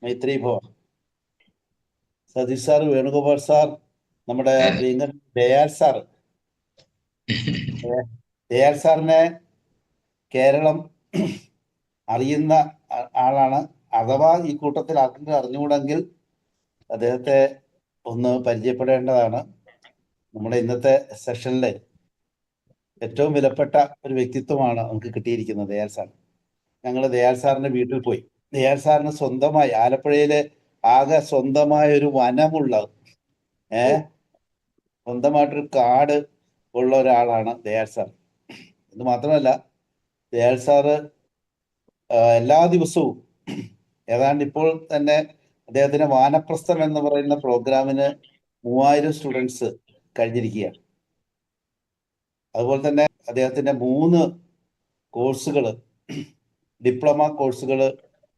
മൈത്രി ഭവ. Satheesh sir, Venugopal sir, നമ്മുടെ പ്രിയങ്കൻ Dayal sir. Dayal സാറിനെ കേരളം അറിയുന്ന ആളാണ്. അഥവാ ഈ കൂട്ടത്തിൽ ആർക്കെങ്കിലും അറിഞ്ഞുകൂടെങ്കിൽ അദ്ദേഹത്തെ ഒന്ന് പരിചയപ്പെടേണ്ടതാണ്. നമ്മുടെ ഇന്നത്തെ സെഷനിലെ ഏറ്റവും വിലപ്പെട്ട ഒരു വ്യക്തിത്വമാണ് നമുക്ക് കിട്ടിയിരിക്കുന്നത് ദയാൽ സാർ. ഞങ്ങൾ ദയാൽ സാറിന്റെ വീട്ടിൽ പോയി. ദയാൽ സാറിന് സ്വന്തമായി ആലപ്പുഴയിലെ ആകെ സ്വന്തമായ ഒരു വനമുള്ള സ്വന്തമായിട്ടൊരു കാട് ഉള്ള ഒരാളാണ് ദയാൽ സാർ. ഇത് മാത്രമല്ല, ദയാൽ സാറ് എല്ലാ ദിവസവും ഏതാണ്ട് ഇപ്പോൾ തന്നെ അദ്ദേഹത്തിന്റെ വാനപ്രസ്ഥം എന്ന് പറയുന്ന പ്രോഗ്രാമിന് 3000 സ്റ്റുഡൻസ് കഴിഞ്ഞിരിക്കുകയാണ്. അതുപോലെ തന്നെ അദ്ദേഹത്തിന്റെ 3 കോഴ്സുകൾ, ഡിപ്ലോമ കോഴ്സുകൾ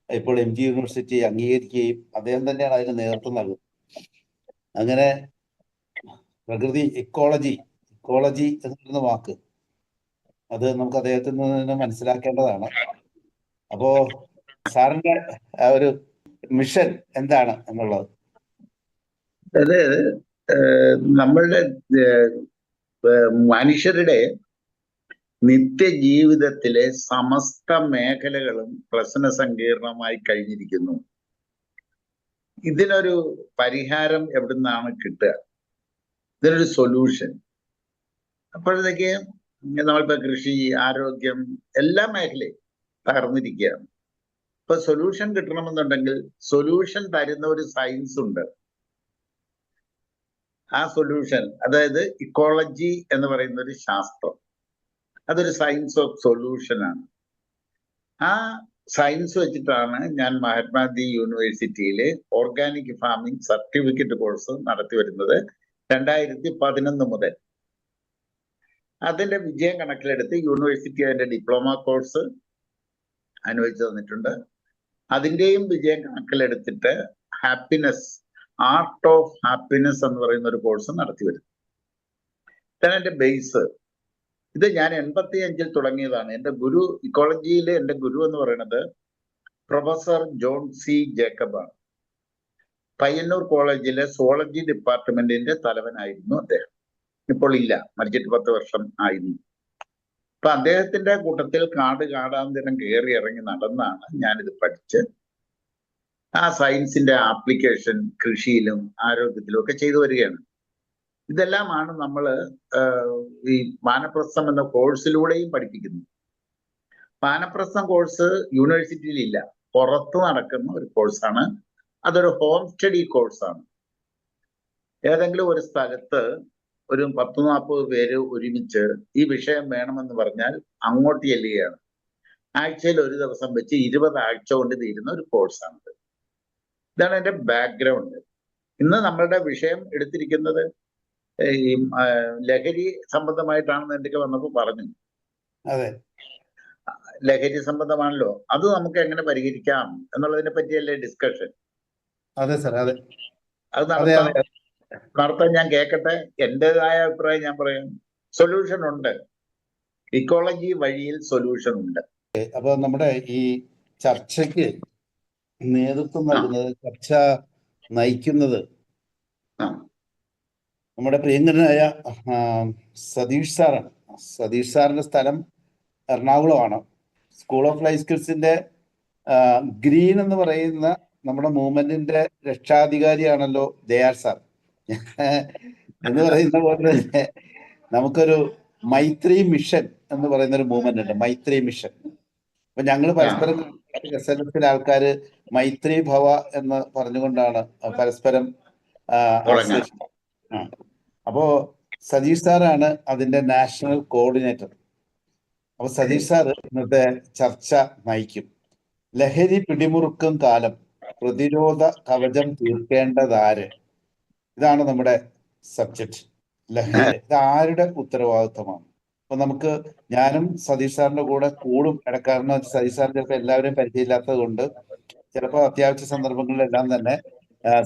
ഇപ്പോൾ MG യൂണിവേഴ്സിറ്റി അംഗീകരിക്കുകയും അദ്ദേഹം തന്നെയാണ് അതിന് നേതൃത്വം നൽകുന്നത്. അങ്ങനെ പ്രകൃതി ഇക്കോളജി എന്ന് പറയുന്ന വാക്ക് അത് നമുക്ക് അദ്ദേഹത്തിൽ നിന്ന് മനസ്സിലാക്കേണ്ടതാണ്. അപ്പോ സാറിന്റെ ഒരു മിഷൻ എന്താണ് എന്നുള്ളത്? അത് നമ്മളുടെ മനുഷ്യരുടെ നിത്യജീവിതത്തിലെ സമസ്ത മേഖലകളും പ്രശ്ന സങ്കീർണമായി കഴിഞ്ഞിരിക്കുന്നു. ഇതിനൊരു പരിഹാരം എവിടുന്നാണ് കിട്ടുക? ഇതിനൊരു സൊല്യൂഷൻ. അപ്പോഴത്തേക്ക് നമ്മളിപ്പോ കൃഷി, ആരോഗ്യം, എല്ലാ മേഖലയും തകർന്നിരിക്കുകയാണ്. ഇപ്പൊ സൊല്യൂഷൻ കിട്ടണമെന്നുണ്ടെങ്കിൽ സൊല്യൂഷൻ തരുന്ന ഒരു സയൻസ് ഉണ്ട്. ആ സൊല്യൂഷൻ, അതായത് ഇക്കോളജി എന്ന് പറയുന്ന ഒരു ശാസ്ത്രം, അതൊരു സയൻസ് ഓഫ് സൊല്യൂഷൻ ആണ്. ആ സയൻസ് വെച്ചിട്ടാണ് ഞാൻ മഹാത്മാഗാന്ധി യൂണിവേഴ്സിറ്റിയിൽ ഓർഗാനിക് ഫാമിംഗ് സർട്ടിഫിക്കറ്റ് കോഴ്സ് നടത്തി വരുന്നത് 2011 മുതൽ. അതിന്റെ വിജയം കണക്കിലെടുത്ത് യൂണിവേഴ്സിറ്റി അതിന്റെ ഡിപ്ലോമ കോഴ്സ് അനുവദിച്ചു തന്നിട്ടുണ്ട്. അതിന്റെയും വിജയം കണക്കിലെടുത്തിട്ട് ഹാപ്പിനെസ്, ആർട്ട് ഓഫ് ഹാപ്പിനെസ് എന്ന് പറയുന്ന ഒരു കോഴ്സ് നടത്തി വരും. ഇതാണ് എന്റെ ബേസ്. ഇത് ഞാൻ 85-ൽ തുടങ്ങിയതാണ്. എന്റെ ഗുരു, ഇക്കോളജിയിലെ എന്റെ ഗുരു എന്ന് പറയുന്നത് പ്രൊഫസർ ജോൺ സി ജേക്കബാണ്. പയ്യന്നൂർ കോളേജിലെ സുവോളജി ഡിപ്പാർട്ട്മെന്റിന്റെ തലവനായിരുന്നു അദ്ദേഹം. ഇപ്പോൾ ഇല്ല, മരിച്ചിട്ട് 10 വർഷം ആയിരുന്നു. അപ്പൊ അദ്ദേഹത്തിന്റെ കൂട്ടത്തിൽ കാടാന്തരം കയറി ഇറങ്ങി നടന്നാണ് ഞാനിത് പഠിച്ച് ആ സയൻസിന്റെ ആപ്ലിക്കേഷൻ കൃഷിയിലും ആരോഗ്യത്തിലും ഒക്കെ ചെയ്തു വരികയാണ്. ഇതെല്ലാമാണ് നമ്മൾ ഈ വാനപ്രസ്ഥം എന്ന കോഴ്സിലൂടെയും പഠിപ്പിക്കുന്നത്. വാനപ്രസ്ഥം കോഴ്സ് യൂണിവേഴ്സിറ്റിയിൽ ഇല്ല, പുറത്ത് നടക്കുന്ന ഒരു കോഴ്സാണ്. അതൊരു ഹോം സ്റ്റഡി കോഴ്സാണ്. ഏതെങ്കിലും ഒരു സ്ഥലത്ത് ഒരു 10-40 പേര് ഒരുമിച്ച് ഈ വിഷയം വേണമെന്ന് പറഞ്ഞാൽ അങ്ങോട്ട് ചെല്ലുകയാണ്. ആഴ്ചയിൽ ഒരു ദിവസം വെച്ച് 20 ആഴ്ച കൊണ്ട് തീരുന്ന ഒരു കോഴ്സാണിത്. ഇതാണ് എൻ്റെ ബാക്ക്ഗ്രൗണ്ട്. ഇന്ന് നമ്മളുടെ വിഷയം എടുത്തിരിക്കുന്നത് ഈ ലഹരി സംബന്ധമായിട്ടാണെന്ന് എന്തൊക്കെ വന്നപ്പോൾ പറഞ്ഞു. അതെ, ലഹരി സംബന്ധമാണല്ലോ. അത് നമുക്ക് എങ്ങനെ പരിഹരിക്കാം എന്നുള്ളതിനെ പറ്റിയല്ലേ ഡിസ്കഷൻ? അതെ സാർ, അതെ. അത് നടത്താൻ ഞാൻ കേൾക്കട്ടെ. എന്റേതായ അഭിപ്രായം ഞാൻ പറയാം. സൊല്യൂഷൻ ഉണ്ട്, ഇക്കോളജി വഴിയിൽ സൊല്യൂഷൻ ഉണ്ട്. അപ്പൊ നമ്മുടെ ഈ ചർച്ചയ്ക്ക് നേതൃത്വം നൽകുന്നത്, ചർച്ച നയിക്കുന്നത് നമ്മുടെ പ്രിയങ്കരനായ സതീഷ് സാറാണ്. സതീഷ് സാറിന്റെ സ്ഥലം എറണാകുളമാണ്. സ്കൂൾ ഓഫ് ലൈഫ് സ്കിൽസിന്റെ ഗ്രീൻ എന്ന് പറയുന്ന നമ്മുടെ മൂവ്മെന്റിന്റെ രക്ഷാധികാരിയാണല്ലോ ദയാൽ സാർ. എന്ന് പറയുന്ന പോലെ തന്നെ നമുക്കൊരു മൈത്രി മിഷൻ എന്ന് പറയുന്ന ഒരു മൂവ്മെന്റ് ഉണ്ട്, മൈത്രി മിഷൻ. അപ്പൊ ഞങ്ങൾ പരസ്പരം SLF ആൾക്കാര് മൈത്രി ഭവ എന്ന് പറഞ്ഞുകൊണ്ടാണ് പരസ്പരം അപ്പോ സതീഷ് സാറാണ് അതിന്റെ നാഷണൽ കോർഡിനേറ്റർ. അപ്പൊ സതീഷ് സാർ ഇന്നത്തെ ചർച്ച നയിക്കും. ലഹരി പിടിമുറുക്കും കാലം, പ്രതിരോധ കവചം തീർക്കേണ്ടതാര്? ഇതാണ് നമ്മുടെ സബ്ജക്റ്റ്. ലഹരി ഇത് ആരുടെ ഉത്തരവാദിത്വമാണ്? അപ്പൊ നമുക്ക്, ഞാനും സതീഷ് സാറിന്റെ കൂടെ കൂടും ഇടക്കാരന്. സതീഷ് സാറിന് ചിലപ്പോൾ എല്ലാവരെയും പരിചയമില്ലാത്തത് കൊണ്ട് ചിലപ്പോൾ അത്യാവശ്യ സന്ദർഭങ്ങളിലെല്ലാം തന്നെ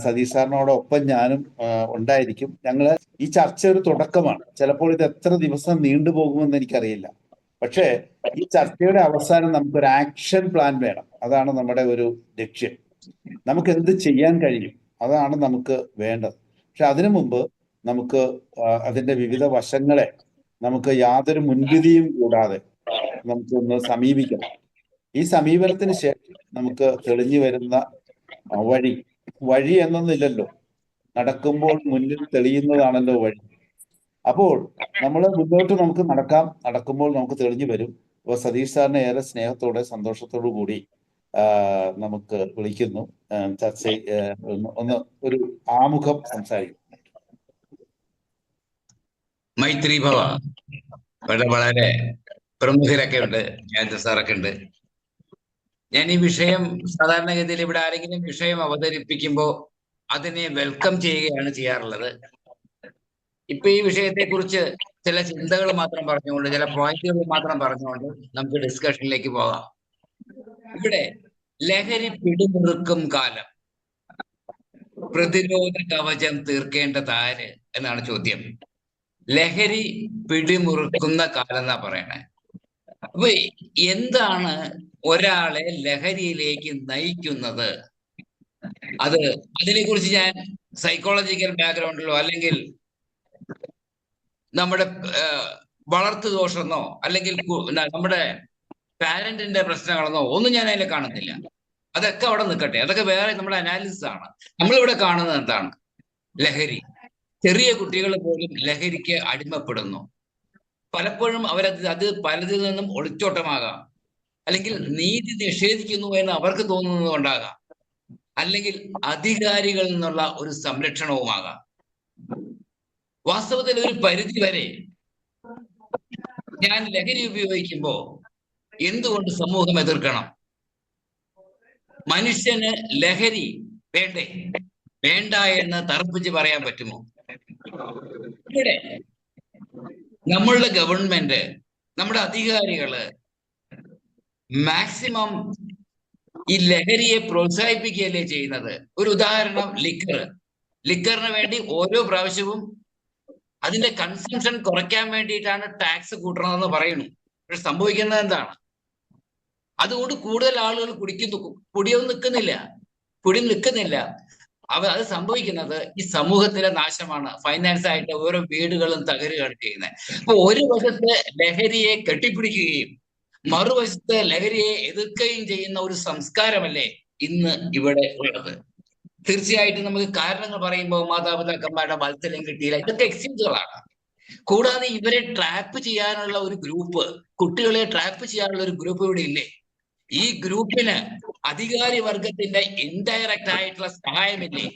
സതീഷ് സാറിനോടൊപ്പം ഞാനും ഉണ്ടായിരിക്കും. ഞങ്ങള് ഈ ചർച്ച ഒരു തുടക്കമാണ്. ചിലപ്പോൾ ഇത് എത്ര ദിവസം നീണ്ടുപോകുമെന്ന് എനിക്കറിയില്ല. പക്ഷേ ഈ ചർച്ചയുടെ അവസാനം നമുക്കൊരു ആക്ഷൻ പ്ലാൻ വേണം. അതാണ് നമ്മുടെ ഒരു ലക്ഷ്യം. നമുക്ക് എന്ത് ചെയ്യാൻ കഴിയും, അതാണ് നമുക്ക് വേണ്ടത്. പക്ഷെ അതിനു മുമ്പ് നമുക്ക് അതിന്റെ വിവിധ വശങ്ങളെ നമുക്ക് യാതൊരു മുൻവിധിയും കൂടാതെ നമുക്കൊന്ന് സമീപിക്കണം. ഈ സമീപനത്തിന് ശേഷം നമുക്ക് തെളിഞ്ഞു വരുന്ന വഴി എന്നൊന്നില്ലല്ലോ, നടക്കുമ്പോൾ മുന്നിൽ തെളിയുന്നതാണല്ലോ വഴി. അപ്പോൾ നമ്മൾ മുന്നോട്ട് നമുക്ക് നടക്കുമ്പോൾ നമുക്ക് തെളിഞ്ഞു വരും. അപ്പോൾ സതീഷ് സാറിനെ ഏറെ സ്നേഹത്തോടെ സന്തോഷത്തോടു കൂടി നമുക്ക് വിളിക്കുന്നു. ചർച്ച ഒന്ന് ഒരു ആമുഖം സംസാരിക്കും. മൈത്രി ഭവ. വളരെ പ്രമുഖരൊക്കെ ഉണ്ട്, ജയന്ത് സാറൊക്കെ ഉണ്ട്. ഞാൻ ഈ വിഷയം സാധാരണഗതിയിൽ ഇവിടെ ആരെങ്കിലും വിഷയം അവതരിപ്പിക്കുമ്പോൾ അതിനെ വെൽക്കം ചെയ്യുകയാണ് ചെയ്യാറുള്ളത്. ഇപ്പൊ ഈ വിഷയത്തെ കുറിച്ച് ചില ചിന്തകൾ മാത്രം പറഞ്ഞുകൊണ്ട്, ചില പോയിന്റുകൾ മാത്രം പറഞ്ഞുകൊണ്ട് നമുക്ക് ഡിസ്കഷനിലേക്ക് പോകാം. ഇവിടെ ലഹരി പിടിമുറുക്കും കാലം, പ്രതിരോധ കവചം തീർക്കേണ്ടതാര് എന്നാണ് ചോദ്യം. ലഹരി പിടിമുറുക്കുന്ന കാലം എന്നാ പറയണേ. അപ്പൊ എന്താണ് ഒരാളെ ലഹരിയിലേക്ക് നയിക്കുന്നത്? അതിനെ കുറിച്ച് ഞാൻ സൈക്കോളജിക്കൽ ബാക്ക്ഗ്രൗണ്ടിലോ അല്ലെങ്കിൽ നമ്മുടെ വളർത്തു ദോഷമെന്നോ അല്ലെങ്കിൽ നമ്മുടെ പാരന്റിന്റെ പ്രശ്നങ്ങളെന്നോ ഒന്നും ഞാൻ അതിൽ കാണുന്നില്ല. അതൊക്കെ അവിടെ നിൽക്കട്ടെ, അതൊക്കെ വേറെ നമ്മുടെ അനാലിസിസ് ആണ്. നമ്മളിവിടെ കാണുന്നത് എന്താണ്? ലഹരി. ചെറിയ കുട്ടികൾ പോലും ലഹരിക്ക് അടിമപ്പെടുന്നു. പലപ്പോഴും അത് പലതിൽ നിന്നും ഒളിച്ചോട്ടമാകാം, അല്ലെങ്കിൽ നീതി നിഷേധിക്കുന്നു എന്ന് അവർക്ക് തോന്നുന്നത് കൊണ്ടാകാം, അല്ലെങ്കിൽ അധികാരികളിൽ നിന്നുള്ള ഒരു സംരക്ഷണവുമാകാം. വാസ്തവത്തിൽ ഒരു പരിധി വരെ ഞാൻ ലഹരി ഉപയോഗിക്കുമ്പോ എന്തുകൊണ്ട് സമൂഹം എതിർക്കണം? മനുഷ്യന് ലഹരി വേണ്ടേ? വേണ്ട എന്ന് തറപ്പിച്ച് പറയാൻ പറ്റുമോ? ഇവിടെ നമ്മളുടെ ഗവൺമെന്റ്, നമ്മുടെ അധികാരികള് മാക്സിമം ഈ ലഹരിയെ പ്രോത്സാഹിപ്പിക്കുകയല്ലേ ചെയ്യുന്നത്. ഒരു ഉദാഹരണം, ലിക്കറിന് വേണ്ടി ഓരോ പ്രാവശ്യവും അതിന്റെ കൺസംഷൻ കുറയ്ക്കാൻ വേണ്ടിയിട്ടാണ് ടാക്സ് കൂട്ടണമെന്ന് പറയുന്നു. പക്ഷെ സംഭവിക്കുന്നത് എന്താണ്? അതുകൊണ്ട് കൂടുതൽ ആളുകൾ കുടി നിൽക്കുന്നില്ല. അത് സംഭവിക്കുന്നത് ഈ സമൂഹത്തിലെ നാശമാണ്. ഫൈനാൻസ് ആയിട്ട് ഓരോ വീടുകളും തകരുകയാണ് ചെയ്യുന്നത്. അപ്പൊ ഒരു വശത്ത് ലഹരിയെ കെട്ടിപ്പിടിക്കുകയും മറുവശത്ത് ലഹരിയെ എതിർക്കുകയും ചെയ്യുന്ന ഒരു സംസ്കാരമല്ലേ ഇന്ന് ഇവിടെ ഉള്ളത്. തീർച്ചയായിട്ടും നമുക്ക് കാരണങ്ങൾ പറയുമ്പോൾ മാതാപിതാക്കന്മാരുടെ വാത്സല്യം കിട്ടിയില്ല, ഇതൊക്കെ എക്സ്ക്യൂസുകളാണ്. കൂടാതെ ഇവരെ ട്രാപ്പ് ചെയ്യാനുള്ള ഒരു ഗ്രൂപ്പ്, കുട്ടികളെ ട്രാപ്പ് ചെയ്യാനുള്ള ഒരു ഗ്രൂപ്പ് ഇവിടെ ഇല്ലേ? ഈ ഗ്രൂപ്പിന് അധികാരി വർഗത്തിന്റെ ഇൻഡയറക്റ്റ് ആയിട്ടുള്ള സഹായമില്ലേ?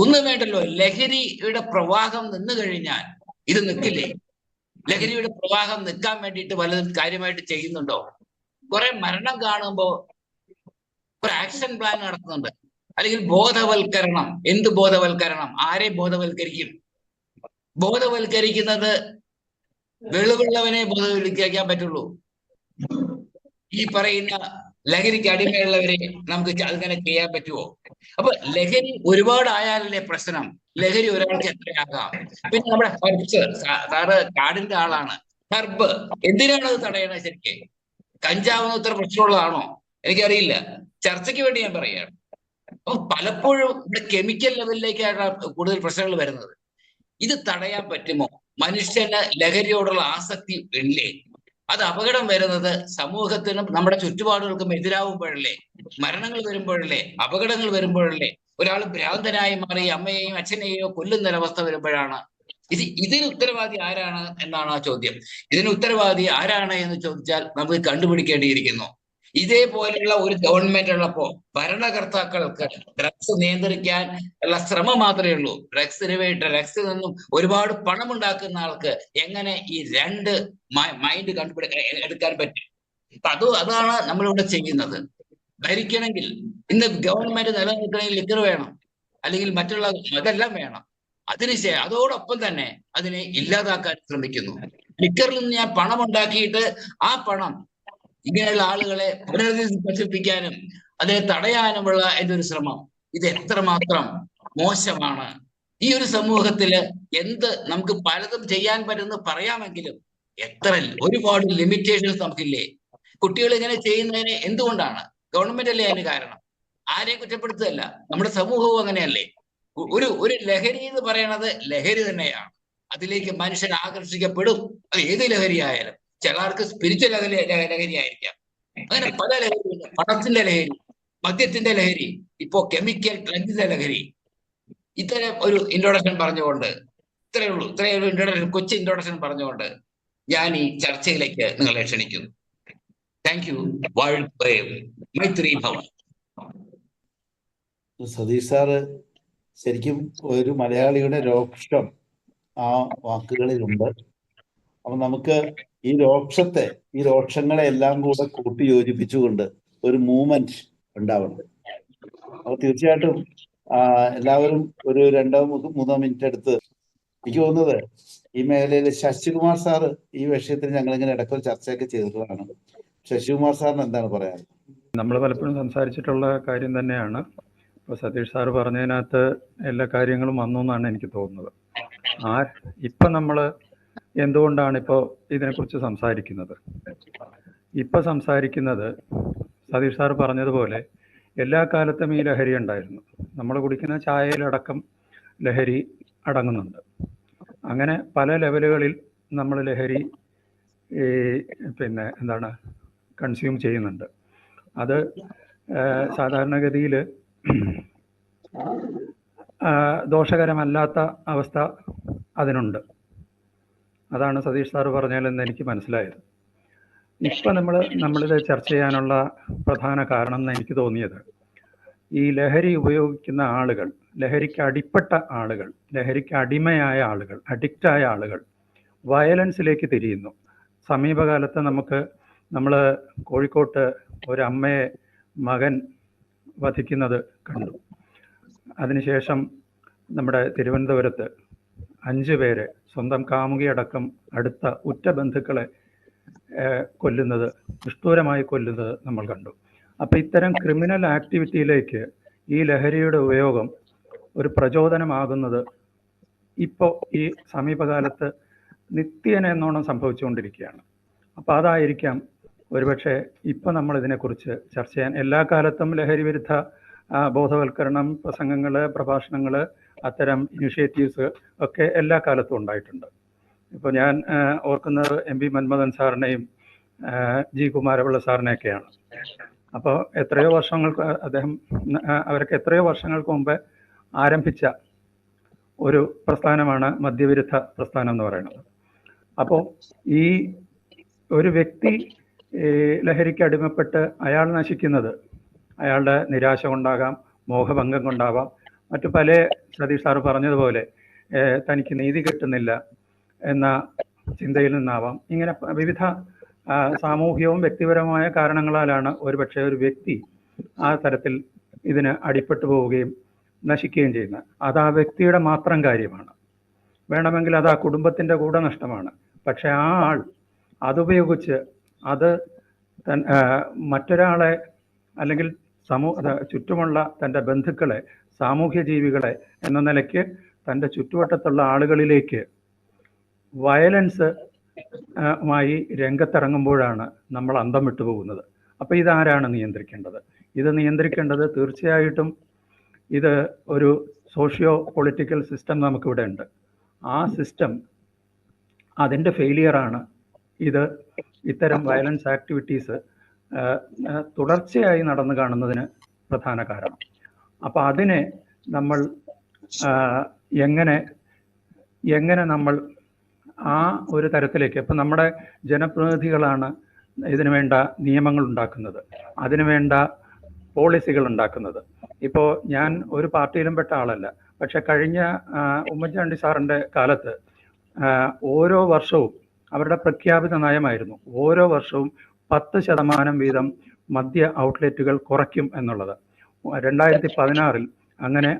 ഒന്നും വേണ്ടല്ലോ, ലഹരിയുടെ പ്രവാഹം നിന്നു കഴിഞ്ഞാൽ ഇത് നിൽക്കില്ലേ? ലഹരിയുടെ പ്രവാഹം നിൽക്കാൻ വേണ്ടിയിട്ട് വല്ലതും കാര്യമായിട്ട് ചെയ്യുന്നുണ്ടോ? കുറെ മരണം കാണുമ്പോ ഒരു ആക്ഷൻ പ്ലാൻ നടത്തുന്നുണ്ട്, അല്ലെങ്കിൽ ബോധവൽക്കരണം. എന്ത് ബോധവൽക്കരണം? ആരെ ബോധവൽക്കരിക്കും? ബോധവൽക്കരിക്കുന്നത് വെളുവുള്ളവനെ ബോധവൽക്കരിക്കാൻ പറ്റുള്ളൂ. ഈ പറയുന്ന ലഹരിക്ക് അടിമയുള്ളവരെ നമുക്ക് അങ്ങനെ ചെയ്യാൻ പറ്റുമോ? അപ്പൊ ലഹരി ഒരുപാട് ആയാലല്ലേ പ്രശ്നം. ലഹരി ഒരാൾക്ക് എത്രയാകാം. പിന്നെ നമ്മുടെ ഹെർബ്സ്, സാറ് കാടിന്റെ ആളാണ്. ഹെർബ് എന്തിനാണ് അത് തടയണത്? ശരിക്ക് കഞ്ചാവെന്ന് ഇത്ര പ്രശ്നമുള്ളതാണോ? എനിക്കറിയില്ല, ചർച്ചയ്ക്ക് വേണ്ടി ഞാൻ പറയുകയാണ്. അപ്പൊ പലപ്പോഴും ഇവിടെ കെമിക്കൽ ലെവലിലേക്കാണ് കൂടുതൽ പ്രശ്നങ്ങൾ വരുന്നത്. ഇത് തടയാൻ പറ്റുമോ? മനുഷ്യന് ലഹരിയോടുള്ള ആസക്തി ഇല്ലേ? അത് അപകടം വരുന്നത് സമൂഹത്തിനും നമ്മുടെ ചുറ്റുപാടുകൾക്കും എതിരാവുമ്പോഴല്ലേ? മരണങ്ങൾ വരുമ്പോഴല്ലേ? അപകടങ്ങൾ വരുമ്പോഴല്ലേ? ഒരാൾ ഭ്രാന്തനായി മാറി അമ്മയെയും അച്ഛനെയോ കൊല്ലുന്നൊരവസ്ഥ വരുമ്പോഴാണ്. ഇതിന് ഉത്തരവാദി ആരാണ് എന്നാണ് ആ ചോദ്യം. ഇതിന് ഉത്തരവാദി ആരാണ് എന്ന് ചോദിച്ചാൽ നമുക്ക് കണ്ടുപിടിക്കേണ്ടിയിരിക്കുന്നു. ഇതേപോലെയുള്ള ഒരു ഗവൺമെന്റ് ഉള്ളപ്പോ ഭരണകർത്താക്കൾക്ക് ഡ്രഗ്സ് നിയന്ത്രിക്കാൻ ഉള്ള ശ്രമം മാത്രമേ ഉള്ളൂ. ഡ്രഗ്സിൽ നിന്നും ഒരുപാട് പണം ഉണ്ടാക്കുന്ന ആൾക്ക് എങ്ങനെ ഈ രണ്ട് മൈൻഡ് എടുക്കാൻ പറ്റും? അതാണ് നമ്മളിവിടെ ചെയ്യുന്നത്. ഭരിക്കണമെങ്കിൽ ഇന്ന് ഗവൺമെന്റ് നിലനിൽക്കണമെങ്കിൽ ലിക്കർ വേണം, അല്ലെങ്കിൽ മറ്റുള്ള അതെല്ലാം വേണം. അതോടൊപ്പം തന്നെ അതിനെ ഇല്ലാതാക്കാൻ ശ്രമിക്കുന്നു. ലിക്കറിൽ നിന്ന് ഞാൻ പണം ഉണ്ടാക്കിയിട്ട് ആ പണം ഇങ്ങനെയുള്ള ആളുകളെ പുനരധിവസിപ്പിക്കാനും അതിനെ തടയാനുമുള്ള എൻ്റെ ഒരു ശ്രമം, ഇത് എത്രമാത്രം മോശമാണ്. ഈ ഒരു സമൂഹത്തില് നമുക്ക് പലതും ചെയ്യാൻ പറ്റുമെന്ന് പറയാമെങ്കിലും ഒരുപാട് ലിമിറ്റേഷൻസ് നമുക്കില്ലേ? കുട്ടികൾ ഇങ്ങനെ ചെയ്യുന്നതിന് എന്തുകൊണ്ടാണ്? ഗവൺമെന്റ് അല്ലേ അതിന് കാരണം? ആരെയും കുറ്റപ്പെടുത്തുകയല്ല, നമ്മുടെ സമൂഹവും അങ്ങനെയല്ലേ. ഒരു ലഹരി എന്ന് പറയണത് ലഹരി തന്നെയാണ്. അതിലേക്ക് മനുഷ്യൻ ആകർഷിക്കപ്പെടും. അത് ഏത് ലഹരി ആയാലും. ചിലർക്ക് സ്പിരിച്വൽ ലഹരി ആയിരിക്കാം. അങ്ങനെ പല ലഹരിയുണ്ട്. പണത്തിന്റെ ലഹരി, മദ്യത്തിന്റെ ലഹരി, ഇപ്പോ കെമിക്കൽ ഡ്രഗ്സിന്റെ ലഹരി. ഇത്തരം ഒരു ഇൻട്രൊഡക്ഷൻ പറഞ്ഞുകൊണ്ട്, ഇത്രയേ ഉള്ളൂ ഇൻട്രൊഡക്ഷൻ, കൊച്ചു ഇൻട്രൊഡക്ഷൻ പറഞ്ഞുകൊണ്ട് ഞാൻ ഈ ചർച്ചയിലേക്ക് നിങ്ങളെ ക്ഷണിക്കുന്നു. Thank you. മൈത്രി ഭവ. സതീഷ് സാറ് ശരിക്കും ഒരു മലയാളിയുടെ രോക്ഷം ആ വാക്കുകളിലുണ്ട്. അപ്പൊ നമുക്ക് ഈ രോക്ഷങ്ങളെ എല്ലാം കൂടെ കൂട്ടി യോജിപ്പിച്ചുകൊണ്ട് ഒരു മൂവ്മെന്റ് ഉണ്ടാവണം. അപ്പൊ തീർച്ചയായിട്ടും എല്ലാവരും ഒരു 2-3 മിനിറ്റ് എടുത്ത്, എനിക്ക് തോന്നുന്നത് ഈ മേഖലയിൽ ശശികുമാർ സാറ് ഈ വിഷയത്തിൽ ഞങ്ങളിങ്ങനെ ഇടയ്ക്കൊരു ചർച്ചയൊക്കെ ചെയ്തിട്ടുള്ളതാണ്. ശശികുമാർ സാറിന് എന്താണ് പറയാറ്? നമ്മൾ പലപ്പോഴും സംസാരിച്ചിട്ടുള്ള കാര്യം തന്നെയാണ്. ഇപ്പോൾ സതീഷ് സാറ് പറഞ്ഞതിനകത്ത് എല്ലാ കാര്യങ്ങളും വന്നു എന്നാണ് എനിക്ക് തോന്നുന്നത്. ഇപ്പം നമ്മൾ എന്തുകൊണ്ടാണ് ഇപ്പോൾ ഇതിനെക്കുറിച്ച് സംസാരിക്കുന്നത്? ഇപ്പം സംസാരിക്കുന്നത് സതീഷ് സാറ് പറഞ്ഞതുപോലെ എല്ലാ കാലത്തും ഈ ലഹരി ഉണ്ടായിരുന്നു. നമ്മൾ കുടിക്കുന്ന ചായയിലടക്കം ലഹരി അടങ്ങുന്നുണ്ട്. അങ്ങനെ പല ലെവലുകളിൽ നമ്മൾ ലഹരി കൺസ്യൂം ചെയ്യുന്നുണ്ട്. അത് സാധാരണഗതിയിൽ ദോഷകരമല്ലാത്ത അവസ്ഥ അതിനുണ്ട്. അതാണ് സതീഷ് സാറ് പറഞ്ഞാലെന്ന് എനിക്ക് മനസ്സിലായത്. ഇപ്പം നമ്മളിത് ചർച്ച ചെയ്യാനുള്ള പ്രധാന കാരണം എന്ന് എനിക്ക് തോന്നിയത്, ഈ ലഹരി ഉപയോഗിക്കുന്ന ആളുകൾ, ലഹരിക്ക് അടിപ്പെട്ട ആളുകൾ, ലഹരിക്ക് അടിമയായ ആളുകൾ, അഡിക്റ്റായ ആളുകൾ വയലൻസിലേക്ക് തിരിയുന്നു. സമീപകാലത്ത് നമ്മൾ കോഴിക്കോട്ട് ഒരമ്മയെ മകൻ വധിക്കുന്നത് കണ്ടു. അതിനുശേഷം നമ്മുടെ തിരുവനന്തപുരത്ത് 5 പേര് സ്വന്തം കാമുകിയടക്കം അടുത്ത ഉറ്റ ബന്ധുക്കളെ കൊല്ലുന്നത്, നിഷ്ഠൂരമായി കൊല്ലുന്നത് നമ്മൾ കണ്ടു. അപ്പം ഇത്തരം ക്രിമിനൽ ആക്ടിവിറ്റിയിലേക്ക് ഈ ലഹരിയുടെ ഉപയോഗം ഒരു പ്രചോദനമാകുന്നത് ഇപ്പോൾ ഈ സമീപകാലത്ത് നിത്യേന എന്നോണം സംഭവിച്ചുകൊണ്ടിരിക്കുകയാണ്. അപ്പോൾ അതായിരിക്കാം ഒരുപക്ഷെ ഇപ്പം നമ്മൾ ഇതിനെക്കുറിച്ച് ചർച്ച ചെയ്യാൻ. എല്ലാ കാലത്തും ലഹരി വിരുദ്ധ ബോധവൽക്കരണം, പ്രസംഗങ്ങൾ, പ്രഭാഷണങ്ങൾ, അത്തരം ഇനിഷ്യേറ്റീവ്സ് ഒക്കെ എല്ലാ കാലത്തും ഉണ്ടായിട്ടുണ്ട്. ഇപ്പോൾ ഞാൻ ഓർക്കുന്നത് MP മന്മഥൻ സാറിനെയും G കുമാരപിള്ള സാറിനെയൊക്കെയാണ്. അപ്പോൾ അവരൊക്കെ എത്രയോ വർഷങ്ങൾക്ക് മുമ്പ് ആരംഭിച്ച ഒരു പ്രസ്ഥാനമാണ് മദ്യവിരുദ്ധ പ്രസ്ഥാനം എന്ന് പറയുന്നത്. അപ്പോൾ ഈ ഒരു വ്യക്തി ലഹരിക്ക് അടിമപ്പെട്ട് അയാൾ നശിക്കുന്നത് അയാളുടെ നിരാശ കൊണ്ടാകാം, മോഹഭംഗം കൊണ്ടാവാം, മറ്റു പല സതീഷ് സാറ് പറഞ്ഞതുപോലെ തനിക്ക് നീതി കിട്ടുന്നില്ല എന്ന ചിന്തയിൽ നിന്നാവാം. ഇങ്ങനെ വിവിധ സാമൂഹികവും വ്യക്തിപരമായ കാരണങ്ങളാലാണ് ഒരുപക്ഷെ ഒരു വ്യക്തി ആ തരത്തിൽ ഇതിന് അടിപ്പെട്ടു പോവുകയും നശിക്കുകയും ചെയ്യുന്നത്. അത് ആ വ്യക്തിയുടെ മാത്രം കാര്യമാണ്. വേണമെങ്കിൽ അത് ആ കുടുംബത്തിൻ്റെ കൂടെ നഷ്ടമാണ്. പക്ഷെ ആ ആൾ അതുപയോഗിച്ച് അത് മറ്റൊരാളെ അല്ലെങ്കിൽ ചുറ്റുമുള്ള തൻ്റെ ബന്ധുക്കളെ, സാമൂഹ്യ ജീവികളെ എന്ന നിലയ്ക്ക് തൻ്റെ ചുറ്റുവട്ടത്തുള്ള ആളുകളിലേക്ക് വയലൻസ് മായി രംഗത്തിറങ്ങുമ്പോഴാണ് നമ്മൾ അന്തം വിട്ടു പോകുന്നത്. അപ്പോൾ ഇതാരാണ് നിയന്ത്രിക്കേണ്ടത്? ഇത് നിയന്ത്രിക്കേണ്ടത് തീർച്ചയായിട്ടും ഇത് ഒരു സോഷ്യോ പൊളിറ്റിക്കൽ സിസ്റ്റം നമുക്കിവിടെ ഉണ്ട്. ആ സിസ്റ്റം, അതിൻ്റെ ഫെയിലിയറാണ് ഇത്തരം വയലൻസ് ആക്ടിവിറ്റീസ് തുടർച്ചയായി നടന്നു കാണുന്നതിന് പ്രധാന കാരണം. അപ്പോൾ അതിനെ നമ്മൾ എങ്ങനെ നമ്മൾ ആ ഒരു തരത്തിലേക്ക്, ഇപ്പം നമ്മുടെ ജനപ്രതിനിധികളാണ് ഇതിനു വേണ്ട നിയമങ്ങൾ ഉണ്ടാക്കുന്നത്, അതിനുവേണ്ട പോളിസികൾ ഉണ്ടാക്കുന്നത്. ഇപ്പോൾ ഞാൻ ഒരു പാർട്ടിയിലും പെട്ട ആളല്ല, പക്ഷെ കഴിഞ്ഞ ഉമ്മൻചാണ്ടി സാറിൻ്റെ കാലത്ത് ഓരോ വർഷവും അവരുടെ പ്രഖ്യാപിത നയമായിരുന്നു ഓരോ വർഷവും 10% വീതം മദ്യ ഔട്ട്ലെറ്റുകൾ കുറയ്ക്കും എന്നുള്ളത്. 2016 അങ്ങനെ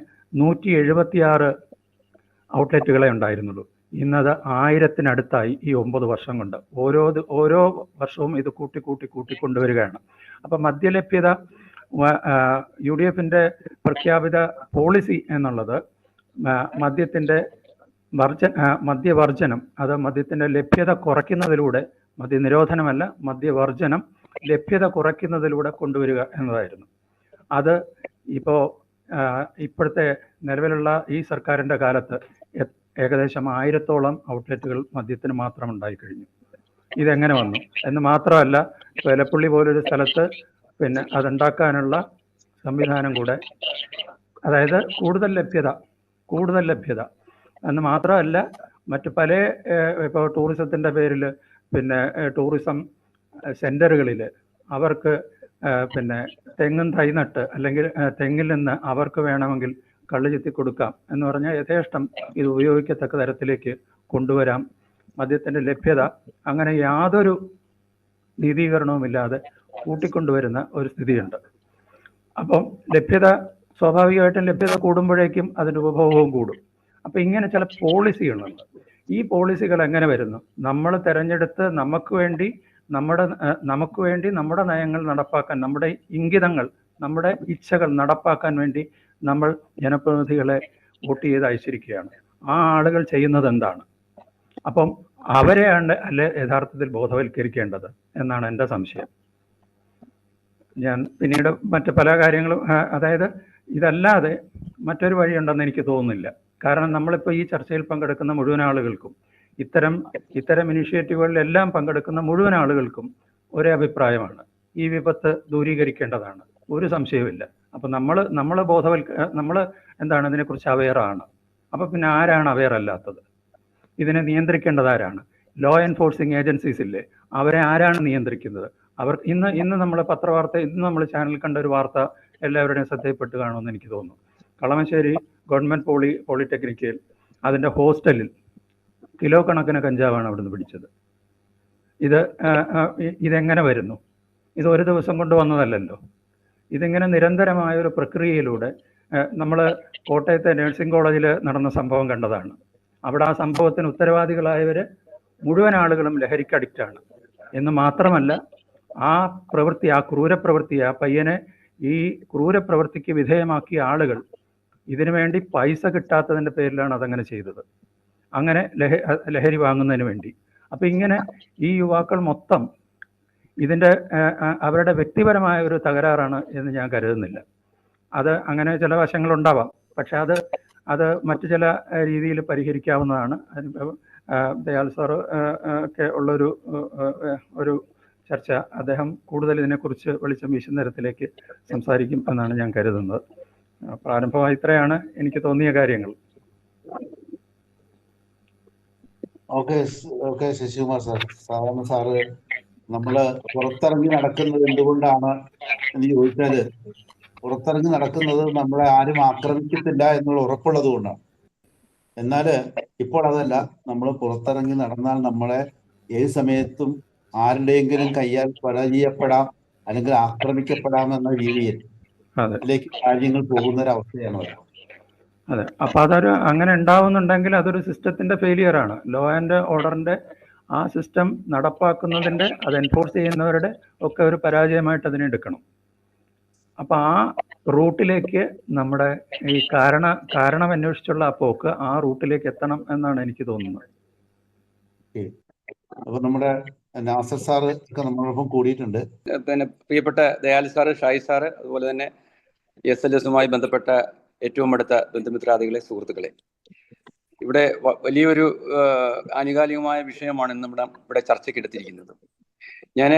176 ഔട്ട്ലെറ്റുകളെ ഉണ്ടായിരുന്നുള്ളൂ. ഇന്നത് 1000-നടുത്തായി ഈ 9 വർഷം കൊണ്ട്. ഓരോ വർഷവും ഇത് കൂട്ടിക്കൊണ്ടുവരികയാണ്. അപ്പം മദ്യലഭ്യത UDF-ന്റെ പ്രഖ്യാപിത പോളിസി എന്നുള്ളത് മദ്യവർജനം, അത് മദ്യത്തിൻ്റെ ലഭ്യത കുറയ്ക്കുന്നതിലൂടെ, മദ്യനിരോധനമല്ല, മദ്യവർജനം, ലഭ്യത കുറയ്ക്കുന്നതിലൂടെ കൊണ്ടുവരിക എന്നതായിരുന്നു. അത് ഇപ്പോൾ ഇപ്പോഴത്തെ നിലവിലുള്ള ഈ സർക്കാരിൻ്റെ കാലത്ത് ഏകദേശം 1000-ഓളം ഔട്ട്ലെറ്റുകൾ മദ്യത്തിന് മാത്രം ഉണ്ടായിക്കഴിഞ്ഞു. ഇതെങ്ങനെ വന്നു എന്ന് മാത്രമല്ല, വേലപ്പള്ളി പോലൊരു സ്ഥലത്ത് പിന്നെ അതുണ്ടാക്കാനുള്ള സംവിധാനം കൂടെ, അതായത് കൂടുതൽ ലഭ്യത എന്ന് മാത്രമല്ല, മറ്റ് പല ഇപ്പോൾ ടൂറിസത്തിൻ്റെ പേരിൽ പിന്നെ ടൂറിസം സെൻ്ററുകളിൽ അവർക്ക് പിന്നെ തെങ്ങും തൈ നട്ട് അല്ലെങ്കിൽ തെങ്ങിൽ നിന്ന് അവർക്ക് വേണമെങ്കിൽ കള്ള് ചെത്തി കൊടുക്കാം എന്ന് പറഞ്ഞാൽ യഥേഷ്ടം ഇത് ഉപയോഗിക്കത്തക്ക തരത്തിലേക്ക് കൊണ്ടുവരാം. മദ്യത്തിൻ്റെ ലഭ്യത അങ്ങനെ യാതൊരു നീതീകരണവുമില്ലാതെ കൂട്ടിക്കൊണ്ടുവരുന്ന ഒരു സ്ഥിതിയുണ്ട്. അപ്പം സ്വാഭാവികമായിട്ടും ലഭ്യത കൂടുമ്പോഴേക്കും അതിൻ്റെ ഉപഭോഗവും കൂടും. അപ്പം ഇങ്ങനെ ചില പോളിസികളുണ്ട്. ഈ പോളിസികൾ എങ്ങനെ വരുന്നു? നമ്മൾ തിരഞ്ഞെടുത്ത് നമുക്ക് വേണ്ടി നമ്മുടെ നയങ്ങൾ നടപ്പാക്കാൻ, നമ്മുടെ ഇംഗിതങ്ങൾ, നമ്മുടെ ഇച്ഛകൾ നടപ്പാക്കാൻ വേണ്ടി നമ്മൾ ജനപ്രതിനിധികളെ വോട്ട് ചെയ്ത് അയച്ചിരിക്കുകയാണ്. ആ ആളുകൾ ചെയ്യുന്നത് എന്താണ്? അപ്പം അവരെയാണ് യഥാർത്ഥത്തിൽ ബോധവൽക്കരിക്കേണ്ടത് എന്നാണ് എൻ്റെ സംശയം. ഞാൻ പിന്നീട് മറ്റ് പല കാര്യങ്ങളും, അതായത് ഇതല്ലാതെ മറ്റൊരു വഴിയുണ്ടെന്ന് എനിക്ക് തോന്നുന്നില്ല. കാരണം നമ്മളിപ്പോൾ ഈ ചർച്ചയിൽ പങ്കെടുക്കുന്ന മുഴുവൻ ആളുകൾക്കും, ഇത്തരം ഇനിഷ്യേറ്റീവുകളിലെല്ലാം പങ്കെടുക്കുന്ന മുഴുവൻ ആളുകൾക്കും ഒരേ അഭിപ്രായമാണ്: ഈ വിപത്ത് ദൂരീകരിക്കേണ്ടതാണ്, ഒരു സംശയവുമില്ല. അപ്പം നമ്മൾ എന്താണ് ഇതിനെക്കുറിച്ച് അവെയറാണ്. അപ്പം പിന്നെ ആരാണ് അവെയർ അല്ലാത്തത്? ഇതിനെ നിയന്ത്രിക്കേണ്ടത് ആരാണ്? ലോ എൻഫോഴ്സിങ് ഏജൻസീസ് ഇല്ലേ, അവരെ ആരാണ് നിയന്ത്രിക്കുന്നത്? ഇന്ന് നമ്മൾ പത്രവാർത്ത, ഇന്ന് നമ്മൾ ചാനലിൽ കണ്ട ഒരു വാർത്ത എല്ലാവരുടെയും ശ്രദ്ധയിൽപ്പെട്ട് കാണുമെന്ന് എനിക്ക് തോന്നുന്നു. കളമശ്ശേരി ഗവൺമെൻറ് പോളിടെക്നിക്കിൽ അതിൻ്റെ ഹോസ്റ്റലിൽ കിലോ കണക്കിന് കഞ്ചാവാണ് അവിടുന്ന് പിടിച്ചത്. ഇതെങ്ങനെ വരുന്നു? ഇത് ഒരു ദിവസം കൊണ്ട് വന്നതല്ലല്ലോ. ഇതിങ്ങനെ നിരന്തരമായ ഒരു പ്രക്രിയയിലൂടെ, നമ്മൾ കോട്ടയത്തെ നഴ്സിംഗ് കോളേജിൽ നടന്ന സംഭവം കണ്ടതാണ്. അവിടെ ആ സംഭവത്തിന് ഉത്തരവാദികളായവർ മുഴുവൻ ആളുകളും ലഹരിക്ക് അഡിക്റ്റാണ് എന്ന് മാത്രമല്ല, ആ ക്രൂരപ്രവൃത്തി, ആ പയ്യനെ ഈ ക്രൂരപ്രവൃത്തിക്ക് വിധേയമാക്കിയ ആളുകൾ ഇതിനു വേണ്ടി പൈസ കിട്ടാത്തതിൻ്റെ പേരിലാണ് അതങ്ങനെ ചെയ്തത്, അങ്ങനെ ലഹരി വാങ്ങുന്നതിന് വേണ്ടി. അപ്പം ഇങ്ങനെ ഈ യുവാക്കൾ മൊത്തം ഇതിൻ്റെ അവരുടെ വ്യക്തിപരമായ ഒരു തകരാറാണ് എന്ന് ഞാൻ കരുതുന്നില്ല. അത് അങ്ങനെ ചില വശങ്ങളുണ്ടാവാം, പക്ഷെ അത് മറ്റു ചില രീതിയിൽ പരിഹരിക്കാവുന്നതാണ്. ദയാൽ സാറ് ഒക്കെ ഉള്ളൊരു ചർച്ച, അദ്ദേഹം കൂടുതൽ ഇതിനെക്കുറിച്ച് വെളിച്ചം വീശുന്ന തരത്തിലേക്ക് സംസാരിക്കും എന്നാണ് ഞാൻ കരുതുന്നത്. പ്രാരംഭമായി ഇത്രയാണ് എനിക്ക് തോന്നിയ കാര്യങ്ങൾ. ഓക്കെ ശശികുമാർ സാർ, സാധാരണ സാറ് നമ്മള് പുറത്തിറങ്ങി നടക്കുന്നത് എന്തുകൊണ്ടാണ് എന്ന് ചോദിച്ചാല്, പുറത്തിറങ്ങി നടക്കുന്നത് നമ്മളെ ആരും ആക്രമിക്കത്തില്ല എന്നുള്ള ഉറപ്പുള്ളത് കൊണ്ടാണ്. എന്നാല് ഇപ്പോൾ അതല്ല, നമ്മൾ പുറത്തിറങ്ങി നടന്നാൽ നമ്മളെ ഏത് സമയത്തും ആരുടെയെങ്കിലും കയ്യാൽ പരാജയപ്പെടാം അല്ലെങ്കിൽ ആക്രമിക്കപ്പെടാം എന്ന രീതിയിൽ അതിലേക്ക് കാര്യങ്ങൾ പോകുന്നൊരവസ്ഥയാണ്. അതെ, അപ്പൊ അങ്ങനെ ഉണ്ടാവുന്നുണ്ടെങ്കിൽ അതൊരു സിസ്റ്റത്തിന്റെ ഫെയിലിയർ ആണ്. ലോ ആൻഡ് ഓർഡറിന്റെ ആ സിസ്റ്റം നടപ്പാക്കുന്നതിന്റെ, അത് എൻഫോഴ്സ് ചെയ്യുന്നവരുടെ ഒക്കെ ഒരു പരാജയമായിട്ട് അതിനെ എടുക്കണം. അപ്പൊ ആ റൂട്ടിലേക്ക് നമ്മുടെ ഈ കാരണം അന്വേഷിച്ചുള്ള ആ പോക്ക് ആ റൂട്ടിലേക്ക് എത്തണം എന്നാണ് എനിക്ക് തോന്നുന്നത്. അപ്പൊ നമ്മുടെ നാസർ സാറ് ഒക്കെ നമ്മളോടൊപ്പം കൂടിയിട്ടുണ്ട്. പിന്നെ പ്രിയപ്പെട്ട ദയാൽ സാറ്, ഷായി സാറ്, അതുപോലെ തന്നെ SLSുമായി ബന്ധപ്പെട്ട ഏറ്റവും അടുത്ത ബന്ധുമിത്രാദികളെ, സുഹൃത്തുക്കളെ, ഇവിടെ വലിയൊരു ആനുകാലികമായ വിഷയമാണ് ഇന്ന് ഇവിടെ ചർച്ചയ്ക്കെടുത്തിരിക്കുന്നത്. ഞാൻ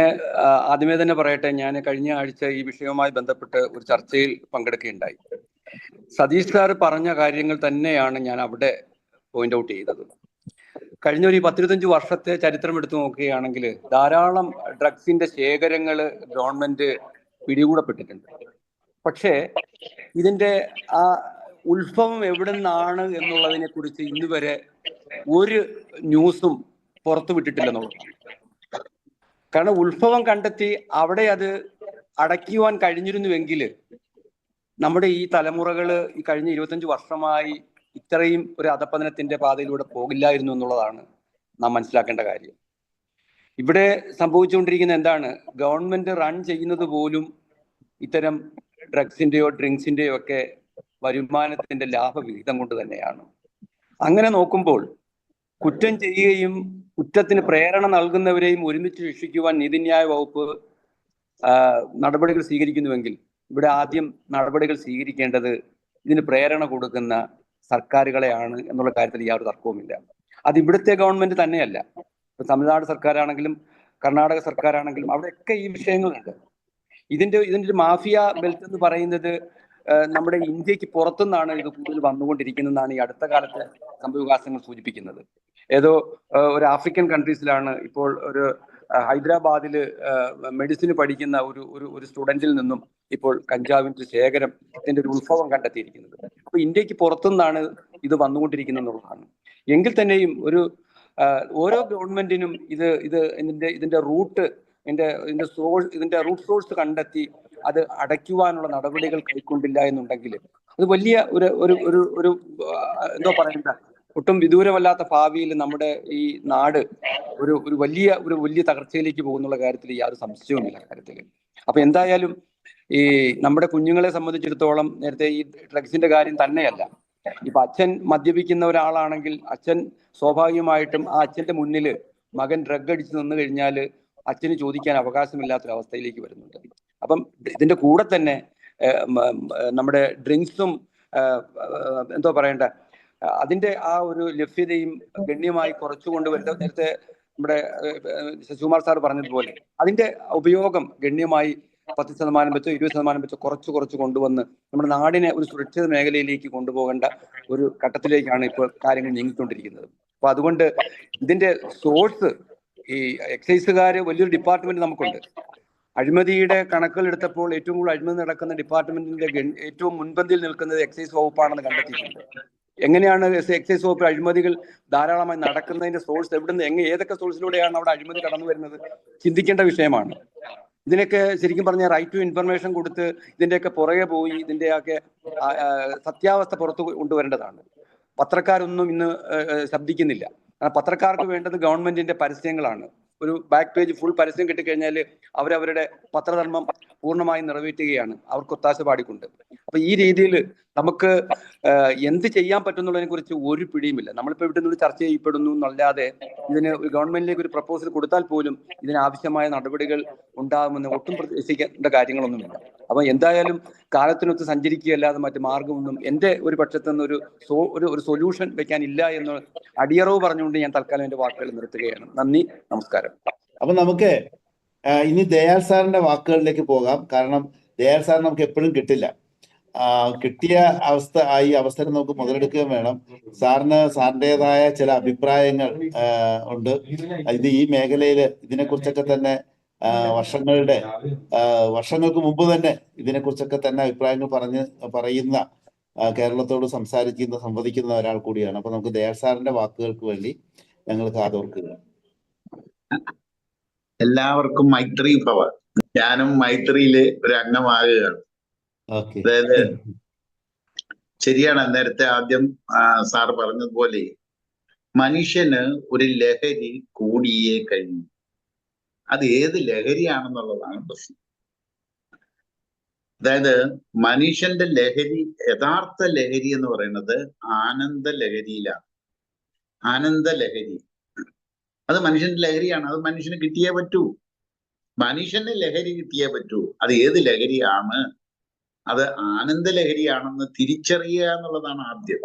ആദ്യമേ തന്നെ പറയട്ടെ, ഞാൻ കഴിഞ്ഞ ആഴ്ച ഈ വിഷയവുമായി ബന്ധപ്പെട്ട് ഒരു ചർച്ചയിൽ പങ്കെടുക്കുകയുണ്ടായി. സതീഷ് സാർ പറഞ്ഞ കാര്യങ്ങൾ തന്നെയാണ് ഞാൻ അവിടെ പോയിന്റ് ഔട്ട് ചെയ്തത്. കഴിഞ്ഞ ഒരു 10-25 വർഷത്തെ ചരിത്രം എടുത്തു നോക്കുകയാണെങ്കിൽ ധാരാളം ഡ്രഗ്സിന്റെ ശേഖരങ്ങൾ ഗവൺമെന്റ് പിടികൂടപ്പെട്ടിട്ടുണ്ട്. പക്ഷേ ഇതിന്റെ ആ ഉത്ഭവം എവിടെ നിന്നാണ് എന്നുള്ളതിനെ കുറിച്ച് ഇന്ന് വരെ ഒരു ന്യൂസും പുറത്തു വിട്ടിട്ടില്ലെന്നുള്ളതാണ്. കാരണം ഉത്ഭവം കണ്ടെത്തി അവിടെ അത് അടയ്ക്കുവാൻ കഴിഞ്ഞിരുന്നുവെങ്കിൽ നമ്മുടെ ഈ തലമുറകൾ ഈ കഴിഞ്ഞ 25 വർഷമായി ഇത്രയും ഒരു അധപ്പതനത്തിന്റെ പാതയിലൂടെ പോകില്ലായിരുന്നു എന്നുള്ളതാണ് നാം മനസ്സിലാക്കേണ്ട കാര്യം. ഇവിടെ സംഭവിച്ചുകൊണ്ടിരിക്കുന്ന എന്താണ്? ഗവൺമെന്റ് റൺ ചെയ്യുന്നത് പോലും ഇത്തരം ഡ്രഗ്സിന്റെയോ ഡ്രിങ്ക്സിന്റെയോ ഒക്കെ വരുമാനത്തിന്റെ ലാഭവിഹിതം കൊണ്ട് തന്നെയാണ്. അങ്ങനെ നോക്കുമ്പോൾ കുറ്റം ചെയ്യുകയും കുറ്റത്തിന് പ്രേരണ നൽകുന്നവരെയും ഒരുമിച്ച് ശിക്ഷിക്കുവാൻ നീതിന്യായ വകുപ്പ് നടപടികൾ സ്വീകരിക്കുന്നുവെങ്കിൽ ഇവിടെ ആദ്യം നടപടികൾ സ്വീകരിക്കേണ്ടത് ഇതിന് പ്രേരണ കൊടുക്കുന്ന സർക്കാരുകളെയാണ് എന്നുള്ള കാര്യത്തിൽ യാതൊരു തർക്കവുമില്ല. അത് ഇവിടുത്തെ ഗവൺമെന്റ് തന്നെയല്ല, തമിഴ്നാട് സർക്കാരാണെങ്കിലും കർണാടക സർക്കാരാണെങ്കിലും അവിടെയൊക്കെ ഈ വിഷയങ്ങളുണ്ട്. ഇതിന്റെ ഒരു മാഫിയ ബെൽറ്റ് എന്ന് പറയുന്നത് നമ്മുടെ ഇന്ത്യക്ക് പുറത്തുനിന്നാണ് ഇത് കൂടുതൽ വന്നുകൊണ്ടിരിക്കുന്നതെന്നാണ് ഈ അടുത്ത കാലത്തെ സംഭവവികാസങ്ങൾ സൂചിപ്പിക്കുന്നത്. ഏതോ ഒരു ആഫ്രിക്കൻ കൺട്രീസിലാണ് ഇപ്പോൾ ഒരു ഹൈദരാബാദിൽ മെഡിസിന് പഠിക്കുന്ന ഒരു സ്റ്റുഡന്റിൽ നിന്നും ഇപ്പോൾ കഞ്ചാവിന്റെ ശേഖരം ഇതിന്റെ ഒരു ഉത്ഭവം കണ്ടെത്തിയിരിക്കുന്നത്. അപ്പൊ ഇന്ത്യക്ക് പുറത്തുനിന്നാണ് ഇത് വന്നുകൊണ്ടിരിക്കുന്നത് എന്നുള്ളതാണ്. എങ്കിൽ തന്നെയും ഓരോ ഗവൺമെന്റിനും ഇതിന്റെ റൂട്ട് ഇതിന്റെ റൂട്ട് സോഴ്സ് കണ്ടെത്തി അത് അടയ്ക്കുവാനുള്ള നടപടികൾ കൈക്കൊണ്ടില്ല എന്നുണ്ടെങ്കിൽ അത് വലിയ ഒരു എന്തോ പറയണ്ട, ഒട്ടും വിദൂരമല്ലാത്ത ഭാവിയിൽ നമ്മുടെ ഈ നാട് ഒരു വലിയ തകർച്ചയിലേക്ക് പോകുന്നുള്ള കാര്യത്തിൽ യാതൊരു സംശയവുമില്ല കാര്യത്തിൽ. അപ്പൊ എന്തായാലും ഈ നമ്മുടെ കുഞ്ഞുങ്ങളെ സംബന്ധിച്ചിടത്തോളം നേരത്തെ ഈ ഡ്രഗ്സിന്റെ കാര്യം തന്നെയല്ല, ഇപ്പൊ അച്ഛൻ മദ്യപിക്കുന്ന ഒരാളാണെങ്കിൽ അച്ഛൻ സ്വാഭാവികമായിട്ടും ആ അച്ഛന്റെ മുന്നിൽ മകൻ ഡ്രഗ് അടിച്ച് നിന്ന് കഴിഞ്ഞാൽ അച്ഛന് ചോദിക്കാൻ അവകാശമില്ലാത്തൊരവസ്ഥയിലേക്ക് വരുന്നുണ്ട്. അപ്പം ഇതിന്റെ കൂടെ തന്നെ നമ്മുടെ ഡ്രിങ്ക്സും എന്തോ പറയണ്ട അതിന്റെ ആ ഒരു ലഭ്യതയും ഗണ്യമായി കുറച്ചു കൊണ്ടുവരുന്നത്. നേരത്തെ നമ്മുടെ ശശികുമാർ സാർ പറഞ്ഞതുപോലെ അതിന്റെ ഉപയോഗം ഗണ്യമായി 10% വെച്ചോ 20% വെച്ചോ കുറച്ച് കൊണ്ടുവന്ന് നമ്മുടെ നാടിനെ ഒരു സുരക്ഷിത മേഖലയിലേക്ക് കൊണ്ടുപോകേണ്ട ഒരു ഘട്ടത്തിലേക്കാണ് ഇപ്പോൾ കാര്യങ്ങൾ നീങ്ങിക്കൊണ്ടിരിക്കുന്നത്. അപ്പൊ അതുകൊണ്ട് ഇതിന്റെ സോഴ്സ് ഈ എക്സൈസുകാര് വലിയൊരു ഡിപ്പാർട്ട്മെന്റ് നമുക്കുണ്ട്. അഴിമതിയുടെ കണക്കുകൾ എടുത്തപ്പോൾ ഏറ്റവും കൂടുതൽ അഴിമതി നടക്കുന്ന ഡിപ്പാർട്ട്മെന്റിന്റെ ഏറ്റവും മുൻപന്തിയിൽ നിൽക്കുന്നത് എക്സൈസ് വകുപ്പാണെന്ന് കണ്ടെത്തിയിട്ടുണ്ട്. എങ്ങനെയാണ് എക്സൈസ് വകുപ്പ് അഴിമതികൾ ധാരാളമായി നടക്കുന്നതിന്റെ സോഴ്സ് എവിടുന്ന് ഏതൊക്കെ സോഴ്സിലൂടെയാണ് അവിടെ അഴിമതി കടന്നു വരുന്നത് ചിന്തിക്കേണ്ട വിഷയമാണ്. ഇതിനൊക്കെ ശരിക്കും പറഞ്ഞാൽ റൈറ്റ് ടു ഇൻഫർമേഷൻ കൊടുത്ത് ഇതിന്റെയൊക്കെ പുറകെ പോയി ഇതിന്റെയൊക്കെ സത്യാവസ്ഥ പുറത്തു കൊണ്ടുവരേണ്ടതാണ്. പത്രക്കാരൊന്നും ഇന്ന് ശബ്ദിക്കുന്നില്ല. പത്രക്കാർക്ക് വേണ്ടത് ഗവൺമെന്റിന്റെ പരസ്യങ്ങളാണ്. ഒരു ബാക്ക് പേജ് ഫുൾ പരസ്യം കിട്ടിക്കഴിഞ്ഞാൽ അവരവരുടെ പത്രധർമ്മം പൂർണ്ണമായി നിറവേറ്റുകയാണ്, അവർക്ക് ഒത്താശ പാടിക്കൊണ്ട്. അപ്പൊ ഈ രീതിയിൽ നമുക്ക് എന്ത് ചെയ്യാൻ പറ്റുന്നുള്ളതിനെ കുറിച്ച് ഒരു പിടിയുമില്ല. നമ്മളിപ്പോൾ ഇവിടെ നിന്ന് ചർച്ച ചെയ്യപ്പെടുന്നു എന്നല്ലാതെ ഇതിന് ഗവൺമെന്റിലേക്ക് ഒരു പ്രപ്പോസൽ കൊടുത്താൽ പോലും ഇതിനാവശ്യമായ നടപടികൾ ഉണ്ടാകുമെന്ന് ഒട്ടും പ്രതീക്ഷിക്കേണ്ട കാര്യങ്ങളൊന്നുമില്ല. അപ്പൊ എന്തായാലും കാലത്തിനൊത്ത് സഞ്ചരിക്കുകയല്ലാതെ മറ്റു മാർഗമൊന്നും എന്റെ ഒരു പക്ഷത്തു നിന്ന് ഒരു സൊല്യൂഷൻ വെക്കാനില്ല എന്ന് അടിയറവ് പറഞ്ഞുകൊണ്ട് ഞാൻ തൽക്കാലം എന്റെ വാക്കുകൾ നിർത്തുകയാണ്. നന്ദി, നമസ്കാരം. അപ്പൊ നമുക്ക് ഇനി ദയാൽ സാറിന്റെ വാക്കുകളിലേക്ക് പോകാം. കാരണം ദയാൽ സാർ നമുക്ക് എപ്പോഴും കിട്ടില്ല. കിട്ടിയ ഈ അവസരം നമുക്ക് മുതലെടുക്കുകയും വേണം. സാറിൻ്റെതായ ചില അഭിപ്രായങ്ങൾ ഉണ്ട്. ഇത് ഈ മേഖലയിൽ ഇതിനെക്കുറിച്ചൊക്കെ തന്നെ വർഷങ്ങൾക്ക് മുമ്പ് തന്നെ ഇതിനെക്കുറിച്ചൊക്കെ തന്നെ അഭിപ്രായങ്ങൾ പറയുന്ന കേരളത്തോട് സംവദിക്കുന്ന ഒരാൾ കൂടിയാണ്. അപ്പൊ നമുക്ക് ദയാൽ സാറിന്റെ വാക്കുകൾക്ക് വേണ്ടി ഞങ്ങൾ കാതോർക്കുക. എല്ലാവർക്കും മൈത്രി ഭവ. ഞാനും മൈത്രിയിലെ ഒരു അംഗമാകുകയാണ്. അതായത് ശരിയാണ്, നേരത്തെ ആദ്യം സാർ പറഞ്ഞതുപോലെ മനുഷ്യന് ഒരു ലഹരി കൂടിയേ കഴിഞ്ഞു. അത് ഏത് ലഹരിയാണെന്നുള്ളതാണ് പ്രശ്നം. അതായത് മനുഷ്യന്റെ ലഹരി, യഥാർത്ഥ ലഹരി എന്ന് പറയുന്നത് ആനന്ദ ലഹരിയിലാണ്. ആനന്ദ ലഹരി അത് മനുഷ്യന്റെ ലഹരിയാണ്. അത് മനുഷ്യന് കിട്ടിയേ പറ്റൂ. മനുഷ്യന് ലഹരി കിട്ടിയേ പറ്റൂ. അത് ഏത് ലഹരിയാണ്? അത് ആനന്ദ ലഹരിയാണെന്ന് തിരിച്ചറിയുക എന്നുള്ളതാണ് ആദ്യം.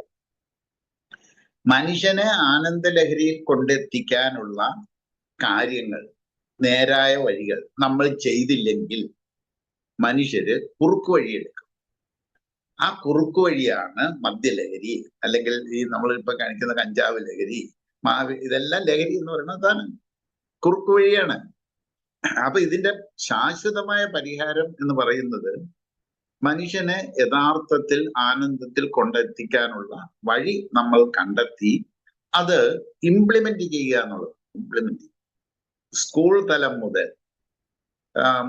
മനുഷ്യനെ ആനന്ദ ലഹരിയിൽ കൊണ്ടെത്തിക്കാനുള്ള കാര്യങ്ങൾ, നേരായ വഴികൾ നമ്മൾ ചെയ്തില്ലെങ്കിൽ മനുഷ്യര് കുറുക്കു വഴിയെടുക്കും. ആ കുറുക്കു വഴിയാണ് മദ്യലഹരി, അല്ലെങ്കിൽ ഈ നമ്മളിപ്പോ കാണിക്കുന്ന കഞ്ചാവ് ലഹരി, ഇതെല്ലാം ലഹരി എന്ന് പറയുന്നത് അതാണ്, കുറുക്കു വഴിയാണ്. അപ്പൊ ഇതിന്റെ ശാശ്വതമായ പരിഹാരം എന്ന് പറയുന്നത് മനുഷ്യനെ യഥാർത്ഥത്തിൽ ആനന്ദത്തിൽ കൊണ്ടെത്തിക്കാനുള്ള വഴി നമ്മൾ കണ്ടെത്തി അത് ഇംപ്ലിമെന്റ് ചെയ്യുക എന്നുള്ളത്. ഇംപ്ലിമെന്റ് സ്കൂൾ തലം മുതൽ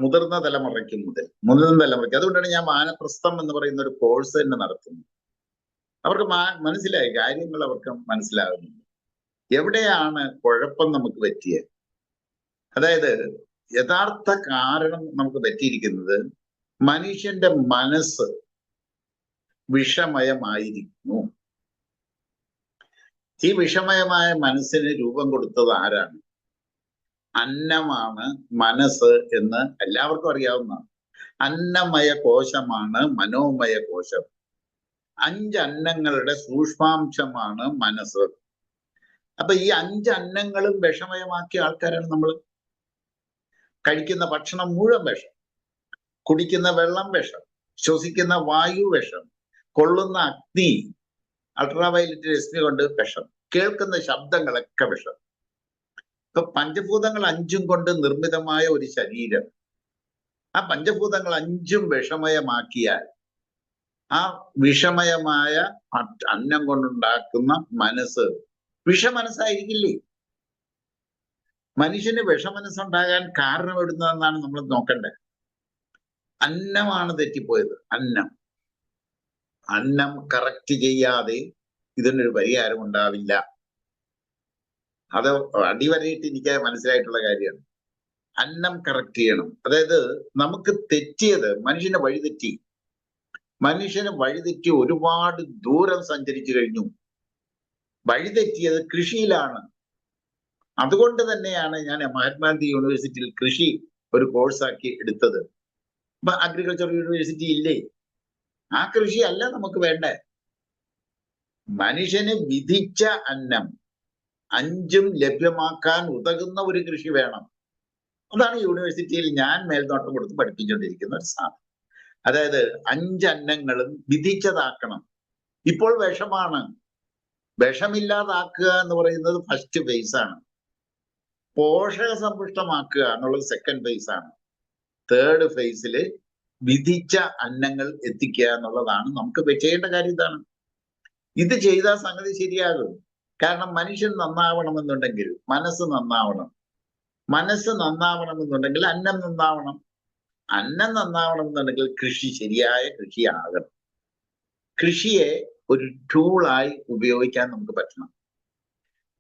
മുതിർന്ന തലമുറയ്ക്ക് അതുകൊണ്ടാണ് ഞാൻ വാനപ്രസ്ഥം എന്ന് പറയുന്ന ഒരു കോഴ്സ് തന്നെ നടത്തുന്നത്. അവർക്ക് മനസ്സിലായി, കാര്യങ്ങൾ അവർക്ക് മനസ്സിലാകുന്നുണ്ട്. എവിടെയാണ് കുഴപ്പം നമുക്ക് പറ്റിയത്? അതായത് യഥാർത്ഥ കാരണം നമുക്ക് പറ്റിയിരിക്കുന്നത് മനുഷ്യന്റെ മനസ്സ് വിഷമയമായിരിക്കുന്നു. ഈ വിഷമയമായ മനസ്സിന് രൂപം കൊടുത്തത് ആരാണ്? അന്നമാണ് മനസ്സ് എന്ന് എല്ലാവർക്കും അറിയാവുന്നതാണ്. അന്നമയ കോശമാണ് മനോമയ കോശം. 5 അന്നങ്ങളുടെ സൂക്ഷ്മാംശമാണ് മനസ്സ്. അപ്പൊ ഈ 5 അന്നങ്ങളും വിഷമയമാക്കിയ ആൾക്കാരാണ് നമ്മൾ. കഴിക്കുന്ന ഭക്ഷണം മുഴുവൻ വിഷം, കുടിക്കുന്ന വെള്ളം വിഷം, ശ്വസിക്കുന്ന വായു വിഷം, കൊള്ളുന്ന അഗ്നി അൾട്രാവയലറ്റ് രശ്മി കൊണ്ട് വിഷം, കേൾക്കുന്ന ശബ്ദങ്ങളൊക്കെ വിഷം. ഇപ്പൊ പഞ്ചഭൂതങ്ങൾ 5 കൊണ്ട് നിർമ്മിതമായ ഒരു ശരീരം, ആ പഞ്ചഭൂതങ്ങൾ 5 വിഷമയമാക്കിയാൽ ആ വിഷമയമായ അന്നം കൊണ്ടുണ്ടാക്കുന്ന മനസ്സ് വിഷമനസ്സായിരിക്കില്ലേ? മനുഷ്യന് വിഷമനസ്സുണ്ടാകാൻ കാരണം എവിടുന്നതെന്നാണ് നമ്മൾ നോക്കേണ്ടത്. അന്നമാണ് തെറ്റിപ്പോയത്. അന്നം കറക്റ്റ് ചെയ്യാതെ ഇതിനൊരു പരിഹാരം ഉണ്ടാവില്ല. അത് അടിവരയിട്ട് എനിക്ക് മനസ്സിലായിട്ടുള്ള കാര്യമാണ്. അന്നം കറക്റ്റ് ചെയ്യണം. അതായത് നമുക്ക് തെറ്റിയത്, മനുഷ്യന് വഴിതെറ്റി ഒരുപാട് ദൂരം സഞ്ചരിച്ചു കഴിഞ്ഞു. വഴിതെറ്റിയത് കൃഷിയിലാണ്. അതുകൊണ്ട് തന്നെയാണ് ഞാൻ മഹാത്മാഗാന്ധി യൂണിവേഴ്സിറ്റിയിൽ കൃഷി ഒരു കോഴ്സാക്കി എടുത്തത്. അപ്പൊ അഗ്രികൾച്ചർ യൂണിവേഴ്സിറ്റി ഇല്ലേ? ആ കൃഷി അല്ല നമുക്ക് വേണ്ടേ. മനുഷ്യന് വിധിച്ച അന്നം 5 ലഭ്യമാക്കാൻ ഉതകുന്ന ഒരു കൃഷി വേണം. അതാണ് യൂണിവേഴ്സിറ്റിയിൽ ഞാൻ മേൽനോട്ടം കൊടുത്ത് പഠിപ്പിച്ചുകൊണ്ടിരിക്കുന്ന ഒരു സാധനം. അതായത് 5 അന്നങ്ങളും വിധിച്ചതാക്കണം. ഇപ്പോൾ വിഷമാണ്. വിഷമില്ലാതാക്കുക എന്ന് പറയുന്നത് ഫസ്റ്റ് ഫേസ് ആണ്. പോഷക സമ്പുഷ്ടമാക്കുക എന്നുള്ളത് സെക്കൻഡ് ഫേസ് ആണ്. തേർഡ് ഫേസില് വിധിച്ച അന്നങ്ങൾ എത്തിക്കുക എന്നുള്ളതാണ് നമുക്ക് ചെയ്യേണ്ട കാര്യം. ഇതാണ്. ഇത് ചെയ്താൽ സംഗതി ശരിയാകും. കാരണം മനുഷ്യൻ നന്നാവണമെന്നുണ്ടെങ്കിൽ മനസ്സ് നന്നാവണം. മനസ്സ് നന്നാവണമെന്നുണ്ടെങ്കിൽ അന്നം നന്നാവണം. അന്നം നന്നാവണമെന്നുണ്ടെങ്കിൽ കൃഷി ശരിയായ കൃഷിയാകണം. കൃഷിയെ ഒരു ടൂളായി ഉപയോഗിക്കാൻ നമുക്ക് പറ്റണം.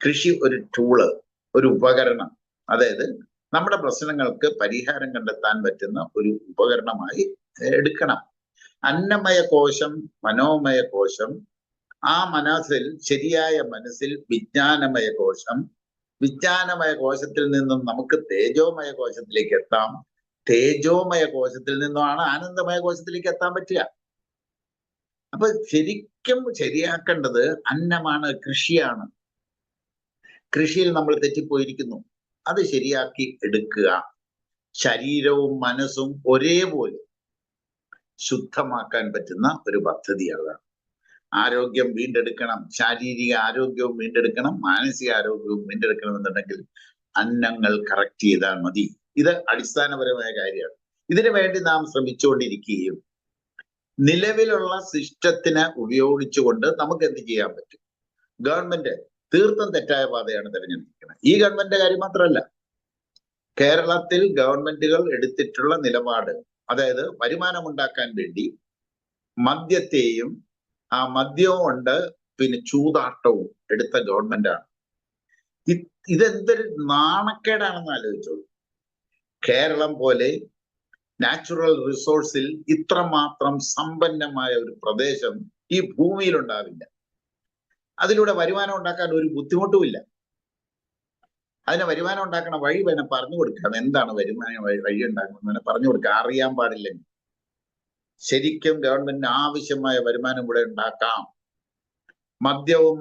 കൃഷി ഒരു ടൂള്, ഒരു ഉപകരണം, അതായത് നമ്മുടെ പ്രശ്നങ്ങൾക്ക് പരിഹാരം കണ്ടെത്താൻ പറ്റുന്ന ഒരു ഉപകരണമായി എടുക്കണം. അന്നമയ കോശം, മനോമയ കോശം, ആ മനസ്സിൽ ശരിയായ മനസ്സിൽ വിജ്ഞാനമയ കോശം, വിജ്ഞാനമയ കോശത്തിൽ നിന്നും നമുക്ക് തേജോമയ കോശത്തിലേക്ക് എത്താം. തേജോമയ കോശത്തിൽ നിന്നുമാണ് ആനന്ദമയ കോശത്തിലേക്ക് എത്താൻ പറ്റുക. അപ്പൊ ശരിക്കും ശരിയാക്കേണ്ടത് അന്നമാണ്, കൃഷിയാണ്. കൃഷിയിൽ നമ്മൾ തെറ്റിപ്പോയിരിക്കുന്നു. അത് ശരിയാക്കി എടുക്കുക. ശരീരവും മനസ്സും ഒരേപോലെ ശുദ്ധമാക്കാൻ പറ്റുന്ന ഒരു പദ്ധതിയാണ്. ആരോഗ്യം വീണ്ടെടുക്കണം, ശാരീരിക ആരോഗ്യവും വീണ്ടെടുക്കണം, മാനസിക ആരോഗ്യവും വീണ്ടെടുക്കണം എന്നുണ്ടെങ്കിൽ അന്നങ്ങൾ കറക്റ്റ് ചെയ്താൽ മതി. ഇത് അടിസ്ഥാനപരമായ കാര്യമാണ്. ഇതിനു വേണ്ടി നാം ശ്രമിച്ചുകൊണ്ടിരിക്കുകയും നിലവിലുള്ള സിസ്റ്റത്തിനെ ഉപയോഗിച്ചുകൊണ്ട് നമുക്ക് എന്ത് ചെയ്യാൻ പറ്റും? ഗവൺമെന്റ് തീർത്തും തെറ്റായ പാതയാണ് തിരഞ്ഞെടുക്കുന്നത്. ഈ ഗവൺമെന്റിന്റെ കാര്യം മാത്രമല്ല, കേരളത്തിൽ ഗവൺമെന്റുകൾ എടുത്തിട്ടുള്ള നിലപാട്, അതായത് വരുമാനം ഉണ്ടാക്കാൻ വേണ്ടി മദ്യത്തെയും ആ മദ്യവും ഉണ്ട് പിന്നെ ചൂതാട്ടവും എടുത്ത ഗവൺമെന്റാണ്. ഇതെന്തൊരു നാണക്കേടാണെന്ന് ആലോചിച്ചോളൂ. കേരളം പോലെ നാച്ചുറൽ റിസോഴ്സിൽ ഇത്രമാത്രം സമ്പന്നമായ ഒരു പ്രദേശം ഈ ഭൂമിയിൽ ഉണ്ടാവില്ല. അതിലൂടെ വരുമാനം ഉണ്ടാക്കാൻ ഒരു ബുദ്ധിമുട്ടുമില്ല. അതിനെ വരുമാനം ഉണ്ടാക്കണ വഴി വേണം പറഞ്ഞു കൊടുക്കാം. എന്താണ് വരുമാനം വഴി ഉണ്ടാക്കുന്നത് പറഞ്ഞു കൊടുക്കുക. അറിയാൻ പാടില്ലെങ്കിൽ ശരിക്കും ഗവൺമെന്റിന് ആവശ്യമായ വരുമാനം ഇവിടെ ഉണ്ടാക്കാം. മദ്യവും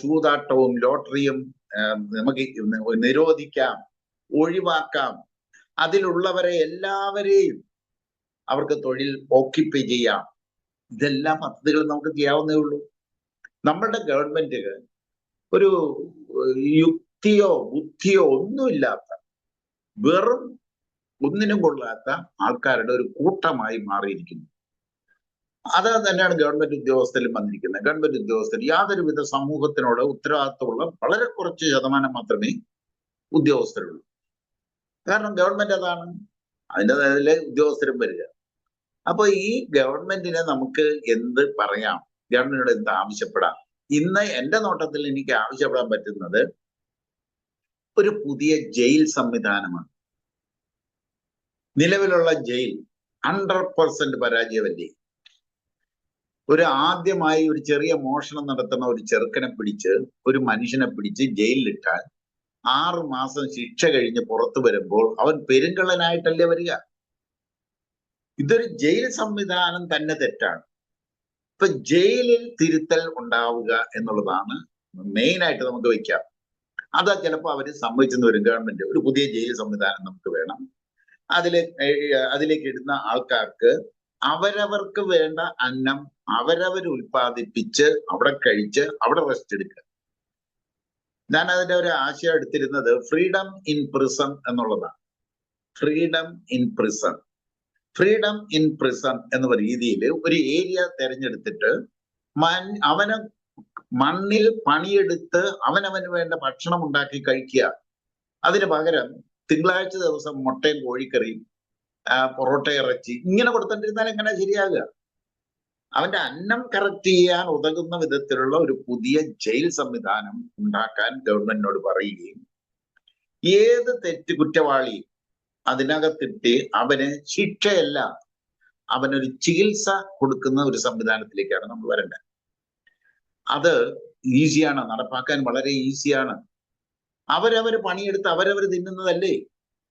ചൂതാട്ടവും ലോട്ടറിയും നമുക്ക് നിരോധിക്കാം, ഒഴിവാക്കാം. അതിലുള്ളവരെ എല്ലാവരെയും അവർക്ക് തൊഴിൽ ഓക്യുപ്പൈ ചെയ്യാം. ഇതെല്ലാം പദ്ധതികൾ നമുക്ക് ചെയ്യാവുന്നേ ഉള്ളൂ. നമ്മളുടെ ഗവൺമെന്റുകൾ ഒരു യുക്തിയോ ബുദ്ധിയോ ഒന്നുമില്ലാത്ത, വെറും ഒന്നിനും കൊള്ളാത്ത ആൾക്കാരുടെ ഒരു കൂട്ടമായി മാറിയിരിക്കുന്നു. അത് തന്നെയാണ് ഗവൺമെന്റ് ഉദ്യോഗസ്ഥരും വന്നിരിക്കുന്നത്. ഗവൺമെന്റ് ഉദ്യോഗസ്ഥർ യാതൊരുവിധ സമൂഹത്തിനോട് ഉത്തരവാദിത്തമുള്ള വളരെ കുറച്ച് ശതമാനം മാത്രമേ ഉദ്യോഗസ്ഥരുള്ളൂ. കാരണം ഗവൺമെന്റ് അതാണ്, അതിൻ്റെ ഉദ്യോഗസ്ഥരും വരിക. അപ്പൊ ഈ ഗവൺമെന്റിനെ നമുക്ക് എന്ത് പറയാം? ഗവൺമെന്റിനോട് എന്ത് ആവശ്യപ്പെടാം? ഇന്ന് എന്റെ നോട്ടത്തിൽ എനിക്ക് ആവശ്യപ്പെടാൻ പറ്റുന്നത് ഒരു പുതിയ ജയിൽ സംവിധാനമാണ്. നിലവിലുള്ള ജയിൽ 100% പരാജയമല്ലേ? ആദ്യമായി ഒരു ചെറിയ മോഷണം നടത്തുന്ന ഒരു ചെറുക്കനെ പിടിച്ച്, ഒരു മനുഷ്യനെ പിടിച്ച് ജയിലിലിട്ടാൽ 6 മാസം ശിക്ഷ കഴിഞ്ഞ് പുറത്തു വരുമ്പോൾ അവൻ പെരുങ്കള്ളനായിട്ടല്ലേ വരിക? ഇതൊരു ജയിൽ സംവിധാനം തന്നെ തെറ്റാണ്. ഇപ്പൊ ജയിലിൽ തിരുത്തൽ ഉണ്ടാവുക എന്നുള്ളതാണ് മെയിൻ ആയിട്ട് നമുക്ക് വെക്കാം. അത് ചിലപ്പോൾ അവര് സമ്മതിച്ചെന്ന് വരും. ഗവൺമെന്റ് ഒരു പുതിയ ജയിൽ സംവിധാനം നമുക്ക് വേണം, അതിലേക്ക് ഇടുന്ന ആൾക്കാർക്ക് അവരവർക്ക് വേണ്ട അന്നം അവരവർ ഉൽപ്പാദിപ്പിച്ച് അവിടെ കഴിച്ച് അവിടെ റെസ്റ്റ് എടുക്കുക. ഞാൻ അതിന്റെ ഒരു ആശയം എടുത്തിരുന്നത് ഫ്രീഡം ഇൻ പ്രിസൺ എന്നുള്ളതാണ്. Freedom in prison. Freedom in prison എന്ന രീതിയിൽ ഒരു ഏരിയ തെരഞ്ഞെടുത്തിട്ട് അവന് മണ്ണിൽ പണിയെടുത്ത് അവനവന് വേണ്ട ഭക്ഷണം ഉണ്ടാക്കി കഴിക്കുക. അതിന് പകരം തിങ്കളാഴ്ച ദിവസം മുട്ടയും കോഴിക്കറിയും പൊറോട്ട ഇറച്ചി ഇങ്ങനെ കൊടുത്തോണ്ടിരുന്നാൽ എങ്ങനെ ശരിയാകുക? അവന്റെ അന്നം കറക്റ്റ് ചെയ്യാൻ ഉതകുന്ന വിധത്തിലുള്ള ഒരു പുതിയ ജയിൽ സംവിധാനം ഉണ്ടാക്കാൻ ഗവൺമെന്റിനോട് പറയുകയും ഏത് തെറ്റ് കുറ്റവാളിയും അതിനകത്തിട്ട് അവന് ശിക്ഷയല്ല, അവനൊരു ചികിത്സ കൊടുക്കുന്ന ഒരു സംവിധാനത്തിലേക്കാണ് നമ്മൾ വരേണ്ടത്. അത് ഈസിയാണ്, നടപ്പാക്കാൻ വളരെ ഈസിയാണ്. അവരവർ പണിയെടുത്ത് അവരവർ തിന്നുന്നതല്ലേ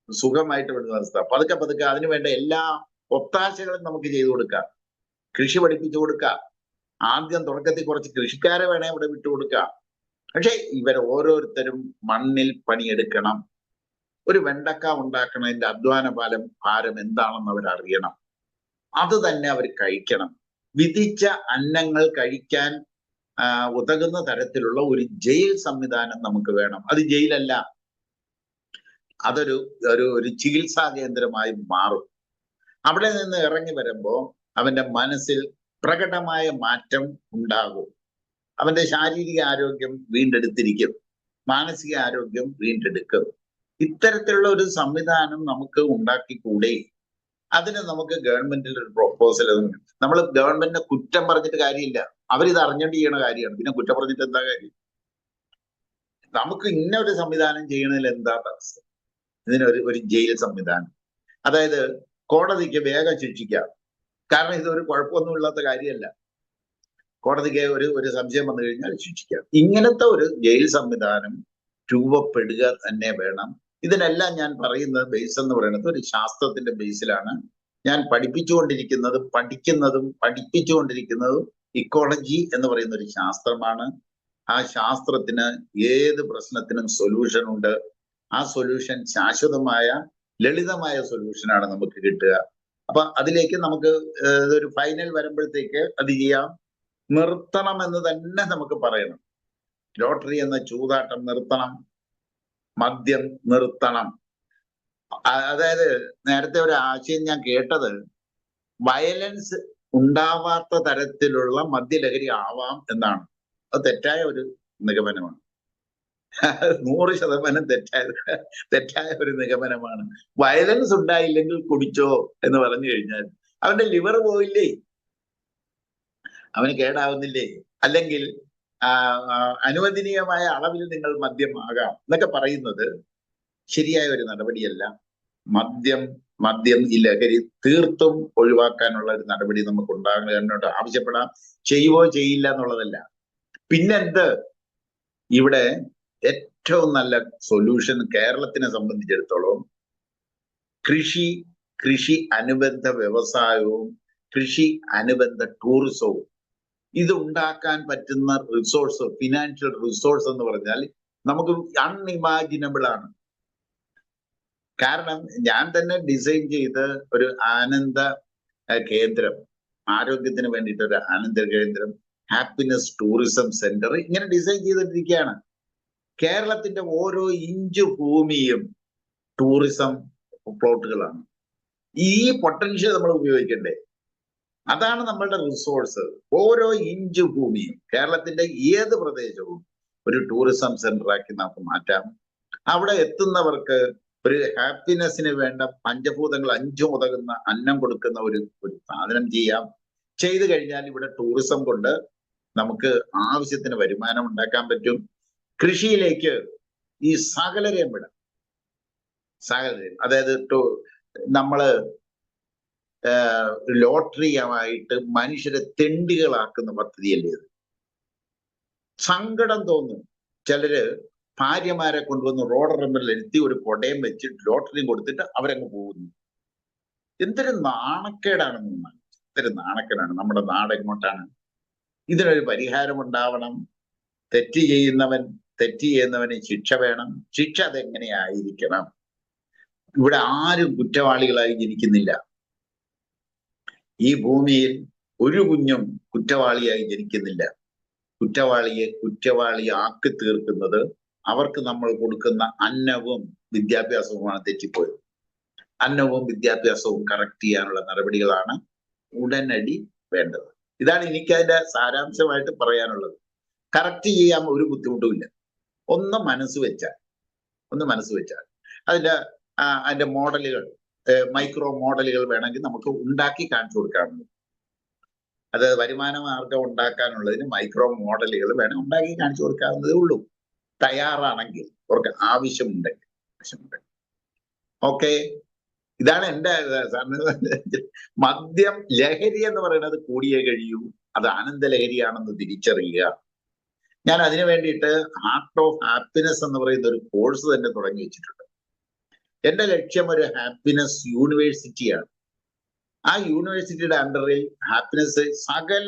സുഖമായിട്ട് വിടുന്ന അവസ്ഥ. പതുക്കെ പതുക്കെ അതിനു വേണ്ട എല്ലാ ഒത്താശകളും നമുക്ക് ചെയ്തു കൊടുക്കാം. കൃഷി പഠിപ്പിച്ചു കൊടുക്കാം. ആദ്യം തുടക്കത്തിൽ കുറച്ച് കൃഷിക്കാരെ വേണേ ഇവിടെ വിട്ടുകൊടുക്കാം. പക്ഷെ ഇവർ ഓരോരുത്തരും മണ്ണിൽ പണിയെടുക്കണം. ഒരു വെണ്ടക്ക ഉണ്ടാക്കണതിന്റെ അധ്വാന ഭാരം എന്താണെന്ന് അവർ അറിയണം. അത് തന്നെ അവർ കഴിക്കണം. വിധിച്ച അന്നങ്ങൾ കഴിക്കാൻ ഉതകുന്ന തരത്തിലുള്ള ഒരു ജയിൽ സംവിധാനം നമുക്ക് വേണം. അത് ജയിലല്ല, അതൊരു ഒരു ചികിത്സാ കേന്ദ്രമായി മാറും. അവിടെ നിന്ന് ഇറങ്ങി വരുമ്പോ അവന്റെ മനസ്സിൽ പ്രകടമായ മാറ്റം ഉണ്ടാകും. അവന്റെ ശാരീരിക ആരോഗ്യം വീണ്ടെടുത്തിരിക്കും, മാനസിക ആരോഗ്യം വീണ്ടെടുക്കും. ഇത്തരത്തിലുള്ള ഒരു സംവിധാനം നമുക്ക് ഉണ്ടാക്കിക്കൂടെ? അതിന് നമുക്ക് ഗവൺമെന്റിൽ ഒരു പ്രൊപ്പോസൽ. നമ്മൾ ഗവൺമെന്റിനെ കുറ്റം പറഞ്ഞിട്ട് കാര്യമില്ല, അവരിത് അറിഞ്ഞോണ്ട് ചെയ്യണ കാര്യമാണ്. പിന്നെ കുറ്റം പറഞ്ഞിട്ട് എന്താ കാര്യം? നമുക്ക് ഇന്ന ഒരു സംവിധാനം ചെയ്യണതിൽ എന്താ തടസ്സം? ഇതിനൊരു ജയിൽ സംവിധാനം, അതായത് കോടതിക്ക് വേഗം ശിക്ഷിക്കാം. കാരണം ഇതൊരു കുഴപ്പമൊന്നുമില്ലാത്ത കാര്യമല്ല. കോടതിക്ക് ഒരു സംശയം വന്നു കഴിഞ്ഞാൽ ശിക്ഷിക്കാം. ഇങ്ങനത്തെ ഒരു ജയിൽ സംവിധാനം രൂപപ്പെടുക തന്നെ വേണം. ഇതിനെല്ലാം ഞാൻ പറയുന്നത് ബേസ് എന്ന് പറയുന്നത് ഒരു ശാസ്ത്രത്തിന്റെ ബേസിലാണ്. ഞാൻ പഠിപ്പിച്ചുകൊണ്ടിരിക്കുന്നതും ഇക്കോളജി എന്ന് പറയുന്ന ഒരു ശാസ്ത്രമാണ്. ആ ശാസ്ത്രത്തിന് ഏത് പ്രശ്നത്തിനും സൊല്യൂഷൻ ഉണ്ട്. ആ സൊല്യൂഷൻ ശാശ്വതമായ ലളിതമായ സൊല്യൂഷനാണ് നമുക്ക് കിട്ടുക. അപ്പൊ അതിലേക്ക് നമുക്ക് ഒരു ഫൈനൽ വരുമ്പോഴത്തേക്ക് അത് ചെയ്യാം. നിർത്തണം എന്ന് തന്നെ നമുക്ക് പറയണം. ലോട്ടറി എന്ന ചൂതാട്ടം നിർത്തണം, മദ്യം നിർത്തണം. അതായത് നേരത്തെ ഒരു ആശയം ഞാൻ കേട്ടത്, വയലൻസ് ഉണ്ടാവാത്ത തരത്തിലുള്ള മദ്യലഹരി ആവാം എന്നാണ്. അത് തെറ്റായ ഒരു നിഗമനമാണ്. 100% തെറ്റായ ഒരു നിഗമനമാണ്. വയലൻസ് ഉണ്ടായില്ലെങ്കിൽ കുടിച്ചോ എന്ന് പറഞ്ഞു കഴിഞ്ഞാൽ അവന്റെ ലിവർ പോയില്ലേ, അവന് കേടാവുന്നില്ലേ? അല്ലെങ്കിൽ അനുവദനീയമായ അളവിൽ നിങ്ങൾ മദ്യം ആകാം എന്നൊക്കെ പറയുന്നത് ശരിയായ ഒരു നടപടിയല്ല. മദ്യം ഈ ലഹരി തീർത്തും ഒഴിവാക്കാനുള്ള ഒരു നടപടി നമുക്ക് ഉണ്ടാകേണ്ടത് ആവശ്യപ്പെടാം. ചെയ്യുവോ ചെയ്യില്ല എന്നുള്ളതല്ല. പിന്നെന്ത്, ഇവിടെ ഏറ്റവും നല്ല സൊല്യൂഷൻ കേരളത്തിനെ സംബന്ധിച്ചിടത്തോളം കൃഷി അനുബന്ധ വ്യവസായവും കൃഷി അനുബന്ധ ടൂറിസവും ഇത് ഉണ്ടാക്കാൻ പറ്റുന്ന റിസോഴ്സ്, ഫിനാൻഷ്യൽ റിസോഴ്സ് എന്ന് പറഞ്ഞാൽ നമുക്ക് അൺഇമാജിനബിൾ ആണ്. കാരണം ഞാൻ തന്നെ ഡിസൈൻ ചെയ്ത് ഒരു ആനന്ദ കേന്ദ്രം, ആരോഗ്യത്തിന് വേണ്ടിയിട്ട് ഒരു ആനന്ദ കേന്ദ്രം, ഹാപ്പിനെസ് ടൂറിസം സെന്റർ ഇങ്ങനെ ഡിസൈൻ ചെയ്തിട്ടിരിക്കുകയാണ്. കേരളത്തിന്റെ ഓരോ ഇഞ്ച് ഭൂമിയും ടൂറിസം പ്ലോട്ടുകളാണ്. ഈ പൊട്ടൻഷ്യൽ നമ്മൾ ഉപയോഗിക്കണ്ടേ? അതാണ് നമ്മളുടെ റിസോഴ്സ്. ഓരോ ഇഞ്ച് ഭൂമിയും കേരളത്തിന്റെ ഏത് പ്രദേശവും ഒരു ടൂറിസം സെന്ററാക്കി നമുക്ക് മാറ്റാം. അവിടെ എത്തുന്നവർക്ക് ഒരു ഹാപ്പിനെസ്സിന് വേണ്ട പഞ്ചഭൂതങ്ങൾ 5 ഉതകുന്ന അന്നം കൊടുക്കുന്ന ഒരു സാധനം ചെയ്യാം. ചെയ്തു കഴിഞ്ഞാൽ ഇവിടെ ടൂറിസം കൊണ്ട് നമുക്ക് ആവശ്യത്തിന് വരുമാനം ഉണ്ടാക്കാൻ പറ്റും. കൃഷിയിലേക്ക് ഈ സകലരെയും വിടാം. അതായത് നമ്മള് ലോട്ടറിയുമായിട്ട് മനുഷ്യരെ തെണ്ടികളാക്കുന്ന പദ്ധതിയല്ലേ ഇത്? സങ്കടം തോന്നും. ചിലര് ഭാര്യമാരെ കൊണ്ടുവന്ന് റോഡ് റമ്പിൽ ഇരുത്തി ഒരു കൊടയം വെച്ച് ലോട്ടറിയും കൊടുത്തിട്ട് അവരങ്ങ് പോകുന്നു. എന്തൊരു നാണക്കേടാണെന്ന്. എന്തൊരു നാണക്കേടാണ്. നമ്മുടെ നാട് എങ്ങോട്ടാണ്? ഇതിനൊരു പരിഹാരം ഉണ്ടാവണം. തെറ്റ് ചെയ്യുന്നവന് ശിക്ഷ വേണം. ശിക്ഷ അതെങ്ങനെയായിരിക്കണം? ഇവിടെ ആരും കുറ്റവാളികളായി ജനിക്കുന്നില്ല. ഈ ഭൂമിയിൽ ഒരു കുഞ്ഞും കുറ്റവാളിയായി ജനിക്കുന്നില്ല. കുറ്റവാളിയെ കുറ്റവാളിയാക്കി തീർക്കുന്നത് അവർക്ക് നമ്മൾ കൊടുക്കുന്ന അന്നവും വിദ്യാഭ്യാസവുമാണ് തെറ്റിപ്പോയത്. അന്നവും വിദ്യാഭ്യാസവും കറക്റ്റ് ചെയ്യാനുള്ള നടപടികളാണ് ഉടനടി വേണ്ടത്. ഇതാണ് എനിക്കതിന്റെ സാരാംശമായിട്ട് പറയാനുള്ളത്. കറക്റ്റ് ചെയ്യാൻ ഒരു ബുദ്ധിമുട്ടുമില്ല. ഒന്ന് മനസ്സ് വെച്ചാൽ അതിന്റെ മോഡലുകൾ, മൈക്രോ മോഡലുകൾ വേണമെങ്കിൽ നമുക്ക് ഉണ്ടാക്കി കാണിച്ചു കൊടുക്കാറുണ്ട്. അത് വരുമാന മാർഗം ഉണ്ടാക്കാനുള്ളതിന് മൈക്രോ മോഡലുകൾ വേണം ഉണ്ടാക്കി കാണിച്ചു കൊടുക്കാവുന്നതേ ഉള്ളൂ. തയ്യാറാണെങ്കിൽ, അവർക്ക് ആവശ്യമുണ്ടെങ്കിൽ. ഓക്കെ, ഇതാണ് എൻ്റെ മദ്യം ലഹരി എന്ന് പറയുന്നത് കൂടിയേ കഴിയൂ. അത് ആനന്ദ ലഹരിയാണെന്ന് തിരിച്ചറിയുക. ഞാൻ അതിനു വേണ്ടിയിട്ട് ഹാർട്ട് ഓഫ് ഹാപ്പിനെസ് എന്ന് പറയുന്ന ഒരു കോഴ്സ് തന്നെ തുടങ്ങി വെച്ചിട്ടുണ്ട്. എന്റെ ലക്ഷ്യം ഒരു ഹാപ്പിനെസ് യൂണിവേഴ്സിറ്റിയാണ്. ആ യൂണിവേഴ്സിറ്റിയുടെ അണ്ടറിൽ ഹാപ്പിനെസ് സകല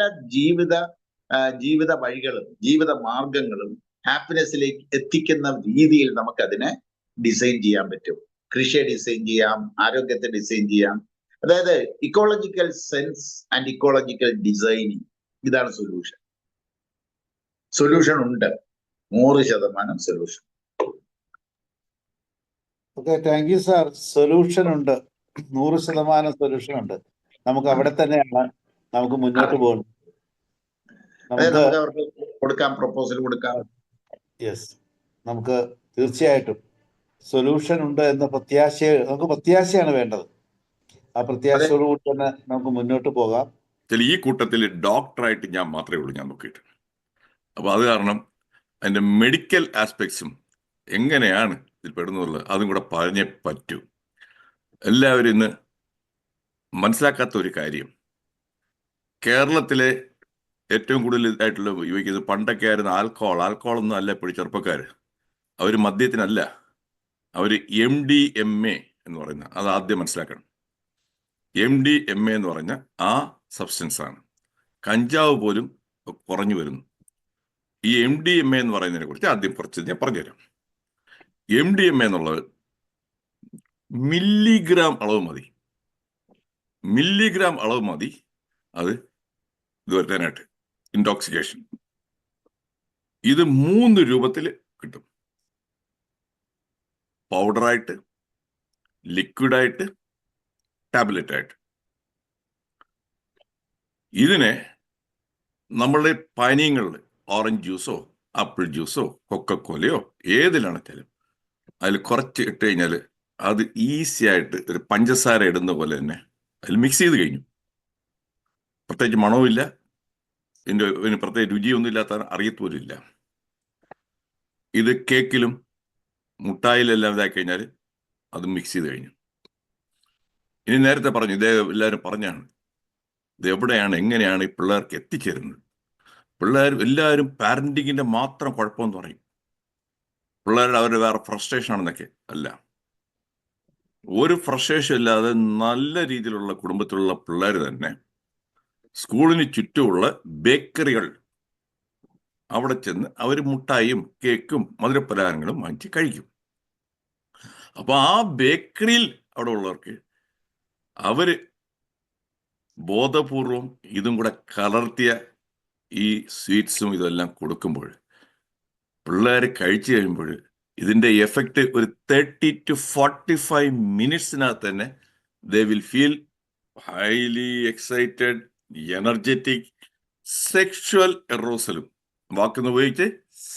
ജീവിത വഴികളും ജീവിത മാർഗങ്ങളും ഹാപ്പിനെസ്സിലേക്ക് എത്തിക്കുന്ന രീതിയിൽ നമുക്കതിനെ ഡിസൈൻ ചെയ്യാൻ പറ്റും. കൃഷിയെ ഡിസൈൻ ചെയ്യാം, ആരോഗ്യത്തെ ഡിസൈൻ ചെയ്യാം. അതായത് ecological sense and ecological designing, ഇതാണ് സൊല്യൂഷൻ ഉണ്ട്. 100% solution. Okay, thank you sir. Solution ഉണ്ട്, 100% സൊല്യൂഷൻ ഉണ്ട്. നമുക്ക് അവിടെ തന്നെയാണ് നമുക്ക് മുന്നോട്ട് പോകുന്നത്. നമുക്ക് അവർക്ക് കൊടുക്കാം, പ്രപ്പോസൽ കൊടുക്കാം. യെസ്, നമുക്ക് തീർച്ചയായിട്ടും സൊല്യൂഷൻ ഉണ്ട് എന്ന നമുക്ക് പ്രത്യാശയാണ് വേണ്ടത്. ആ പ്രത്യാശയോടുകൂടി തന്നെ നമുക്ക് മുന്നോട്ട് പോകാം. ഈ കൂട്ടത്തിൽ ഡോക്ടറായിട്ട് ഞാൻ മാത്രമേ ഉള്ളൂ, ഞാൻ നോക്കിയിട്ട്. അപ്പൊ അത് കാരണം അതിന്റെ മെഡിക്കൽ ആസ്പെക്ട്സും എങ്ങനെയാണ് ഇതിൽ പെടുന്നുള്ളത് അതും കൂടെ പറഞ്ഞേ പറ്റൂ. എല്ലാവരും ഇന്ന് മനസ്സിലാക്കാത്ത ഒരു കാര്യം, കേരളത്തിലെ ഏറ്റവും കൂടുതൽ ഇതായിട്ടുള്ള ഉപയോഗിക്കുന്നത് പണ്ടൊക്കെ ആയിരുന്നു ആൽക്കഹോൾ ഒന്നും അല്ല. ഇപ്പോഴും ചെറുപ്പക്കാർ അവർ മദ്യത്തിനല്ല, അവർ MDMA എന്ന് പറയുന്ന, അത് ആദ്യം മനസ്സിലാക്കണം. MDMA എന്ന് പറഞ്ഞ ആ സബ്സ്റ്റൻസ് ആണ്. കഞ്ചാവ് പോലും കുറഞ്ഞു വരുന്നു. ഈ MDMA എന്ന് പറയുന്നതിനെ കുറിച്ച് ആദ്യം കുറച്ച് ഞാൻ പറഞ്ഞുതരാം. MDMA എന്നുള്ളത് മില്ലിഗ്രാം അളവ് മതി അത് ഇത് വരുത്താനായിട്ട്, ഇൻടോക്സിക്കേഷൻ. ഇത് 3 രൂപത്തിൽ കിട്ടും: പൗഡറായിട്ട്, ലിക്വിഡായിട്ട്, ടാബ്ലറ്റ് ആയിട്ട്. ഇതിനെ നമ്മളുടെ പാനീയങ്ങളിൽ ഓറഞ്ച് ജ്യൂസോ ആപ്പിൾ ജ്യൂസോ കൊക്കക്കോലയോ ഏതിലാണെച്ചാലും അതിൽ കുറച്ച് ഇട്ട് കഴിഞ്ഞാൽ അത് ഈസി ആയിട്ട് ഒരു പഞ്ചസാര ഇടുന്ന പോലെ തന്നെ അതിൽ മിക്സ് ചെയ്ത് കഴിഞ്ഞു. പ്രത്യേകിച്ച് മണവുമില്ല, ഇതിന് പ്രത്യേക രുചിയൊന്നും ഇല്ലാത്ത അറിയത്തുപോലില്ല. ഇത് കേക്കിലും മുട്ടായിലെല്ലാം ഇതാക്കി കഴിഞ്ഞാൽ അത് മിക്സ് ചെയ്ത് കഴിഞ്ഞു. ഇനി നേരത്തെ പറഞ്ഞു, ഇതേ എല്ലാവരും പറഞ്ഞാണ്, ഇത് എവിടെയാണ് എങ്ങനെയാണ് ഈ പിള്ളേർക്ക് എത്തിച്ചേരുന്നത്. എല്ലാവരും പാരന്റിങ്ങിന്റെ മാത്രം കുഴപ്പമെന്ന് പറയും. പിള്ളേരുടെ അവരുടെ വേറെ ഫ്രസ്ട്രേഷൻ ആണെന്നൊക്കെ അല്ല. ഒരു ഫ്രസ്ട്രേഷൻ ഇല്ലാതെ നല്ല രീതിയിലുള്ള കുടുംബത്തിലുള്ള പിള്ളേർ തന്നെ സ്കൂളിന് ചുറ്റുമുള്ള ബേക്കറികൾ അവിടെ ചെന്ന് അവർ മുട്ടായും കേക്കും മധുരപലഹാരങ്ങളും വാങ്ങിച്ച് കഴിക്കും. അപ്പൊ ആ ബേക്കറിയിൽ അവിടെ ഉള്ളവർക്ക് അവര് ബോധപൂർവം ഇതും കൂടെ കലർത്തിയ ഈ സ്വീറ്റ്സും ഇതെല്ലാം കൊടുക്കുമ്പോൾ പിള്ളേർ കഴിച്ചു കഴിയുമ്പോൾ ഇതിന്റെ എഫക്റ്റ് ഒരു 30 to 45 മിനിറ്റ്സിനകത്ത് തന്നെ they will feel highly excited, energetic, sexual എറോസലും, വാക്കെന്ന് ഉപയോഗിച്ച്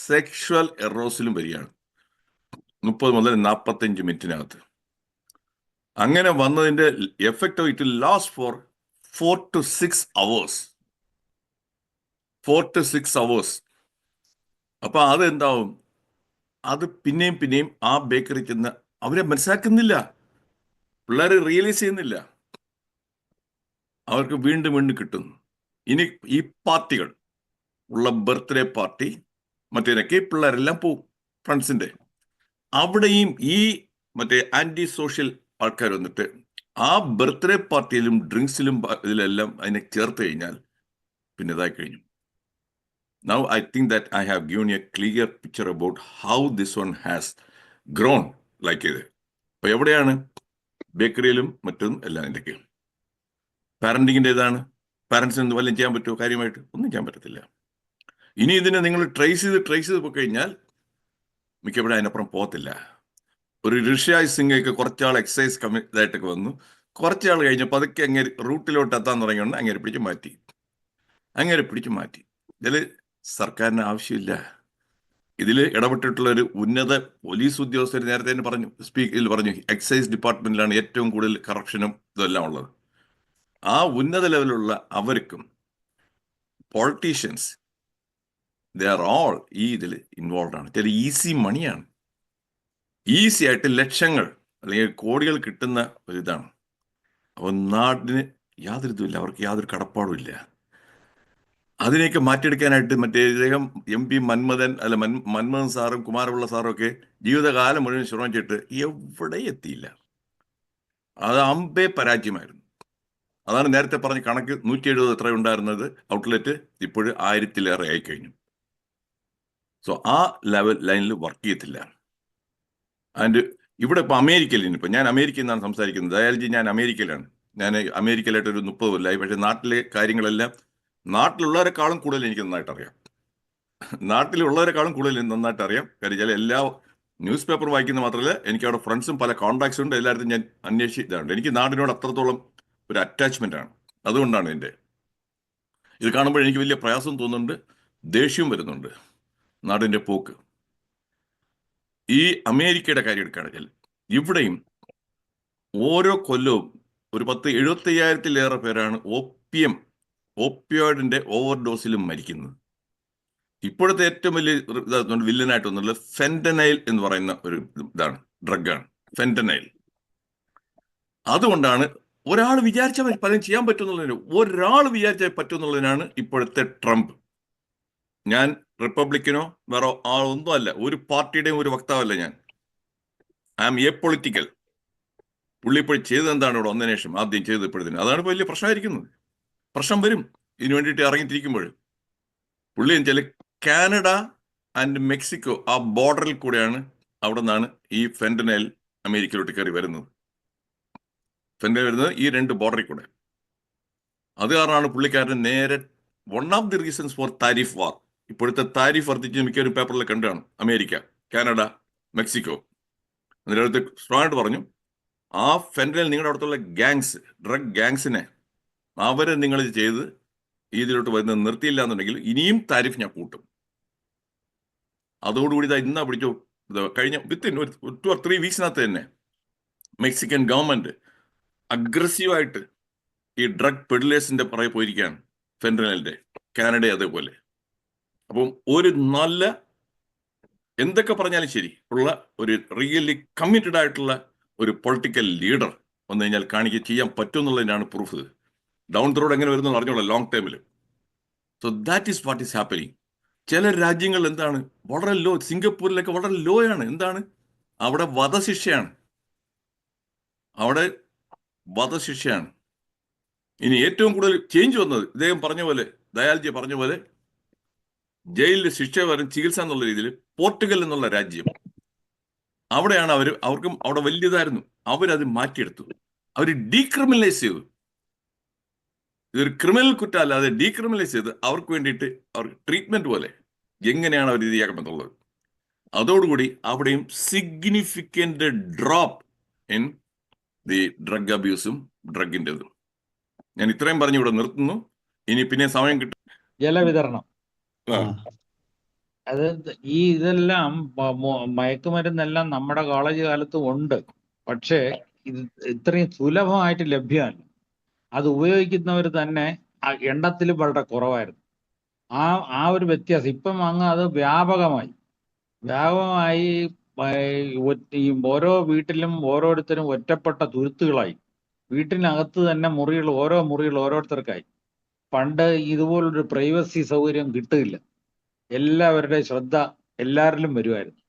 സെക്ഷുവൽ എറോസലും വരികയാണ് 30 മുതൽ 45 മിനിറ്റിനകത്ത്. അങ്ങനെ വന്നതിന്റെ effect it will last for 4 to 6 hours. അപ്പൊ അതെന്താവും, അത് പിന്നെയും ആ ബേക്കറി ചെന്ന് അവരെ മനസ്സിലാക്കുന്നില്ല, പിള്ളേരെ റിയലൈസ് ചെയ്യുന്നില്ല, അവർക്ക് വീണ്ടും കിട്ടുന്നു. ഇനി ഈ പാർട്ടികൾ ഉള്ള ബർത്ത്ഡേ പാർട്ടി മറ്റേതൊക്കെ പിള്ളേരെല്ലാം പോവും ഫ്രണ്ട്സിന്റെ, അവിടെയും ഈ മറ്റേ ആന്റി സോഷ്യൽ ആൾക്കാർ വന്നിട്ട് ആ ബർത്ത്ഡേ പാർട്ടിയിലും ഡ്രിങ്ക്സിലും ഇതിലെല്ലാം അതിനെ ചേർത്ത് കഴിഞ്ഞാൽ പിന്നെ ഇതായി കഴിഞ്ഞു. Now I think that I have given a clear picture about how this one has grown like ഇത്. അപ്പൊ എവിടെയാണ്? ബേക്കറിയിലും മറ്റും എല്ലാം എന്തൊക്കെയാണ്. പാരന്റിങ്ങിന്റെ ഇതാണ്. പാരന്റ്സിന് വല്ലതും ചെയ്യാൻ പറ്റുമോ? കാര്യമായിട്ട് ഒന്നും ചെയ്യാൻ പറ്റത്തില്ല. ഇനി ഇതിനെ നിങ്ങൾ ട്രേസ് ചെയ്ത് പോയി കഴിഞ്ഞാൽ മിക്കവിടെ അതിനപ്പുറം പോകത്തില്ല. ഒരു ഋഷിരാജ് സിംഗൊക്കെ കുറച്ചാൾ എക്സസൈസ് ഇതായിട്ടൊക്കെ വന്നു. കുറച്ചാൾ കഴിഞ്ഞപ്പോൾ അതൊക്കെ അങ്ങനെ റൂട്ടിലോട്ട് എത്താൻ തുടങ്ങിയോണ്ട് അങ്ങനെ പിടിച്ച് മാറ്റി. ഇതിൽ സർക്കാരിന് ആവശ്യമില്ല. ഇതിൽ ഇടപെട്ടിട്ടുള്ള ഒരു ഉന്നത പോലീസ് ഉദ്യോഗസ്ഥർ നേരത്തെ തന്നെ പറഞ്ഞു എക്സൈസ് ഡിപ്പാർട്ട്മെന്റിലാണ് ഏറ്റവും കൂടുതൽ കറപ്ഷനും ഇതെല്ലാം ഉള്ളത്. ആ ഉന്നത ലെവലുള്ള അവർക്കും പൊളിറ്റീഷ്യൻസ് ദേ ആർ ഓൾ ഈ ഇതിൽ ഇൻവോൾവ് ആണ്. ചില ഈസി മണിയാണ്, ഈസി ആയിട്ട് ലക്ഷങ്ങൾ അല്ലെങ്കിൽ കോടികൾ കിട്ടുന്ന ഒരിതാണ്. അപ്പോൾ നാടിന് യാതൊരു ഇതുമില്ല, അവർക്ക് യാതൊരു കടപ്പാടും ഇല്ല. അതിനെയൊക്കെ മാറ്റിയെടുക്കാനായിട്ട് മറ്റേ ഇദ്ദേഹം MP മന്മഥൻ സാറും കുമാരപിള്ള സാറും ഒക്കെ ജീവിതകാലം മുഴുവൻ ശ്രമിച്ചിട്ട് എവിടെ എത്തിയില്ല. അത് അമ്പേ പരാജയമായിരുന്നു. അതാണ് നേരത്തെ പറഞ്ഞ കണക്ക് 170 എത്ര ഉണ്ടായിരുന്നത് ഔട്ട്ലെറ്റ് ഇപ്പോഴും 1000-ലേറെ ആയി കഴിഞ്ഞു. സോ ആ ലൈനിൽ വർക്ക് ചെയ്യത്തില്ല. ആൻഡ് ഇവിടെ ഇപ്പൊ അമേരിക്കയിൽ ഇനിയിപ്പോൾ ഞാൻ അമേരിക്കയിൽ നിന്നാണ് സംസാരിക്കുന്നത്. ദയാൽജി, ഞാൻ അമേരിക്കയിലാണ്. ഞാൻ അമേരിക്കയിലായിട്ട് ഒരു 30 കൊല്ലമായി. പക്ഷെ നാട്ടിലെ കാര്യങ്ങളെല്ലാം നാട്ടിലുള്ളവരെക്കാളും കൂടുതൽ എനിക്ക് നന്നായിട്ട് അറിയാം. നന്നായിട്ട് അറിയാം. കാര്യം ചില എല്ലാ ന്യൂസ് പേപ്പർ വായിക്കുന്ന മാത്രമല്ല, എനിക്ക് അവിടെ ഫ്രണ്ട്സും പല കോൺടാക്ട്സും ഉണ്ട്. എല്ലായിടത്തും ഞാൻ അന്വേഷിച്ചിട്ടുണ്ട്. എനിക്ക് നാടിനോട് അത്രത്തോളം ഒരു അറ്റാച്ച്മെന്റ് ആണ്. അതുകൊണ്ടാണ് ഇത് കാണുമ്പോൾ എനിക്ക് വലിയ പ്രയാസം തോന്നുന്നുണ്ട്, ദേഷ്യവും വരുന്നുണ്ട്. നാടിന്റെ പോക്ക്. ഈ അമേരിക്കയുടെ കാര്യം എടുക്കുകയാണെങ്കിൽ ഇവിടെയും ഓരോ കൊല്ലവും ഒരു 75,000-ലേറെ പേരാണ് ഓപ്പിയോയിഡിന്റെ ഓവർഡോസിലും മരിക്കുന്നത്. ഇപ്പോഴത്തെ ഏറ്റവും വലിയ വില്ലനായിട്ട് വന്നുള്ളത് ഫെന്റനൈൽ എന്ന് പറയുന്ന ഒരു ഇതാണ്, ഡ്രഗാണ് ഫെന്റനൈൽ. അതുകൊണ്ടാണ് ഒരാൾ വിചാരിച്ചാൽ പലരും ചെയ്യാൻ പറ്റുമെന്നുള്ളതിനാണ് ഇപ്പോഴത്തെ ട്രംപ്. ഞാൻ റിപ്പബ്ലിക്കനോ വേറെ ആളൊന്നും അല്ല, ഒരു പാർട്ടിയുടെയും ഒരു വക്താവല്ല ഞാൻ. I am political. പുള്ളി ഇപ്പോൾ ചെയ്തെന്താണ് ഇവിടെ വന്നതിന് ശേഷം ആദ്യം ചെയ്തത് ഇപ്പോഴത്തേന്? അതാണ് ഇപ്പോൾ വലിയ പ്രശ്നമായിരിക്കുന്നത്. പ്രശ്നം വരും ഇതിനു വേണ്ടിയിട്ട് ഇറങ്ങിത്തിരിക്കുമ്പോൾ. പുള്ളി വെച്ചാൽ കാനഡ ആൻഡ് മെക്സിക്കോ ആ ബോർഡറിൽ കൂടെയാണ്, അവിടെ നിന്നാണ് ഈ ഫെന്റനൈൽ അമേരിക്കയിലോട്ട് കയറി വരുന്നത്. ഈ 2 ബോർഡറിൽ കൂടെ. അത് കാരണമാണ് പുള്ളിക്കാരൻ നേരെ one of the reasons for tariff war. ഇപ്പോഴത്തെ താരിഫ് വർദ്ധിച്ച് മിക്കൊരു പേപ്പറിൽ കണ്ടാണ് അമേരിക്ക, കാനഡ, മെക്സിക്കോ. അതിനടുത്ത് സ്ട്രോങ് ആയിട്ട് പറഞ്ഞു, ആ ഫെന്റനൈൽ നിങ്ങളുടെ അടുത്തുള്ള ഡ്രഗ് ഗാങ്സിനെ അവരെ നിങ്ങൾ ചെയ്ത് ഇതിലോട്ട് വരുന്നത് നിർത്തിയില്ല എന്നുണ്ടെങ്കിൽ ഇനിയും താരിഫ് ഞാൻ കൂട്ടും. അതോടുകൂടി ഇന്നാ പിടിച്ചോ, കഴിഞ്ഞ വിത്തിൻ ഒരു 2 or 3 വീക്സിനകത്ത് തന്നെ മെക്സിക്കൻ ഗവൺമെന്റ് അഗ്രസീവായിട്ട് ഈ ഡ്രഗ് പെഡിലേഴ്സിന്റെ പുറകെ പോയിരിക്കുകയാണ്, ഫെന്റനൈലിന്റെ. കാനഡ അതേപോലെ. അപ്പം ഒരു നല്ല, എന്തൊക്കെ പറഞ്ഞാലും ശരി ഉള്ള ഒരു റിയലി കമ്മിറ്റഡ് ആയിട്ടുള്ള ഒരു പൊളിറ്റിക്കൽ ലീഡർ വന്നു കഴിഞ്ഞാൽ ചെയ്യാൻ പറ്റും എന്നുള്ളതിനാണ് പ്രൂഫ്. ഡൗൺ ദ റോഡ് എങ്ങനെ വരുന്നു അറിഞ്ഞോളൂ, ലോങ് ടൈമിൽ. So that is what is happening. ചില രാജ്യങ്ങൾ എന്താണ് വളരെ ലോ, സിംഗപ്പൂരിലൊക്കെ വളരെ ലോ ആണ്. എന്താണ് അവിടെ വധശിക്ഷയാണ്. ഇനി ഏറ്റവും കൂടുതൽ ചേഞ്ച് വന്നത് ഇദ്ദേഹം പറഞ്ഞ പോലെ, ദയാൽജി പറഞ്ഞ പോലെ, ജയിലിൽ ശിക്ഷ വരും ചികിത്സ എന്നുള്ള രീതിയിൽ പോർട്ടുഗൽ എന്നുള്ള രാജ്യം, അവിടെയാണ് അവർക്കും അവിടെ വലിയതായിരുന്നു, അവരത് മാറ്റിയെടുത്തു. അവർ ഡീക്രിമിനലൈസ് ചെയ്തു. ഇതൊരു ക്രിമിനൽ കുറ്റം അല്ലാതെ ഡീക്രിമിനലൈസ് ചെയ്ത് അവർക്ക് വേണ്ടിയിട്ട് അവർക്ക് ട്രീറ്റ്മെന്റ് പോലെ എങ്ങനെയാണ് അവർ ഇത് ചെയ്യാമെന്നുള്ളത്. അതോടുകൂടി അവിടെയും significant drop in the drug അബ്യൂസും ഡ്രഗിൻ്റെതും. ഞാൻ ഇത്രയും പറഞ്ഞു ഇവിടെ നിർത്തുന്നു. ഇനി പിന്നെ സമയം കിട്ടും. ജലവിതരണം, അത് ഇതെല്ലാം മയക്കുമരുന്നെല്ലാം നമ്മുടെ കോളേജ് കാലത്തും ഉണ്ട്. പക്ഷേ ഇത് ഇത്രയും സുലഭമായിട്ട് ലഭ്യമല്ല. അത് ഉപയോഗിക്കുന്നവർ തന്നെ എണ്ണത്തിൽ വളരെ കുറവായിരുന്നു. ആ ഒരു വ്യത്യാസം ഇപ്പം അങ്ങ് അത് വ്യാപകമായി ഓരോ വീട്ടിലും ഓരോരുത്തരും ഒറ്റപ്പെട്ട തുരുത്തുകളായി. വീട്ടിനകത്ത് തന്നെ ഓരോ മുറികൾ ഓരോരുത്തർക്കായി. പണ്ട് ഇതുപോലൊരു പ്രൈവസി സൗകര്യം കിട്ടില്ല. എല്ലാവരുടെ ശ്രദ്ധ എല്ലാവരിലും വരുമായിരുന്നു.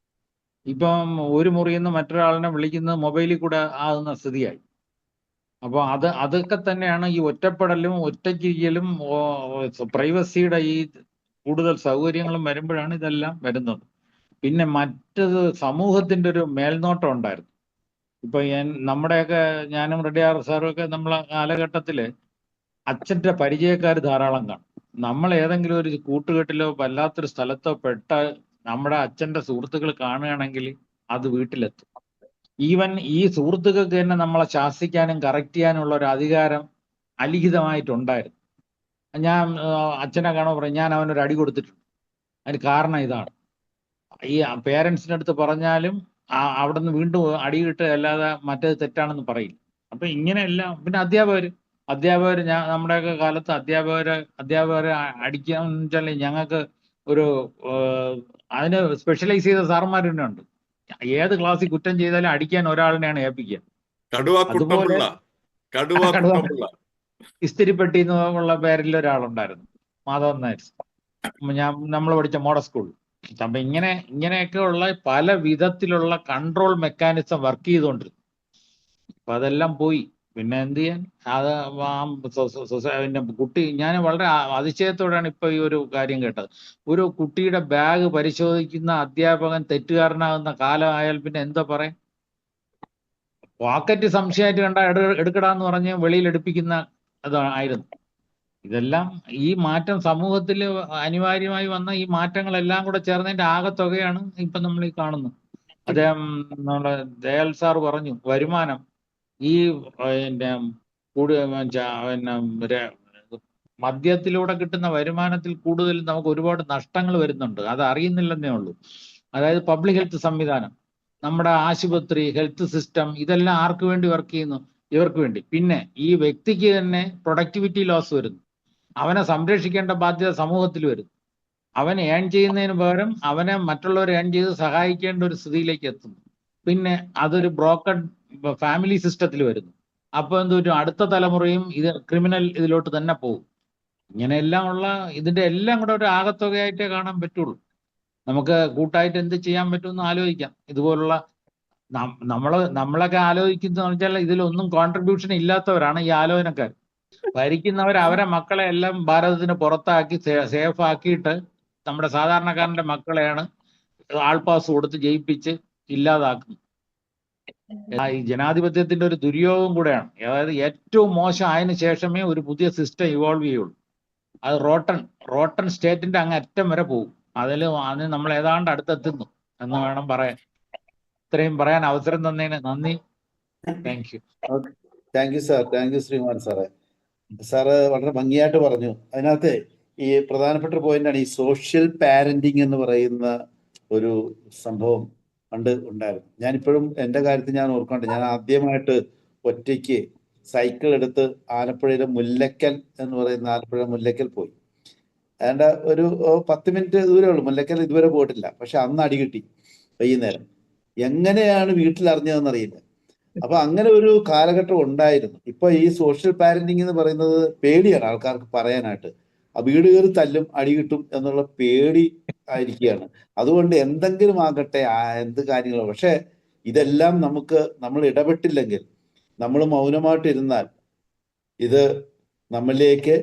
ഇപ്പം ഒരു മുറിയിൽ നിന്ന് മറ്റൊരാളിനെ വിളിക്കുന്നത് മൊബൈലിൽ കൂടെ ആകുന്ന സ്ഥിതിയായി. അപ്പോൾ അതൊക്കെ തന്നെയാണ് ഈ ഒറ്റപ്പെടലും ഒറ്റയ്ക്കിരിക്കലും പ്രൈവസിയുടെ ഈ കൂടുതൽ സൗകര്യങ്ങളും വരുമ്പോഴാണ് ഇതെല്ലാം വരുന്നത്. പിന്നെ മറ്റത് സമൂഹത്തിന്റെ ഒരു മേൽനോട്ടം ഉണ്ടായിരുന്നു. ഇപ്പൊ നമ്മുടെയൊക്കെ ഞാനും റെഡിയാർ സാറും ഒക്കെ നമ്മളെ കാലഘട്ടത്തില് അച്ഛന്റെ പരിചയക്കാർ ധാരാളം കാണും. നമ്മൾ ഏതെങ്കിലും ഒരു കൂട്ടുകെട്ടിലോ വല്ലാത്തൊരു സ്ഥലത്തോ പെട്ട നമ്മുടെ അച്ഛന്റെ സുഹൃത്തുക്കൾ കാണുകയാണെങ്കിൽ അത് വീട്ടിലെത്തും. ഈവൻ ഈ സുഹൃത്തുക്കൾക്ക് തന്നെ നമ്മളെ ശാസിക്കാനും കറക്റ്റ് ചെയ്യാനുള്ള ഒരു അധികാരം അലിഖിതമായിട്ടുണ്ടായിരുന്നു. ഞാൻ അച്ഛനെ കാണുമ്പോൾ പറയും, ഞാൻ അവനൊരു അടി കൊടുത്തിട്ടുണ്ട്. അതിന് കാരണം ഇതാണ്. ഈ പേരൻസിന്റെ അടുത്ത് പറഞ്ഞാലും അവിടെ നിന്ന് വീണ്ടും അടി കിട്ടുക അല്ലാതെ മറ്റേത് തെറ്റാണെന്ന് പറയില്ല. അപ്പൊ ഇങ്ങനെയെല്ലാം. പിന്നെ അധ്യാപകർ നമ്മുടെയൊക്കെ കാലത്ത് അധ്യാപകരെ അടിക്കാന്ന് വെച്ചാൽ ഞങ്ങൾക്ക് ഒരു അതിന് സ്പെഷ്യലൈസ് ചെയ്ത സാറന്മാർ തന്നെ ഉണ്ട്. ഏത് ക്ലാസ്സിൽ കുറ്റം ചെയ്താലും അടിക്കാൻ ഒരാളിനെയാണ് ഏൽപ്പിക്കുക. അതുപോലെ ഇസ്തിരിപ്പെട്ടി എന്നുള്ള പേരിൽ ഒരാളുണ്ടായിരുന്നു, മാധവൻ നായർ. നമ്മൾ പഠിച്ച മോഡൽ സ്കൂൾ. അപ്പൊ ഇങ്ങനെയൊക്കെ ഉള്ള പല വിധത്തിലുള്ള കൺട്രോൾ മെക്കാനിസം വർക്ക് ചെയ്തുകൊണ്ടിരുന്നു. അപ്പൊ അതെല്ലാം പോയി. പിന്നെ എന്ത് ചെയ്യാൻ? അത് പിന്നെ കുട്ടി, ഞാൻ വളരെ അതിശയത്തോടെയാണ് ഇപ്പൊ ഈ ഒരു കാര്യം കേട്ടത്. ഒരു കുട്ടിയുടെ ബാഗ് പരിശോധിക്കുന്ന അധ്യാപകൻ തെറ്റുകാരനാകുന്ന കാലമായാൽ പിന്നെ എന്താ പറയാൻ? പോക്കറ്റ് സംശയമായിട്ട് കണ്ട എടുക്കടാന്ന് പറഞ്ഞ് വെളിയിൽ എടുപ്പിക്കുന്ന അതായിരുന്നു. ഇതെല്ലാം ഈ മാറ്റം സമൂഹത്തിൽ അനിവാര്യമായി വന്ന ഈ മാറ്റങ്ങളെല്ലാം കൂടെ ചേർന്നതിന്റെ ആകെത്തുകയാണ് ഇപ്പൊ നമ്മൾ ഈ കാണുന്നത്. അദ്ദേഹം നമ്മുടെ ദയാൽ സാർ പറഞ്ഞു, വരുമാനം ഈ പിന്നെ മദ്യത്തിലൂടെ കിട്ടുന്ന വരുമാനത്തിൽ കൂടുതൽ നമുക്ക് ഒരുപാട് നഷ്ടങ്ങൾ വരുന്നുണ്ട്. അത് അറിയുന്നില്ലെന്നേ ഉള്ളൂ. അതായത് പബ്ലിക് ഹെൽത്ത് സംവിധാനം, നമ്മുടെ ആശുപത്രി, ഹെൽത്ത് സിസ്റ്റം, ഇതെല്ലാം ആർക്ക് വേണ്ടി വർക്ക് ചെയ്യുന്നു? ഇവർക്ക് വേണ്ടി. പിന്നെ ഈ വ്യക്തിക്ക് തന്നെ പ്രൊഡക്ടിവിറ്റി ലോസ് വരുന്നു. അവനെ സംരക്ഷിക്കേണ്ട ബാധ്യത സമൂഹത്തിൽ വരുന്നു. അവൻ ഏൺ ചെയ്യുന്നതിന് പകരം അവനെ മറ്റുള്ളവർ ഏൺ ചെയ്ത് സഹായിക്കേണ്ട ഒരു സ്ഥിതിയിലേക്ക് എത്തുന്നു. പിന്നെ അതൊരു ബ്രോക്കൺ ഫാമിലി സിസ്റ്റത്തിൽ വരുന്നു. അപ്പൊ എന്തൊരു അടുത്ത തലമുറയും ഇത് ക്രിമിനൽ ഇതിലോട്ട് തന്നെ പോകും. ഇങ്ങനെയെല്ലാം ഉള്ള ഇതിന്റെ എല്ലാം കൂടെ ഒരു ആകത്തുകയായിട്ടേ കാണാൻ പറ്റുള്ളൂ. നമുക്ക് കൂട്ടായിട്ട് എന്ത് ചെയ്യാൻ പറ്റുമെന്ന് ആലോചിക്കാം. ഇതുപോലുള്ള നമ്മളൊക്കെ ആലോചിക്കുന്ന വെച്ചാൽ ഇതിലൊന്നും കോൺട്രിബ്യൂഷൻ ഇല്ലാത്തവരാണ് ഈ ആലോചനക്കാർ. ഭരിക്കുന്നവർ അവരെ മക്കളെ എല്ലാം ഭാരതത്തിന് പുറത്താക്കി സേഫ് ആക്കിയിട്ട് നമ്മുടെ സാധാരണക്കാരന്റെ മക്കളെയാണ് ആൾപാസ് കൊടുത്ത് ജയിപ്പിച്ച് ഇല്ലാതാക്കുന്നത്. ഈ ജനാധിപത്യത്തിന്റെ ഒരു ദുര്യോഗം കൂടെയാണ്. അതായത് ഏറ്റവും മോശം ആയതിനു ശേഷമേ ഒരു പുതിയ സിസ്റ്റം ഇവോൾവ് ചെയ്യുള്ളൂ. അത് റോട്ടൺ സ്റ്റേറ്റിന്റെ അങ്ങ് അറ്റം വരെ പോകും. അതിന് നമ്മൾ ഏതാണ്ട് അടുത്തെത്തുന്നു എന്ന് വേണം പറയാൻ. ഇത്രയും പറയാൻ അവസരം തന്നതിന് നന്ദി. Thank you. Thank you sir. Thank you Sreekumar സാറേ. സാറ് വളരെ ഭംഗിയായിട്ട് പറഞ്ഞു. അതിനകത്ത് ഈ പ്രധാനപ്പെട്ട പോയിന്റാണ് ഈ സോഷ്യൽ പാരന്റിങ് എന്ന് പറയുന്ന ഒരു സംഭവം പണ്ട് ഉണ്ടായിരുന്നു. ഞാനിപ്പോഴും എൻ്റെ കാര്യത്തിൽ ഞാൻ ഓർക്കുന്നുണ്ട്. ഞാൻ ആദ്യമായിട്ട് ഒറ്റയ്ക്ക് സൈക്കിൾ എടുത്ത് ആലപ്പുഴയിലെ മുല്ലക്കൽ എന്ന് പറയുന്ന ആലപ്പുഴ മുല്ലക്കൽ പോയി. അതിൻ്റെ ഒരു 10 മിനിറ്റ് ദൂരമേ ഉള്ളൂ. മുല്ലക്കൽ ഇതുവരെ പോയിട്ടില്ല. പക്ഷെ അന്ന് അടി കിട്ടി വൈകുന്നേരം. എങ്ങനെയാണ് വീട്ടിൽ അറിഞ്ഞതെന്നറിയില്ല. അപ്പൊ അങ്ങനെ ഒരു കാലഘട്ടം ഉണ്ടായിരുന്നു. ഇപ്പൊ ഈ സോഷ്യൽ പാരന്റിങ് എന്ന് പറയുന്നത് പേടിയാണ് ആൾക്കാർക്ക് പറയാനായിട്ട്. ആ വീട് കയറി തല്ലും, അടി കിട്ടും എന്നുള്ള പേടി ആയിരിക്കുകയാണ്. അതുകൊണ്ട് എന്തെങ്കിലും ആകട്ടെ, എന്ത് കാര്യങ്ങളോ, പക്ഷെ ഇതെല്ലാം നമ്മൾ ഇടപെട്ടില്ലെങ്കിൽ, നമ്മൾ മൗനമായിട്ടിരുന്നാൽ ഇത് നമ്മളിലേക്ക്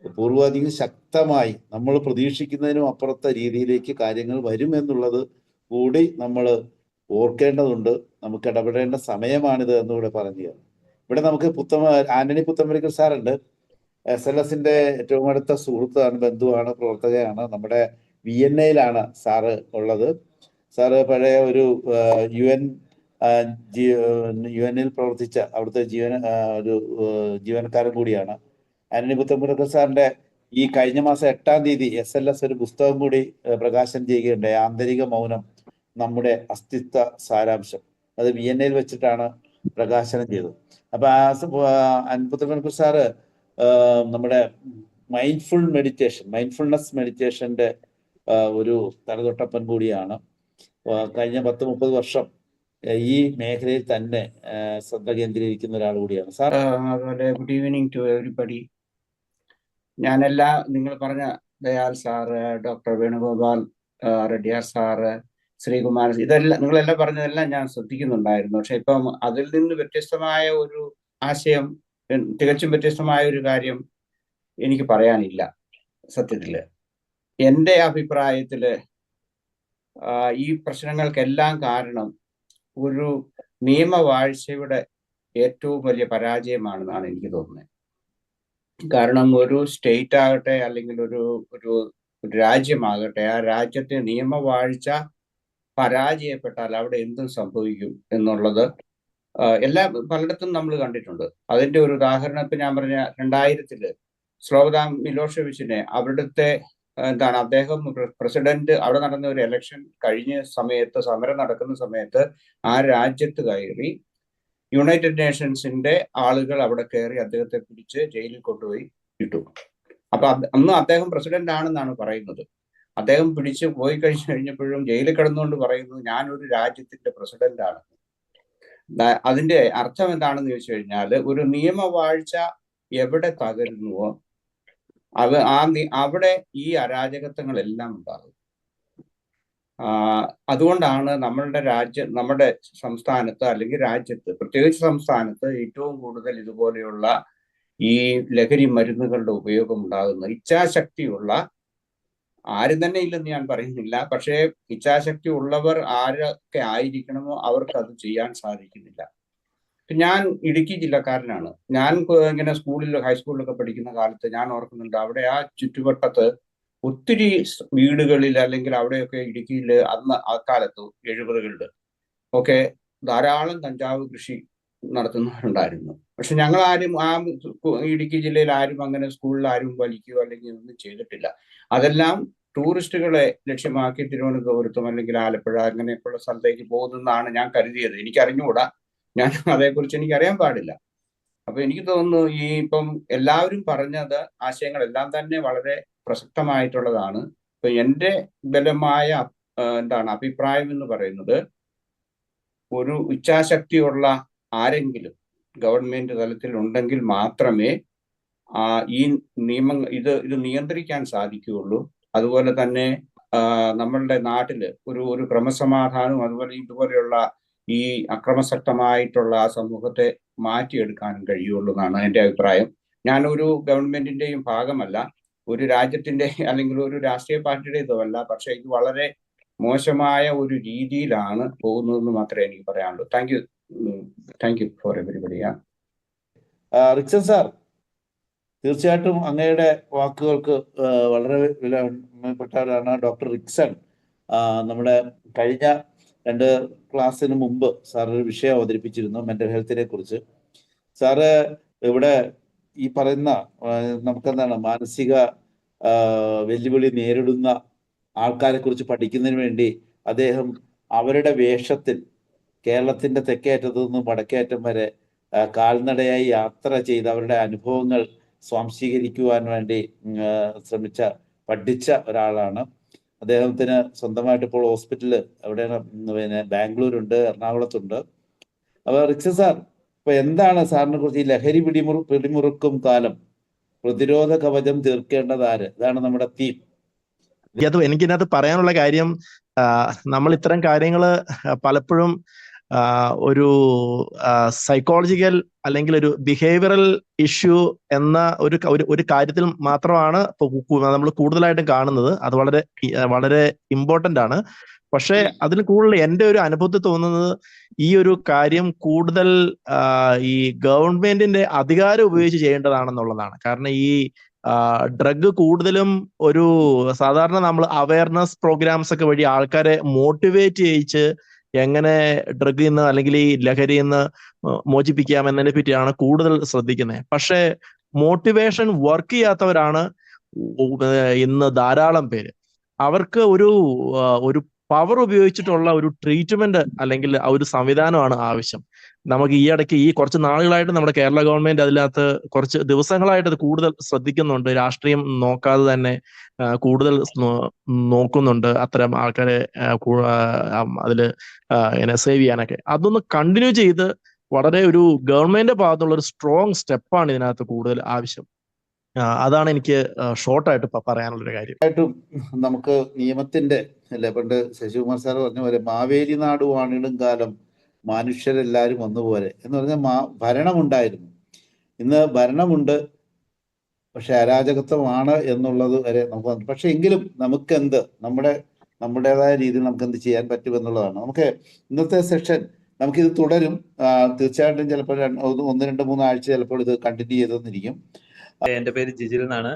പൂർവാധികം ശക്തമായി നമ്മൾ പ്രതീക്ഷിക്കുന്നതിനും അപ്പുറത്തെ രീതിയിലേക്ക് കാര്യങ്ങൾ വരും എന്നുള്ളത് കൂടി നമ്മൾ ഓർക്കേണ്ടതുണ്ട്. നമുക്ക് ഇടപെടേണ്ട സമയമാണിത് എന്നുകൂടെ പറഞ്ഞതാണ്. ഇവിടെ നമുക്ക് ആന്റണി പുത്തമ്പരിക്കൽ സാറുണ്ട്. SLSന്റെ ഏറ്റവും അടുത്ത സുഹൃത്താണ്, ബന്ധുവാണ്, പ്രവർത്തകയാണ്. നമ്മുടെ VNAയിലാണ് സാറ് ഉള്ളത്. സാറ് പഴയ ഒരു UN പ്രവർത്തിച്ച അവിടുത്തെ ഒരു ജീവനക്കാരൻ കൂടിയാണ്. ആന്റണി പുത്തമ്പരിക്കൽ സാറിന്റെ ഈ കഴിഞ്ഞ മാസം 8-ാം തീയതി SLS ഒരു പുസ്തകം കൂടി പ്രകാശനം ചെയ്യുകയുണ്ടായി. ആന്തരിക മൗനം, നമ്മുടെ അസ്തിത്വ സാരാംശം. അത് VNAയിൽ വെച്ചിട്ടാണ് പ്രകാശനം ചെയ്തത്. അപ്പൊ അൻപുത്തമ്പരിക്കൽ സാറ് നമ്മുടെ മൈൻഡ്ഫുൾനെസ് മെഡിറ്റേഷന്റെ ഒരു തലതൊട്ടപ്പൻ കൂടിയാണ്. കഴിഞ്ഞ 10-30 വർഷം ഈ മേഖലയിൽ തന്നെ ശ്രദ്ധ കേന്ദ്രീകരിക്കുന്ന ഒരാൾ കൂടിയാണ് സാർ. അതുപോലെ ഗുഡ് ഈവനിങ് ടു എവരിബഡി. നിങ്ങൾ പറഞ്ഞ Dayal sir, doctor Venugopal Reddiyar sir, Sreekumar, ഇതെല്ലാം നിങ്ങളെല്ലാം പറഞ്ഞതെല്ലാം ഞാൻ ശ്രദ്ധിക്കുന്നുണ്ടായിരുന്നു. പക്ഷെ ഇപ്പം അതിൽ നിന്ന് വ്യത്യസ്തമായ ഒരു ആശയം തികച്ചും വ്യത്യസ്തമായ ഒരു കാര്യം എനിക്ക് പറയാനില്ല. സത്യത്തില് എൻ്റെ അഭിപ്രായത്തില് ഈ പ്രശ്നങ്ങൾക്കെല്ലാം കാരണം ഒരു നിയമവാഴ്ചയുടെ ഏറ്റവും വലിയ പരാജയമാണെന്നാണ് എനിക്ക് തോന്നുന്നത്. കാരണം ഒരു സ്റ്റേറ്റ് ആകട്ടെ അല്ലെങ്കിൽ ഒരു രാജ്യമാകട്ടെ, ആ രാജ്യത്തെ നിയമവാഴ്ച പരാജയപ്പെട്ടാൽ അവിടെ എന്തും സംഭവിക്കും എന്നുള്ളത് പലയിടത്തും നമ്മൾ കണ്ടിട്ടുണ്ട്. അതിന്റെ ഒരു ഉദാഹരണം ഇപ്പൊ ഞാൻ പറഞ്ഞ 2000 സ്ലോബോദാൻ മിലോഷെവിച്ചിനെ അവിടുത്തെ അദ്ദേഹം പ്രസിഡന്റ്, അവിടെ നടന്ന ഒരു ഇലക്ഷൻ കഴിഞ്ഞ സമയത്ത്, സമരം നടക്കുന്ന സമയത്ത് ആ രാജ്യത്ത് കയറി യുണൈറ്റഡ് നേഷൻസിന്റെ ആളുകൾ അവിടെ കയറി അദ്ദേഹത്തെ പിടിച്ച് ജയിലിൽ കൊണ്ടുപോയി ഇട്ടു. അപ്പൊ അന്ന് അദ്ദേഹം പ്രസിഡന്റ് ആണെന്നാണ് പറയുന്നത്. അദ്ദേഹം പിടിച്ച് പോയി കഴിഞ്ഞപ്പോഴും ജയിലിൽ കിടന്നുകൊണ്ട് പറയുന്നു, ഞാനൊരു രാജ്യത്തിന്റെ പ്രസിഡന്റ് ആണ്. അതിന്റെ അർത്ഥം എന്താണെന്ന് ചോദിച്ചു കഴിഞ്ഞാൽ, ഒരു നിയമവാഴ്ച എവിടെ തകരുന്നുവോ അവിടെ ഈ അരാജകത്വങ്ങളെല്ലാം ഉണ്ടാകും. അതുകൊണ്ടാണ് നമ്മുടെ സംസ്ഥാനത്ത് അല്ലെങ്കിൽ രാജ്യത്ത്, പ്രത്യേകിച്ച് സംസ്ഥാനത്ത് ഏറ്റവും കൂടുതൽ ഇതുപോലെയുള്ള ഈ ലഹരി മരുന്നുകളുടെ ഉപയോഗം ഉണ്ടാകുന്നത്. ഇച്ഛാശക്തിയുള്ള ആരും തന്നെ ഇല്ലെന്ന് ഞാൻ പറയുന്നില്ല, പക്ഷേ ഇച്ഛാശക്തി ഉള്ളവർ ആരൊക്കെ ആയിരിക്കണമോ അവർക്ക് അത് ചെയ്യാൻ സാധിക്കുന്നില്ല. ഞാൻ ഇടുക്കി ജില്ലക്കാരനാണ്. ഞാൻ ഇങ്ങനെ ഹൈസ്കൂളിലൊക്കെ പഠിക്കുന്ന കാലത്ത് ഞാൻ ഓർക്കുന്നുണ്ട്, അവിടെ ആ ചുറ്റുവട്ടത്ത് ഒത്തിരി വീടുകളിൽ അല്ലെങ്കിൽ അവിടെയൊക്കെ ഇടുക്കിയിൽ അന്ന് അക്കാലത്ത് 70-കളിൽ ഒക്കെ ധാരാളം കഞ്ചാവ് കൃഷി നടത്തുന്നവരുണ്ടായിരുന്നു. പക്ഷെ ഞങ്ങൾ ആരും ഇടുക്കി ജില്ലയിൽ ആരും അങ്ങനെ സ്കൂളിൽ ആരും വലിക്കുകയോ അല്ലെങ്കിൽ ഒന്നും ചെയ്തിട്ടില്ല. അതെല്ലാം ടൂറിസ്റ്റുകളെ ലക്ഷ്യമാക്കി തിരുവനന്തപുരത്തും അല്ലെങ്കിൽ ആലപ്പുഴ അങ്ങനെയൊക്കെയുള്ള സ്ഥലത്തേക്ക് പോകുന്നതാണ് ഞാൻ കരുതിയത്. എനിക്കറിഞ്ഞുകൂടാ, അതേക്കുറിച്ച് എനിക്കറിയാൻ പാടില്ല. അപ്പൊ എനിക്ക് തോന്നുന്നു ഇപ്പം എല്ലാവരും പറഞ്ഞത് ആശയങ്ങളെല്ലാം തന്നെ വളരെ പ്രസക്തമായിട്ടുള്ളതാണ്. ഇപ്പൊ എൻ്റെ ബലമായ അഭിപ്രായം എന്ന് പറയുന്നത്, ഒരു ഇച്ഛാശക്തിയുള്ള ആരെങ്കിലും ഗവൺമെന്റ് തലത്തിൽ ഉണ്ടെങ്കിൽ മാത്രമേ ഈ ഇത് നിയന്ത്രിക്കാൻ സാധിക്കുകയുള്ളൂ. അതുപോലെ തന്നെ നമ്മളുടെ നാട്ടില് ഒരു ക്രമസമാധാനവും അതുപോലെ ഇതുപോലെയുള്ള ഈ അക്രമസക്തമായിട്ടുള്ള ആ സമൂഹത്തെ മാറ്റിയെടുക്കാനും കഴിയുള്ളൂ എന്നാണ് എൻ്റെ അഭിപ്രായം. ഞാനൊരു ഗവൺമെന്റിന്റെയും ഭാഗമല്ല, ഒരു രാജ്യത്തിന്റെ അല്ലെങ്കിൽ ഒരു രാഷ്ട്രീയ പാർട്ടിയുടേതുമല്ല. പക്ഷെ ഇത് വളരെ മോശമായ ഒരു രീതിയിലാണ് പോകുന്നതെന്ന് മാത്രമേ എനിക്ക് പറയാനുള്ളൂ. Thank you for everybody. Rixon sir, തീർച്ചയായിട്ടും അങ്ങയുടെ വാക്കുകൾക്ക് വളരെ വിലപ്പെട്ടവരാണ്. ഡോക്ടർ റിക്സൺ നമ്മുടെ കഴിഞ്ഞ 2 ക്ലാസ്സിന് മുമ്പ് സാർ ഒരു വിഷയം അവതരിപ്പിച്ചിരുന്നു, മെന്റൽ ഹെൽത്തിനെ കുറിച്ച്. സാറ് ഇവിടെ ഈ പറയുന്ന നമുക്കെന്താണ് മാനസിക വെല്ലുവിളി നേരിടുന്ന ആൾക്കാരെ കുറിച്ച് പഠിക്കുന്നതിന് വേണ്ടി അദ്ദേഹം അവരുടെ വേഷത്തിൽ കേരളത്തിന്റെ തെക്കേയറ്റത്തു നിന്ന് വടക്കേയറ്റം വരെ കാൽനടയായി യാത്ര ചെയ്ത് അവരുടെ അനുഭവങ്ങൾ സ്വാംശീകരിക്കുവാൻ വേണ്ടി പഠിച്ച ഒരാളാണ്. അദ്ദേഹത്തിന് സ്വന്തമായിട്ട് ഇപ്പോൾ ഹോസ്പിറ്റല് എവിടെയാണ്, ബാംഗ്ലൂരുണ്ട്, എറണാകുളത്തുണ്ട്. അപ്പൊ റിക്സൺ സാർ, ഇപ്പൊ എന്താണ് സാറിനെ കുറിച്ച് ഈ ലഹരി പിടിമുറുക്കും കാലം, പ്രതിരോധ കവചം തീർക്കേണ്ടത് ആര്? ഇതാണ് നമ്മുടെ തീം. എനിക്കിതിനകത്ത് പറയാനുള്ള കാര്യം, നമ്മൾ ഇത്തരം കാര്യങ്ങൾ പലപ്പോഴും ഒരു സൈക്കോളജിക്കൽ അല്ലെങ്കിൽ ഒരു ബിഹേവിയറൽ ഇഷ്യൂ എന്ന ഒരു കാര്യത്തിൽ മാത്രമാണ് നമ്മൾ കൂടുതലായിട്ടും കാണുന്നത്. അത് വളരെ ഇമ്പോർട്ടന്റ് ആണ്. പക്ഷെ അതിന് കൂടുതൽ എൻ്റെ ഒരു അനുഭവത്തിൽ തോന്നുന്നത്, ഈ ഒരു കാര്യം കൂടുതൽ ഈ ഗവൺമെന്റിന്റെ അധികാരം ഉപയോഗിച്ച് ചെയ്യേണ്ടതാണെന്നുള്ളതാണ്. കാരണം ഈ ഡ്രഗ് കൂടുതലും ഒരു സാധാരണ നമ്മൾ അവയർനെസ് പ്രോഗ്രാംസ് ഒക്കെ വഴി ആൾക്കാരെ മോട്ടിവേറ്റ് ചെയ്യിച്ച് എങ്ങനെ ഡ്രഗിൽ നിന്ന് അല്ലെങ്കിൽ ഈ ലഹരിയിൽ നിന്ന് മോചിപ്പിക്കാം എന്നതിനെ പറ്റിയാണ് കൂടുതൽ ശ്രദ്ധിക്കുന്നത്. പക്ഷെ മോട്ടിവേഷൻ വർക്ക് ചെയ്യാത്തവരാണ് ഇന്ന് ധാരാളം പേര്. അവർക്ക് ഒരു പവർ ഉപയോഗിച്ചിട്ടുള്ള ഒരു ട്രീറ്റ്മെന്റ് അല്ലെങ്കിൽ ഒരു സംവിധാനമാണ് ആവശ്യം. നമുക്ക് ഈ ഇടയ്ക്ക് ഈ കുറച്ച് നാളുകളായിട്ട് നമ്മുടെ കേരള ഗവൺമെന്റ് അതിനകത്ത് കുറച്ച് ദിവസങ്ങളായിട്ട് അത് കൂടുതൽ ശ്രദ്ധിക്കുന്നുണ്ട്. രാഷ്ട്രീയം നോക്കാതെ തന്നെ കൂടുതൽ നോക്കുന്നുണ്ട് അത്തരം ആൾക്കാരെ അതില് സേവ് ചെയ്യാനൊക്കെ. അതൊന്ന് കണ്ടിന്യൂ ചെയ്ത് വളരെ ഒരു ഗവൺമെന്റിന്റെ ഭാഗത്തുള്ള ഒരു സ്ട്രോങ് സ്റ്റെപ്പാണ് ഇതിനകത്ത് കൂടുതൽ ആവശ്യം. അതാണ് എനിക്ക് ഷോർട്ടായിട്ട് പറയാനുള്ളൊരു കാര്യം. നമുക്ക് നിയമത്തിന്റെ അല്ലെ, പണ്ട് ശശികുമാർ സാർ പറഞ്ഞ പോലെ മാവേലി നാട് വാണിടും കാലം മനുഷ്യരെല്ലാവരും ഒന്നുപോലെ എന്ന് പറഞ്ഞാൽ ഭരണമുണ്ടായിരുന്നു. ഇന്ന് ഭരണമുണ്ട്, പക്ഷെ അരാജകത്വമാണ് എന്നുള്ളത് വരെ നമുക്ക് വന്നു. പക്ഷെ എങ്കിലും നമുക്കെന്ത് നമ്മുടേതായ രീതിയിൽ നമുക്ക് എന്ത് ചെയ്യാൻ പറ്റുമെന്നുള്ളതാണ്. നമുക്ക് ഇന്നത്തെ സെഷൻ നമുക്കിത് തുടരും. തീർച്ചയായിട്ടും ചിലപ്പോൾ 1, 2, 3 ആഴ്ച ചിലപ്പോൾ ഇത് കണ്ടിന്യൂ ചെയ്തെന്നിരിക്കും. എന്റെ പേര് ജിജിൽ എന്നാണ്.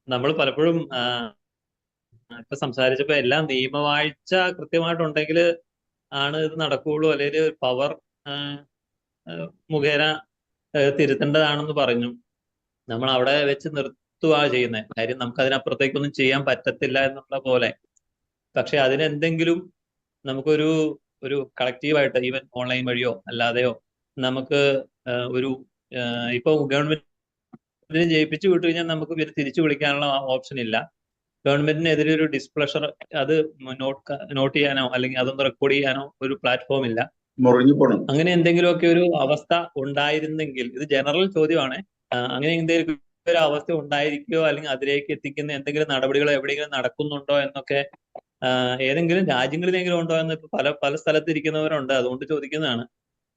നമ്മൾ പലപ്പോഴും ഇപ്പൊ സംസാരിച്ചപ്പോ എല്ലാം നിയമവാഴ്ച കൃത്യമായിട്ടുണ്ടെങ്കിൽ ആണ് ഇത് നടക്കുകയുള്ളൂ, അല്ലെങ്കിൽ പവർ മുഖേന തിരുത്തേണ്ടതാണെന്ന് പറഞ്ഞു. നമ്മൾ അവിടെ വെച്ച് നിർത്തുക ചെയ്യുന്നത്. കാര്യം നമുക്ക് അതിനപ്പുറത്തേക്കൊന്നും ചെയ്യാൻ പറ്റത്തില്ല എന്നുള്ള പോലെ. പക്ഷെ അതിനെന്തെങ്കിലും നമുക്കൊരു കളക്റ്റീവായിട്ട് ഈവൻ ഓൺലൈൻ വഴിയോ അല്ലാതെയോ നമുക്ക് ഒരു ഇപ്പൊ ഗവൺമെന്റിനെ ജയിപ്പിച്ചു വിട്ടു കഴിഞ്ഞാൽ നമുക്ക് പിന്നെ തിരിച്ചു വിളിക്കാനുള്ള ഓപ്ഷൻ ഇല്ല. ഗവൺമെന്റിനെതിരെ ഒരു ഡിസ്പ്ലഷർ അത് നോട്ട് ചെയ്യാനോ അല്ലെങ്കിൽ അതൊന്ന് റെക്കോർഡ് ചെയ്യാനോ ഒരു പ്ലാറ്റ്ഫോം ഇല്ല. അങ്ങനെ എന്തെങ്കിലുമൊക്കെ ഒരു അവസ്ഥ ഉണ്ടായിരുന്നെങ്കിൽ, ഇത് ജനറൽ ചോദ്യമാണ്, അങ്ങനെ എന്തെങ്കിലും ഒരു അവസ്ഥ ഉണ്ടായിരിക്കുകയോ അല്ലെങ്കിൽ അതിലേക്ക് എത്തിക്കുന്ന എന്തെങ്കിലും നടപടികളോ എവിടെയെങ്കിലും നടക്കുന്നുണ്ടോ എന്നൊക്കെ ഏതെങ്കിലും രാജ്യങ്ങളിലെങ്കിലും ഉണ്ടോ എന്ന് ഇപ്പൊ പല സ്ഥലത്ത് ഇരിക്കുന്നവരുണ്ട്. അതുകൊണ്ട് ചോദിക്കുന്നതാണ്.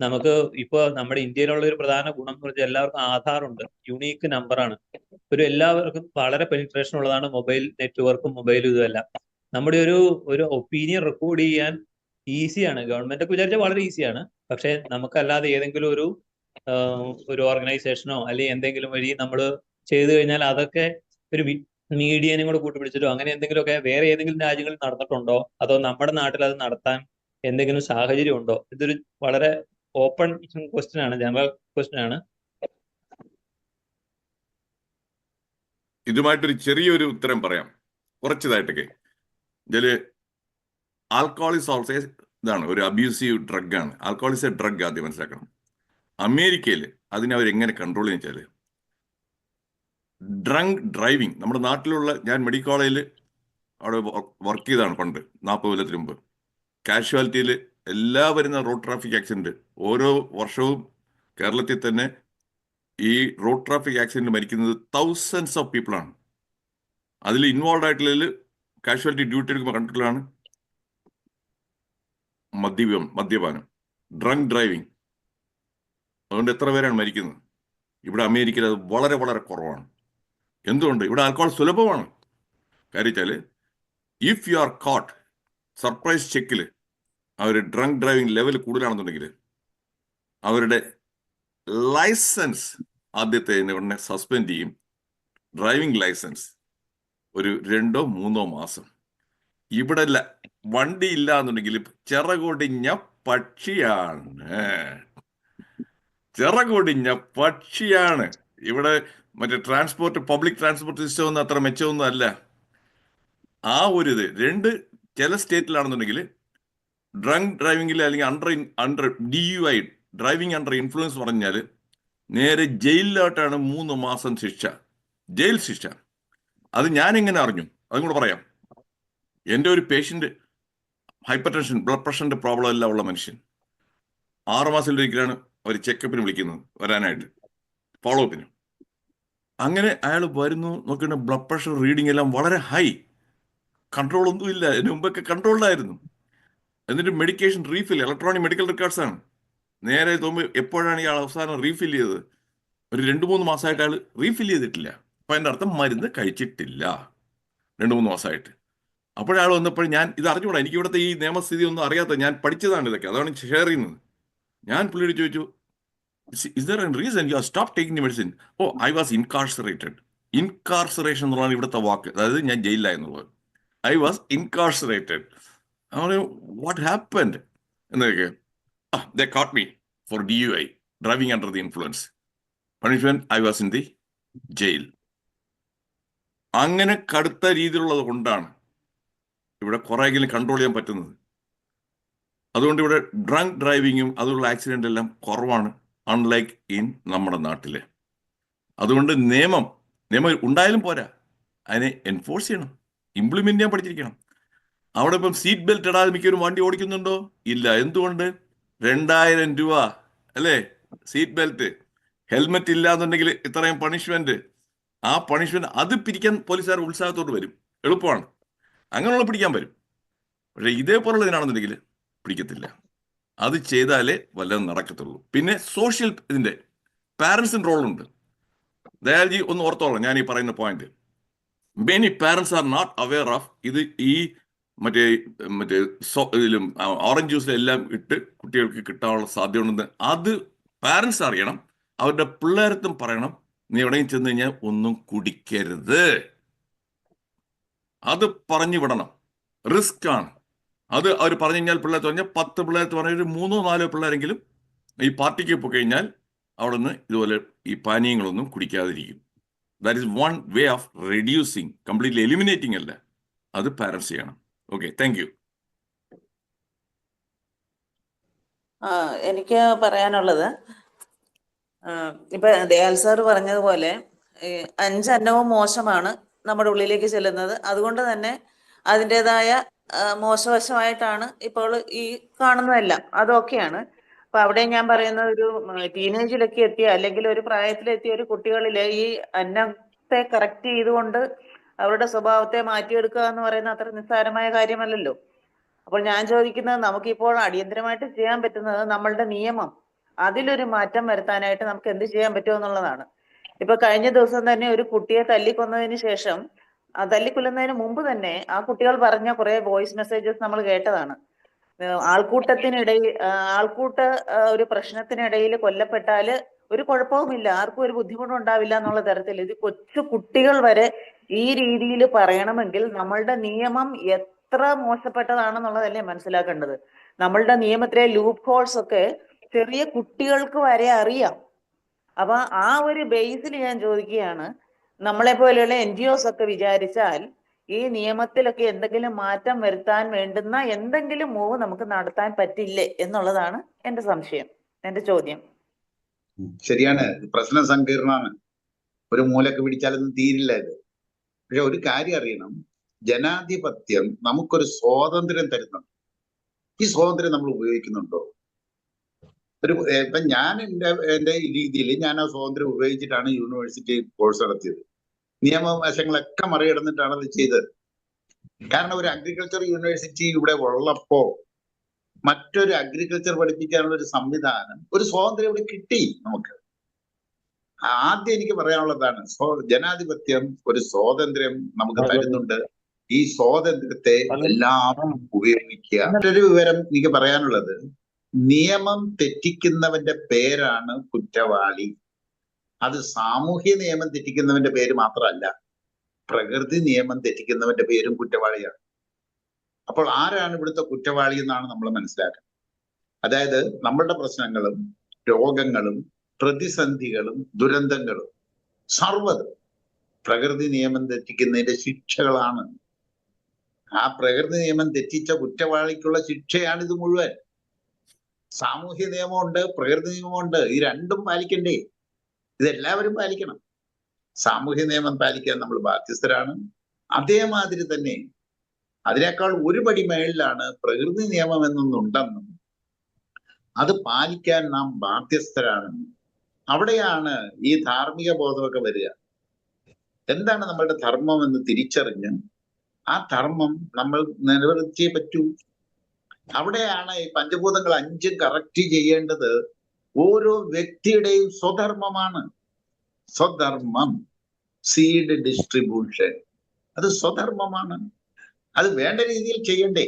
നമുക്ക് ഇപ്പൊ നമ്മുടെ ഇന്ത്യയിലുള്ള ഒരു പ്രധാന ഗുണം എന്ന് വെച്ചാൽ എല്ലാവർക്കും ആധാറുണ്ട്, യുണീക്ക് നമ്പറാണ്. എല്ലാവർക്കും വളരെ പെനിട്രേഷൻ ഉള്ളതാണ് മൊബൈൽ നെറ്റ്വർക്കും മൊബൈലും ഇതുമെല്ലാം. നമ്മുടെ ഒരു ഒപ്പീനിയൻ റെക്കോർഡ് ചെയ്യാൻ ഈസിയാണ്. ഗവൺമെന്റ് ഒക്കെ വിചാരിച്ചാൽ വളരെ ഈസിയാണ്. പക്ഷെ നമുക്കല്ലാതെ ഏതെങ്കിലും ഒരു ഓർഗനൈസേഷനോ അല്ലെങ്കിൽ എന്തെങ്കിലും വഴി നമ്മൾ ചെയ്തു കഴിഞ്ഞാൽ അതൊക്കെ ഒരു മീഡിയനും കൂടെ കൂട്ടുപിടിച്ചിട്ടോ അങ്ങനെ എന്തെങ്കിലുമൊക്കെ വേറെ ഏതെങ്കിലും രാജ്യങ്ങളിൽ നടന്നിട്ടുണ്ടോ, അതോ നമ്മുടെ നാട്ടിൽ അത് നടത്താൻ എന്തെങ്കിലും സാഹചര്യം ഉണ്ടോ? ഇതൊരു വളരെ ഓപ്പൺ ക്വസ്റ്റ്യൻ ആണ്, ജനറൽ ക്വസ്റ്റ്യൻ ആണ്. ഇതുമായിട്ടൊരു ചെറിയൊരു ഉത്തരം പറയാം, കുറച്ചതായിട്ടൊക്കെ. ഇതില് ആൽക്കഹോൾ ഈസ് ഓൾസോ ഇതാണ് ഒരു അബ്യൂസീവ് ഡ്രഗ് ആണ്. ആൽക്കഹോൾ ഈസ് എ ഡ്രഗ്, ആദ്യം മനസ്സിലാക്കണം. അമേരിക്കയിൽ അതിനെ അവരെങ്ങനെ കൺട്രോൾ ചെയ്യുന്ന വെച്ചാൽ ഡ്രങ്ക് ഡ്രൈവിംഗ്. നമ്മുടെ നാട്ടിലുള്ള, ഞാൻ മെഡിക്കൽ കോളേജിൽ അവിടെ വർക്ക് ചെയ്താണ് പണ്ട് 40 കൊല്ലത്തിന് മുമ്പ്. കാഷ്വാലിറ്റിയിൽ എല്ലാ വരുന്ന റോഡ് ട്രാഫിക് ആക്സിഡന്റ് ഓരോ വർഷവും കേരളത്തിൽ തന്നെ ഈ റോഡ് ട്രാഫിക് ആക്സിഡന്റ് മരിക്കുന്നത് തൗസൻഡ്സ് ഓഫ് പീപ്പിളാണ്. അതിൽ ഇൻവോൾവ് ആയിട്ടുള്ളതിൽ കാഷ്വാലിറ്റി ഡ്യൂട്ടി എടുക്കുമ്പോൾ കണ്ടിട്ടുള്ളതാണ് മദ്യപാനം, ഡ്രങ്ക് ഡ്രൈവിംഗ്. അതുകൊണ്ട് എത്ര പേരാണ് മരിക്കുന്നത്? ഇവിടെ അമേരിക്കയിൽ അത് വളരെ വളരെ കുറവാണ്. എന്തുകൊണ്ട്? ഇവിടെ ആൽക്കഹോൾ സുലഭമാണ്. കാര്യം വെച്ചാൽ if you are caught surprise ചെക്കിൽ അവർ ഡ്രങ്ക് ഡ്രൈവിംഗ് ലെവൽ കൂടുതലാണെന്നുണ്ടെങ്കിൽ അവരുടെ ലൈസൻസ് ആദ്യത്തെ ഉടനെ സസ്പെൻഡ് ചെയ്യും. ഡ്രൈവിംഗ് ലൈസൻസ് ഒരു 2-3 മാസം. ഇവിടെ വണ്ടി ഇല്ല എന്നുണ്ടെങ്കിൽ ചിറകൊടിഞ്ഞ പക്ഷിയാണ്. ഇവിടെ മറ്റേ പബ്ലിക് ട്രാൻസ്പോർട്ട് സിസ്റ്റം ഒന്നും അത്ര മെച്ചമൊന്നും അല്ല. ആ ഒരു ഇത് ചില സ്റ്റേറ്റിലാണെന്നുണ്ടെങ്കിൽ ഡ്രങ്ക് ഡ്രൈവിംഗിൽ അല്ലെങ്കിൽ under DUI driving under influence പറഞ്ഞാൽ നേരെ ജയിലിലോട്ടാണ് 3 മാസം ജയിൽ ശിക്ഷ. അത് ഞാൻ എങ്ങനെ അറിഞ്ഞു? അതും കൂടെ പറയാം. എൻ്റെ ഒരു പേഷ്യൻ്റ് ഹൈപ്പർ ടെൻഷൻ, ബ്ലഡ് പ്രഷറിന്റെ പ്രോബ്ലം എല്ലാം ഉള്ള മനുഷ്യൻ, 6 മാസത്തിലൊരിക്കലാണ് അവർ ചെക്കപ്പിന് വിളിക്കുന്നത് വരാനായിട്ട്, ഫോളോ അപ്പിന്. അങ്ങനെ അയാൾ വരുന്നു, നോക്കിയിട്ട് ബ്ലഡ് പ്രഷർ റീഡിംഗ് എല്ലാം വളരെ ഹൈ, കൺട്രോൾ ഒന്നുമില്ല. അതിന് മുമ്പൊക്കെ കൺട്രോളിലായിരുന്നു. എന്നിട്ട് medication refill, electronic medical records ആണ്. നേരെ തോന്നുമ്പോൾ എപ്പോഴാണ് ഇയാൾ അവസാനം റീഫിൽ ചെയ്തത്? ഒരു 2-3 മാസമായിട്ട് അയാൾ റീഫിൽ ചെയ്തിട്ടില്ല. അപ്പം അതിൻ്റെ അർത്ഥം മരുന്ന് കഴിച്ചിട്ടില്ല 2-3 മാസമായിട്ട്. അപ്പോഴയാൾ വന്നപ്പോൾ ഞാൻ ഇത് അറിഞ്ഞുകൂടാ, എനിക്ക് ഇവിടുത്തെ ഈ നിയമസ്ഥിതി ഒന്നും അറിയാത്ത, ഞാൻ പഠിച്ചതാണ് ഇതൊക്കെ, അതാണ് ഷെയർ ചെയ്യുന്നത്. ഞാൻ പുള്ളിയോട് ചോദിച്ചു, is there a reason you are stop taking the medicine? Oh, I was incarcerated. Incarceration എന്നുള്ളതാണ് ഇവിടുത്തെ വാക്ക്, അതായത് ഞാൻ ജയിലിലായെന്നുള്ളത്. I was incarcerated. What happened എന്നൊക്കെ. They caught me for DUI, driving under the influence. Punishment, I was in the jail. അങ്ങനെ കടുത്ത രീതിയിലുള്ളത് കൊണ്ടാണ് ഇവിടെ കുറെയെങ്കിലും കൺട്രോൾ ചെയ്യാൻ പറ്റുന്നത്. അതുകൊണ്ട് ഇവിടെ ഡ്രങ്ക് ഡ്രൈവിങ്ങും അതുള്ള ആക്സിഡന്റ് എല്ലാം കുറവാണ്, അൺലൈക്ക് ഇൻ നമ്മുടെ നാട്ടില്. അതുകൊണ്ട് നിയമം ഉണ്ടായാലും പോരാ, അതിനെ എൻഫോഴ്സ് ചെയ്യണം, ഇംപ്ലിമെന്റ് ചെയ്യാൻ പഠിച്ചിരിക്കണം. അവിടെ ഇപ്പം സീറ്റ് ബെൽറ്റ് ഇടാതെ മിക്കവരും വണ്ടി ഓടിക്കുന്നുണ്ടോ? ഇല്ല. എന്തുകൊണ്ട്? 2000 രൂപ അല്ലേ സീറ്റ് ബെൽറ്റ്. ഹെൽമെറ്റ് ഇല്ല എന്നുണ്ടെങ്കിൽ ഇത്രയും പണിഷ്മെന്റ്. ആ പണിഷ്മെന്റ് അത് പിരിക്കാൻ പോലീസുകാർ ഉത്സാഹത്തോട് വരും, എളുപ്പമാണ്, അങ്ങനെയുള്ള പിടിക്കാൻ വരും. പക്ഷെ ഇതേപോലുള്ള ഇതിനാണെന്നുണ്ടെങ്കിൽ പിടിക്കത്തില്ല. അത് ചെയ്താലേ വല്ലതും നടക്കത്തുള്ളൂ. പിന്നെ സോഷ്യൽ ഇതിന്റെ പാരൻസിന്റെ റോളുണ്ട്. ദയാൽജി ഒന്ന് ഓർത്തോളാം ഞാൻ ഈ പറയുന്ന point. Many parents are not aware of ഇത്. ഈ മറ്റേ ഇതിലും ഓറഞ്ച് ജ്യൂസിലെല്ലാം ഇട്ട് കുട്ടികൾക്ക് കിട്ടാനുള്ള സാധ്യത ഉണ്ടെന്ന് അത് പാരൻസ് അറിയണം. അവരുടെ പിള്ളേരത്തും പറയണം, നീ എവിടെയും ചെന്ന് കഴിഞ്ഞാൽ ഒന്നും കുടിക്കരുത്. അത് പറഞ്ഞു വിടണം. റിസ്ക് ആണ് അത്. അവർ പറഞ്ഞു കഴിഞ്ഞാൽ പിള്ളേർ പറഞ്ഞാൽ 10 പിള്ളേർക്ക് പറഞ്ഞ ഒരു 3-4 പിള്ളേരെങ്കിലും ഈ പാർട്ടിക്ക് പോയി കഴിഞ്ഞാൽ അവിടെ നിന്ന് ഇതുപോലെ ഈ പാനീയങ്ങളൊന്നും കുടിക്കാതിരിക്കും. That is one way of reducing, completely eliminating അല്ല, അത് പാരൻസ് ചെയ്യണം. Okay, thank you. എനിക്ക് പറയാനുള്ളത്, ഇപ്പൊ ദയാൽ സാർ പറഞ്ഞതുപോലെ 5 അന്നവും മോശമാണ് നമ്മുടെ ഉള്ളിലേക്ക് ചെല്ലുന്നത്. അതുകൊണ്ട് തന്നെ അതിൻ്റെതായ മോശവശമായിട്ടാണ് ഇപ്പോൾ ഈ കാണുന്നതെല്ലാം. അതൊക്കെയാണ്. അപ്പൊ അവിടെ ഞാൻ പറയുന്ന ഒരു ടീനേജിലൊക്കെ എത്തിയ അല്ലെങ്കിൽ ഒരു പ്രായത്തിലെത്തിയ ഒരു കുട്ടികളില് ഈ അന്നത്തെ കറക്റ്റ് ചെയ്തുകൊണ്ട് അവരുടെ സ്വഭാവത്തെ മാറ്റിയെടുക്കുക എന്ന് പറയുന്ന അത്ര നിസ്സാരമായ കാര്യമല്ലല്ലോ. അപ്പോൾ ഞാൻ ചോദിക്കുന്നത്, നമുക്കിപ്പോൾ അടിയന്തരമായിട്ട് ചെയ്യാൻ പറ്റുന്നത് നമ്മളുടെ നിയമം, അതിലൊരു മാറ്റം വരുത്താനായിട്ട് നമുക്ക് എന്ത് ചെയ്യാൻ പറ്റുമോ എന്നുള്ളതാണ്. ഇപ്പൊ കഴിഞ്ഞ ദിവസം തന്നെ ഒരു കുട്ടിയെ തല്ലിക്കൊന്നതിന് ശേഷം, തല്ലിക്കൊല്ലുന്നതിന് മുമ്പ് തന്നെ ആ കുട്ടികൾ പറഞ്ഞ കുറെ വോയിസ് മെസ്സേജസ് നമ്മൾ കേട്ടതാണ്. ആൾക്കൂട്ടത്തിനിടയിൽ ഒരു പ്രശ്നത്തിനിടയിൽ കൊല്ലപ്പെട്ടാല് ഒരു കുഴപ്പവുമില്ല, ആർക്കും ഒരു ബുദ്ധിമുട്ടും ഉണ്ടാവില്ല എന്നുള്ള തരത്തിൽ ഇത് കൊച്ചു കുട്ടികൾ വരെ ഈ രീതിയിൽ പറയണമെങ്കിൽ നമ്മളുടെ നിയമം എത്ര മോശപ്പെട്ടതാണെന്നുള്ളതല്ലേ മനസ്സിലാക്കേണ്ടത്. നമ്മളുടെ നിയമത്തിലെ ലൂപ്പ് ഹോൾസ് ഒക്കെ ചെറിയ കുട്ടികൾക്ക് വരെ അറിയാം. അപ്പൊ ആ ഒരു ബേസിൽ ഞാൻ ചോദിക്കുകയാണ്, നമ്മളെ പോലെയുള്ള NGOs ഒക്കെ വിചാരിച്ചാൽ ഈ നിയമത്തിലൊക്കെ എന്തെങ്കിലും മാറ്റം വരുത്താൻ വേണ്ടുന്ന എന്തെങ്കിലും മൂവ് നമുക്ക് നടത്താൻ പറ്റില്ലേ എന്നുള്ളതാണ് എന്റെ സംശയം, എന്റെ ചോദ്യം. ശരിയാണ്, പ്രശ്നം സങ്കീർണമാണ്. ഒരു മൂലക്ക് പിടിച്ചാലൊന്നും തീരില്ല ഇത്. പക്ഷെ ഒരു കാര്യം അറിയണം, ജനാധിപത്യം നമുക്കൊരു സ്വാതന്ത്ര്യം തരുന്നുണ്ട്. ഈ സ്വാതന്ത്ര്യം നമ്മൾ ഉപയോഗിക്കുന്നുണ്ടോ? ഇപ്പൊ ഞാൻ എന്റെ രീതിയിൽ ഞാൻ ആ സ്വാതന്ത്ര്യം ഉപയോഗിച്ചിട്ടാണ് യൂണിവേഴ്സിറ്റി കോഴ്സ് നടത്തിയത്. നിയമവശങ്ങളൊക്കെ മറികടന്നിട്ടാണ് അത് ചെയ്തത്. കാരണം ഒരു അഗ്രികൾച്ചർ യൂണിവേഴ്സിറ്റി ഇവിടെ ഉള്ളപ്പോ മറ്റൊരു അഗ്രികൾച്ചർ പഠിപ്പിക്കാനുള്ള ഒരു സംവിധാനം, ഒരു സ്വാതന്ത്ര്യം ഇവിടെ കിട്ടി നമുക്ക്. ആദ്യം എനിക്ക് പറയാനുള്ളതാണ്, ജനാധിപത്യം ഒരു സ്വാതന്ത്ര്യം നമുക്ക് തരുന്നുണ്ട്. ഈ സ്വാതന്ത്ര്യത്തെ എല്ലാവരും ഉപയോഗിക്കുക. മറ്റൊരു വിവരം എനിക്ക് പറയാനുള്ളത്, നിയമം തെറ്റിക്കുന്നവന്റെ പേരാണ് കുറ്റവാളി. അത് സാമൂഹ്യ നിയമം തെറ്റിക്കുന്നവന്റെ പേര് മാത്രമല്ല, പ്രകൃതി നിയമം തെറ്റിക്കുന്നവന്റെ പേരും കുറ്റവാളിയാണ്. അപ്പോൾ ആരാണ് ഇവിടുത്തെ കുറ്റവാളി എന്നാണ് നമ്മൾ മനസ്സിലാക്കുന്നത്. അതായത് നമ്മളുടെ പ്രശ്നങ്ങളും രോഗങ്ങളും പ്രതിസന്ധികളും ദുരന്തങ്ങളും സർവ്വതും പ്രകൃതി നിയമം തെറ്റിക്കുന്നതിന്റെ ശിക്ഷകളാണ്. ആ പ്രകൃതി നിയമം തെറ്റിച്ച കുറ്റവാളിക്കുള്ള ശിക്ഷയാണ് ഇത് മുഴുവൻ. സാമൂഹ്യ നിയമമുണ്ട്, പ്രകൃതി നിയമമുണ്ട്, ഈ രണ്ടും പാലിക്കണ്ടേ? ഇതെല്ലാവരും പാലിക്കണം. സാമൂഹ്യ നിയമം പാലിക്കാൻ നമ്മൾ ബാധ്യസ്ഥരാണ്. അതേമാതിരി തന്നെ അതിനേക്കാൾ ഒരു പടി മേളിലാണ് പ്രകൃതി നിയമം എന്നൊന്നുണ്ടെന്നും അത് പാലിക്കാൻ നാം ബാധ്യസ്ഥരാണെന്നും. അവിടെയാണ് ഈ ധാർമ്മിക ബോധമൊക്കെ വരിക. എന്താണ് നമ്മളുടെ ധർമ്മം എന്ന് തിരിച്ചറിഞ്ഞ് ആ ധർമ്മം നമ്മൾ നിലനിർത്തിയേ പറ്റൂ. അവിടെയാണ് ഈ പഞ്ചഭൂതങ്ങൾ 5 കറക്റ്റ് ചെയ്യേണ്ടത്. ഓരോ വ്യക്തിയുടെയും സ്വധർമ്മമാണ്. സ്വധർമ്മം, സീഡ് ഡിസ്ട്രിബ്യൂഷൻ, അത് സ്വധർമ്മമാണ്. അത് വേണ്ട രീതിയിൽ ചെയ്യണ്ടേ?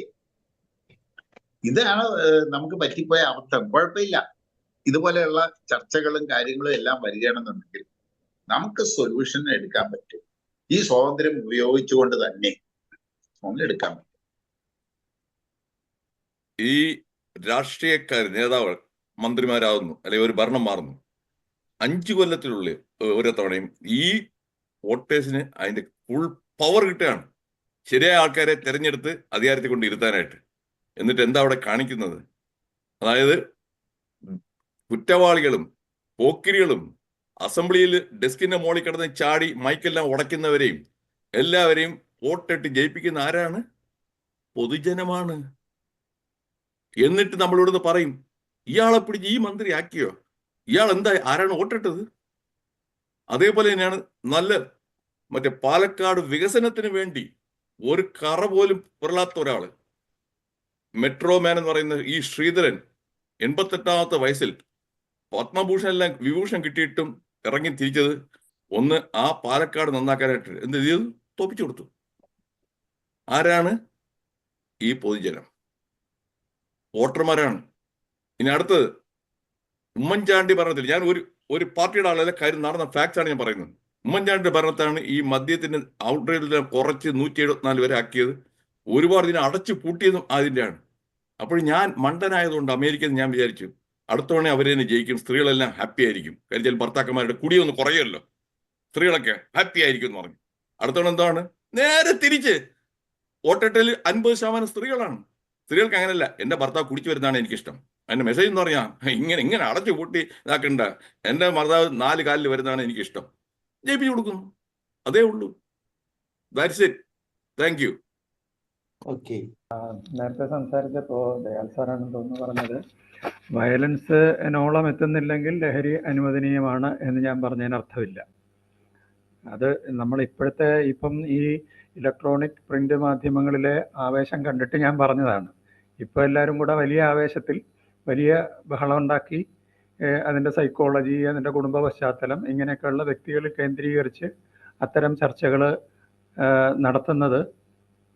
ഇതാണ് നമുക്ക് പറ്റിപ്പോയ അബദ്ധം. കുഴപ്പമില്ല, ഇതുപോലെയുള്ള ചർച്ചകളും കാര്യങ്ങളും എല്ലാം വരികയാണെന്നുണ്ടെങ്കിൽ നമുക്ക് സൊല്യൂഷൻ എടുക്കാൻ പറ്റും. ഈ സ്വാതന്ത്ര്യം ഉപയോഗിച്ചുകൊണ്ട് തന്നെ എടുക്കാൻ പറ്റും. ഈ രാഷ്ട്രീയക്കാർ നേതാവ് മന്ത്രിമാരാകുന്നു, അല്ലെങ്കിൽ ഒരു ഭരണം മാറുന്നു, 5 കൊല്ലത്തിനുള്ളിൽ ഓരോ തവണയും ഈ വോട്ടേഴ്സിന് അതിന്റെ ഫുൾ പവർ കിട്ടുകയാണ്, ശരിയായ ആൾക്കാരെ തെരഞ്ഞെടുത്ത് അധികാരത്തിൽ കൊണ്ട് ഇരുത്താനായിട്ട്. എന്നിട്ട് എന്താ അവിടെ കാണിക്കുന്നത്? അതായത് കുറ്റവാളികളും പോക്കിരികളും അസംബ്ലിയിൽ ഡെസ്കിന്റെ മോളിൽ കിടന്ന് ചാടി മൈക്കെല്ലാം ഉടയ്ക്കുന്നവരെയും എല്ലാവരെയും വോട്ടിട്ട് ജയിപ്പിക്കുന്ന ആരാണ്? പൊതുജനമാണ്. എന്നിട്ട് നമ്മളിവിടുന്ന് പറയും, ഇയാളെ പിടിച്ച് ഈ മന്ത്രി ആക്കിയോ, ഇയാൾ എന്താ, ആരാണ് വോട്ടിട്ടത്? അതേപോലെ തന്നെയാണ് മറ്റേ പാലക്കാട് വികസനത്തിന് വേണ്ടി ഒരു കറ പോലും പുരളാത്ത ഒരാള്, മെട്രോ മാൻ എന്ന് പറയുന്ന ഈ ശ്രീധരൻ, 88ാമത്തെ വയസ്സിൽ പത്മഭൂഷൺ എല്ലാം വിഭൂഷൺ കിട്ടിയിട്ടും ഇറങ്ങി തിരിച്ചത് ഒന്ന് ആ പാലക്കാട് നന്നാക്കാനായിട്ട് എന്ത് ചെയ്തു? തോപ്പിച്ചു കൊടുത്തു. ആരാണ്? ഈ പൊതുജനം, വോട്ടർമാരാണ്. ഇനി അടുത്തത് ഉമ്മൻചാണ്ടി ഭരണത്തിൽ, ഞാൻ ഒരു പാർട്ടിയുടെ ആളല്ല, കാര്യം നടന്ന ഫാക്ട്സ് ആണ് ഞാൻ പറയുന്നത്. ഉമ്മൻചാണ്ടിയുടെ ഭരണത്താണ് ഈ മദ്യത്തിന്റെ ഔട്ട്റേറ്റ് കുറച്ച് 174 വരെ ആക്കിയത്. ഒരുപാട് ഇതിനെ അടച്ചു പൂട്ടിയതും അതിൻ്റെയാണ്. അപ്പോൾ ഞാൻ മണ്ടനായതുകൊണ്ട് അമേരിക്കയിൽ ഞാൻ വിചാരിച്ചു അടുത്ത തവണ അവരെന്നെ ജയിക്കും, സ്ത്രീകളെല്ലാം ഹാപ്പി ആയിരിക്കും. കാര്യം ചില ഭർത്താക്കന്മാരുടെ കുടിയൊന്ന് കുറയുമല്ലോ, സ്ത്രീകളൊക്കെ ഹാപ്പി ആയിരിക്കും എന്ന് പറഞ്ഞു. അടുത്ത തവണ എന്താണ്? നേരെ തിരിച്ച് വോട്ടെട്ടലിൽ 50% സ്ത്രീകളാണ്. സ്ത്രീകൾക്ക് അങ്ങനെയല്ല, എൻ്റെ ഭർത്താവ് കുടിച്ചു വരുന്നതാണ് എനിക്കിഷ്ടം. അതിൻ്റെ മെസ്സേജ് എന്ന് പറഞ്ഞാൽ ഇങ്ങനെ അടച്ചു പൂട്ടി ഇതാക്കണ്ട, എൻ്റെ ഭർത്താവ് 4 കാലിൽ വരുന്നതാണ് എനിക്കിഷ്ടം, ജയിപ്പിച്ചു കൊടുക്കുന്നു. അതേ ഉള്ളൂ. That's it. Thank you. Okay. നേരത്തെ സംസാരിച്ചപ്പോൾ ദയാൽ സാറാണ് തോന്നുന്നു പറഞ്ഞത്, വയലൻസ് എന്നോളം എത്തുന്നില്ലെങ്കിൽ ലഹരി അനുവദനീയമാണ് എന്ന് ഞാൻ പറഞ്ഞതിന് അർത്ഥമില്ല. അത് നമ്മൾ ഇപ്പം ഈ ഇലക്ട്രോണിക് പ്രിന്റ് മാധ്യമങ്ങളിലെ ആവേശം കണ്ടിട്ട് ഞാൻ പറഞ്ഞതാണ്. ഇപ്പോൾ എല്ലാവരും കൂടെ വലിയ ആവേശത്തിൽ വലിയ ബഹളം ഉണ്ടാക്കി അതിൻ്റെ സൈക്കോളജി, അതിൻ്റെ കുടുംബ പശ്ചാത്തലം, ഇങ്ങനെയൊക്കെയുള്ള വ്യക്തികൾ കേന്ദ്രീകരിച്ച് അത്തരം ചർച്ചകൾ നടത്തുന്നത്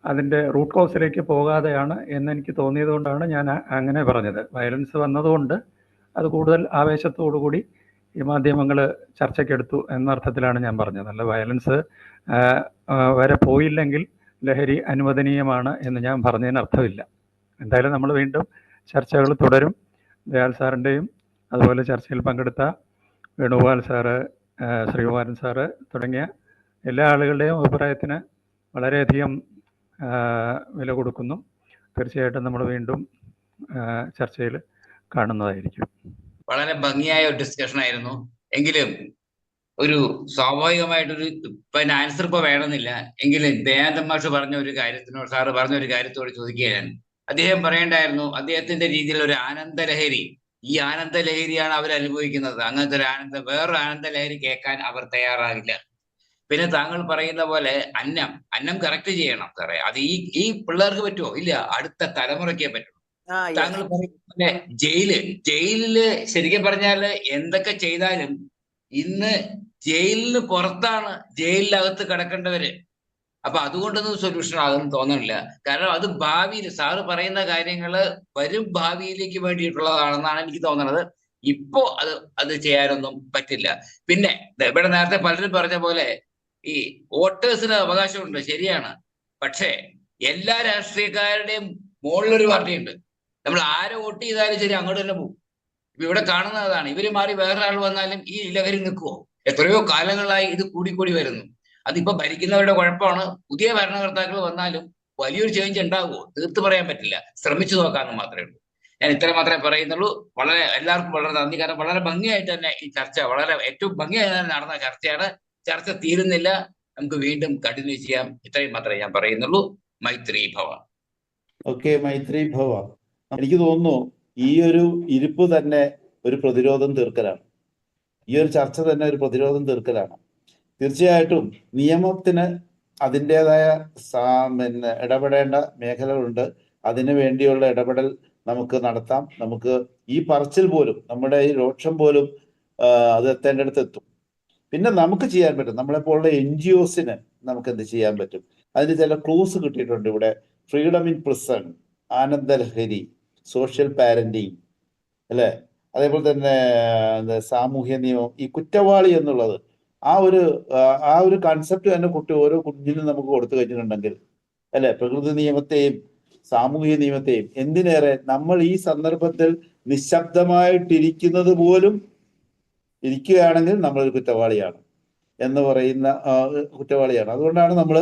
അതിൻ്റെ റൂട്ട് കോസിലേക്ക് പോകാതെയാണ് എന്നെനിക്ക് തോന്നിയത് കൊണ്ടാണ് ഞാൻ അങ്ങനെ പറഞ്ഞത്. വയലൻസ് വന്നതുകൊണ്ട് അത് കൂടുതൽ ആവേശത്തോടുകൂടി ഈ മാധ്യമങ്ങൾ ചർച്ചയ്ക്കെടുത്തു എന്നർത്ഥത്തിലാണ് ഞാൻ പറഞ്ഞത്. അല്ല, വയലൻസ് വരെ പോയില്ലെങ്കിൽ ലഹരി അനുവദനീയമാണ് എന്ന് ഞാൻ പറഞ്ഞതിന് അർത്ഥമില്ല. എന്തായാലും നമ്മൾ വീണ്ടും ചർച്ചകൾ തുടരും. ദയാൽ സാറിൻ്റെയും അതുപോലെ ചർച്ചയിൽ പങ്കെടുത്ത വേണുഗോപാൽ സാറ്, ശ്രീകുമാരൻ സാറ് തുടങ്ങിയ എല്ലാ ആളുകളുടെയും അഭിപ്രായത്തിന് വളരെയധികം വില കൊടുക്കുന്നു. തീർച്ചയായിട്ടും നമ്മൾ വീണ്ടും ചർച്ചയിൽ കാണുന്നതായിരിക്കും. വളരെ ഭംഗിയായ ഒരു ഡിസ്കഷൻ ആയിരുന്നു. എങ്കിലും ഒരു സ്വാഭാവികമായിട്ടൊരു ആൻസർ ഇപ്പൊ വേണമെന്നില്ല. എങ്കിലും ദയാനന്ദ മാഷ് പറഞ്ഞ ഒരു കാര്യത്തിനോട്, സാറ് പറഞ്ഞ ഒരു കാര്യത്തോട് ചോദിക്കുകയാണ്. അദ്ദേഹം പറയേണ്ടായിരുന്നു, അദ്ദേഹത്തിന്റെ രീതിയിൽ ഒരു ആനന്ദലഹരി, ഈ ആനന്ദലഹരിയാണ് അവർ അനുഭവിക്കുന്നത്. അങ്ങനത്തെ ഒരു വേറൊരു ആനന്ദലഹരി കേൾക്കാൻ അവർ തയ്യാറാകില്ല. പിന്നെ താങ്കൾ പറയുന്ന പോലെ അന്നം കറക്റ്റ് ചെയ്യണം സാറേ. അത് ഈ പിള്ളേർക്ക് പറ്റുമോ? ഇല്ല, അടുത്ത തലമുറയ്ക്കേ പറ്റുള്ളൂ. താങ്കൾ പറയുന്ന പോലെ ജയിലില് ശരിക്കും പറഞ്ഞാല് എന്തൊക്കെ ചെയ്താലും ഇന്ന് ജയിലിന് പുറത്താണ് ജയിലിനകത്ത് കിടക്കേണ്ടവര്. അപ്പൊ അതുകൊണ്ടൊന്നും സൊല്യൂഷൻ ആകുമെന്ന് തോന്നുന്നില്ല. കാരണം അത് ഭാവിയിൽ സാറ് പറയുന്ന കാര്യങ്ങള് വരും ഭാവിയിലേക്ക് വേണ്ടിയിട്ടുള്ളതാണെന്നാണ് എനിക്ക് തോന്നുന്നത്. ഇപ്പോ അത് ചെയ്യാനൊന്നും പറ്റില്ല. പിന്നെ ഇവിടെ നേരത്തെ പലരും പറഞ്ഞ പോലെ ഈ വോട്ടേഴ്സിന് അവകാശമുണ്ട്, ശരിയാണ്. പക്ഷേ എല്ലാ രാഷ്ട്രീയക്കാരുടെയും മുകളിലൊരു പാർട്ടിയുണ്ട്. നമ്മൾ ആരെ വോട്ട് ചെയ്താലും ശരി അങ്ങോട്ട് തന്നെ പോകും. ഇവിടെ കാണുന്നതാണ്. ഇവര് മാറി വേറൊരാൾ വന്നാലും ഈ ലഹരി നിൽക്കുവോ? എത്രയോ കാലങ്ങളായി ഇത് കൂടിക്കൂടി വരുന്നു. അതിപ്പോ ഭരിക്കുന്നവരുടെ കുഴപ്പമാണ്. പുതിയ ഭരണകർത്താക്കൾ വന്നാലും വലിയൊരു ചേഞ്ച് ഉണ്ടാകുമോ? തീർത്ത് പറയാൻ പറ്റില്ല. ശ്രമിച്ചു നോക്കാമെന്ന് മാത്രമേ ഉള്ളൂ. ഞാൻ ഇത്ര മാത്രമേ പറയുന്നുള്ളൂ. എല്ലാവർക്കും വളരെ നന്ദി. കാരണം വളരെ ഭംഗിയായിട്ട് തന്നെ ഈ ചർച്ച, ഏറ്റവും ഭംഗിയായി തന്നെ നടന്ന ചർച്ചയാണ്. ചർച്ച തീരുന്നില്ല, നമുക്ക് വീണ്ടും കണ്ടിന്യൂ ചെയ്യാം. ഇത്രയും മാത്രമേ ഞാൻ പറയുന്നുള്ളൂ. മൈത്രി ഭവ. ഓക്കെ, മൈത്രി ഭവ. എനിക്ക് തോന്നുന്നു ഈ ഒരു ഇരിപ്പ് തന്നെ ഒരു പ്രതിരോധം തീർക്കലാണ്. ഈ ഒരു ചർച്ച തന്നെ ഒരു പ്രതിരോധം തീർക്കലാണ്. തീർച്ചയായിട്ടും നിയമത്തിന് അതിൻ്റെതായ ഇടപെടേണ്ട മേഖലകളുണ്ട്. അതിനു വേണ്ടിയുള്ള ഇടപെടൽ നമുക്ക് നടത്താം. നമുക്ക് ഈ പറച്ചിൽ പോലും, നമ്മുടെ ഈ രോക്ഷം പോലും അത് എത്തേണ്ടടുത്ത് എത്തും. പിന്നെ നമുക്ക് ചെയ്യാൻ പറ്റും, നമ്മളെപ്പോലുള്ള NGOസിന് നമുക്ക് എന്ത് ചെയ്യാൻ പറ്റും? അതിന് ചില ക്ലൂസ് കിട്ടിയിട്ടുണ്ട് ഇവിടെ. ഫ്രീഡം ഇൻ പ്രിസൺ, ആനന്ദലഹരി, സോഷ്യൽ പാരന്റിങ്, അല്ലേ? അതേപോലെ തന്നെ സാമൂഹ്യ നിയമം, ഈ കുറ്റവാളി എന്നുള്ളത് ആ ഒരു കൺസെപ്റ്റ് തന്നെ ഓരോ കുഞ്ഞിനും നമുക്ക് കൊടുത്തു കഴിഞ്ഞിട്ടുണ്ടെങ്കിൽ, അല്ലെ, പ്രകൃതി നിയമത്തെയും സാമൂഹിക നിയമത്തെയും, എന്തിനേറെ നമ്മൾ ഈ സന്ദർഭത്തിൽ നിശബ്ദമായിട്ടിരിക്കുന്നത് പോലും ഇരിക്കുകയാണെങ്കിൽ നമ്മളൊരു കുറ്റവാളിയാണ് എന്ന് പറയുന്ന കുറ്റവാളിയാണ്. അതുകൊണ്ടാണ് നമ്മൾ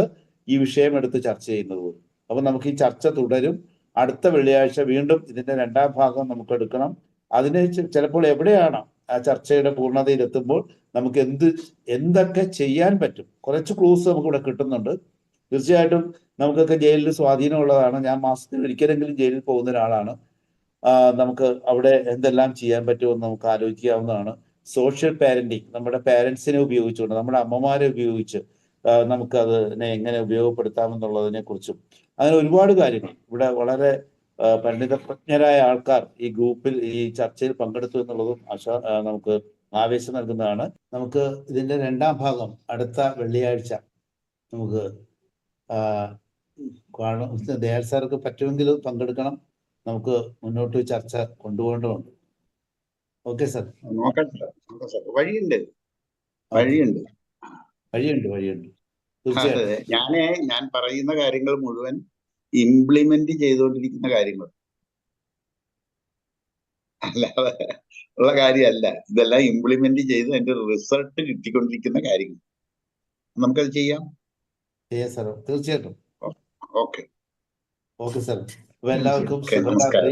ഈ വിഷയം എടുത്ത് ചർച്ച ചെയ്യുന്നത് പോലും. അപ്പൊ നമുക്ക് ഈ ചർച്ച തുടരും. അടുത്ത വെള്ളിയാഴ്ച വീണ്ടും ഇതിന്റെ 2ാം ഭാഗം നമുക്ക് എടുക്കണം. അതിന് ചിലപ്പോൾ എവിടെയാണ് ആ ചർച്ചയുടെ പൂർണ്ണതയിലെത്തുമ്പോൾ നമുക്ക് എന്തൊക്കെ ചെയ്യാൻ പറ്റും, കുറച്ച് ക്ലൂസ് നമുക്കിവിടെ കിട്ടുന്നുണ്ട്. തീർച്ചയായിട്ടും നമുക്കൊക്കെ ജയിലിൽ സ്വാധീനമുള്ളതാണ്. ഞാൻ മാസത്തിൽ ഒരിക്കലെങ്കിലും ജയിലിൽ പോകുന്ന ഒരാളാണ്. നമുക്ക് അവിടെ എന്തെല്ലാം ചെയ്യാൻ പറ്റുമെന്ന് നമുക്ക് ആലോചിക്കാവുന്നതാണ്. സോഷ്യൽ പാരന്റിങ്, നമ്മുടെ പാരന്റ്സിനെ ഉപയോഗിച്ചുകൊണ്ട്, നമ്മുടെ അമ്മമാരെ ഉപയോഗിച്ച് നമുക്ക് അതിനെ എങ്ങനെ ഉപയോഗപ്പെടുത്താമെന്നുള്ളതിനെ കുറിച്ചും അങ്ങനെ ഒരുപാട് കാര്യങ്ങൾ ഇവിടെ വളരെ പരിണിതപ്രജ്ഞരായ ആൾക്കാർ ഈ ഗ്രൂപ്പിൽ ഈ ചർച്ചയിൽ പങ്കെടുത്തു എന്നുള്ളതും നമുക്ക് ആവേശം നൽകുന്നതാണ്. നമുക്ക് ഇതിന്റെ 2ാം ഭാഗം അടുത്ത വെള്ളിയാഴ്ച നമുക്ക് കാണും. ദയാൽ സാർക്ക് പറ്റുമെങ്കിൽ പങ്കെടുക്കണം. നമുക്ക് മുന്നോട്ട് ചർച്ച കൊണ്ടുപോകേണ്ടതുണ്ട്. Okay sir. നോക്കാം സാർ. വഴിയുണ്ട്. തീർച്ചയായിട്ടും. ഞാൻ പറയുന്ന കാര്യങ്ങൾ മുഴുവൻ ഇംപ്ലിമെന്റ് ചെയ്തുകൊണ്ടിരിക്കുന്ന കാര്യങ്ങൾ അല്ലാതെ ഉള്ള കാര്യമല്ല. ഇതെല്ലാം ഇംപ്ലിമെന്റ് ചെയ്ത് അതിന്റെ റിസൾട്ട് കിട്ടിക്കൊണ്ടിരിക്കുന്ന കാര്യങ്ങൾ. നമുക്കത് ചെയ്യാം. സാർ തീർച്ചയായിട്ടും. Okay sir. അപ്പൊ എല്ലാവർക്കും നമസ്കാരം.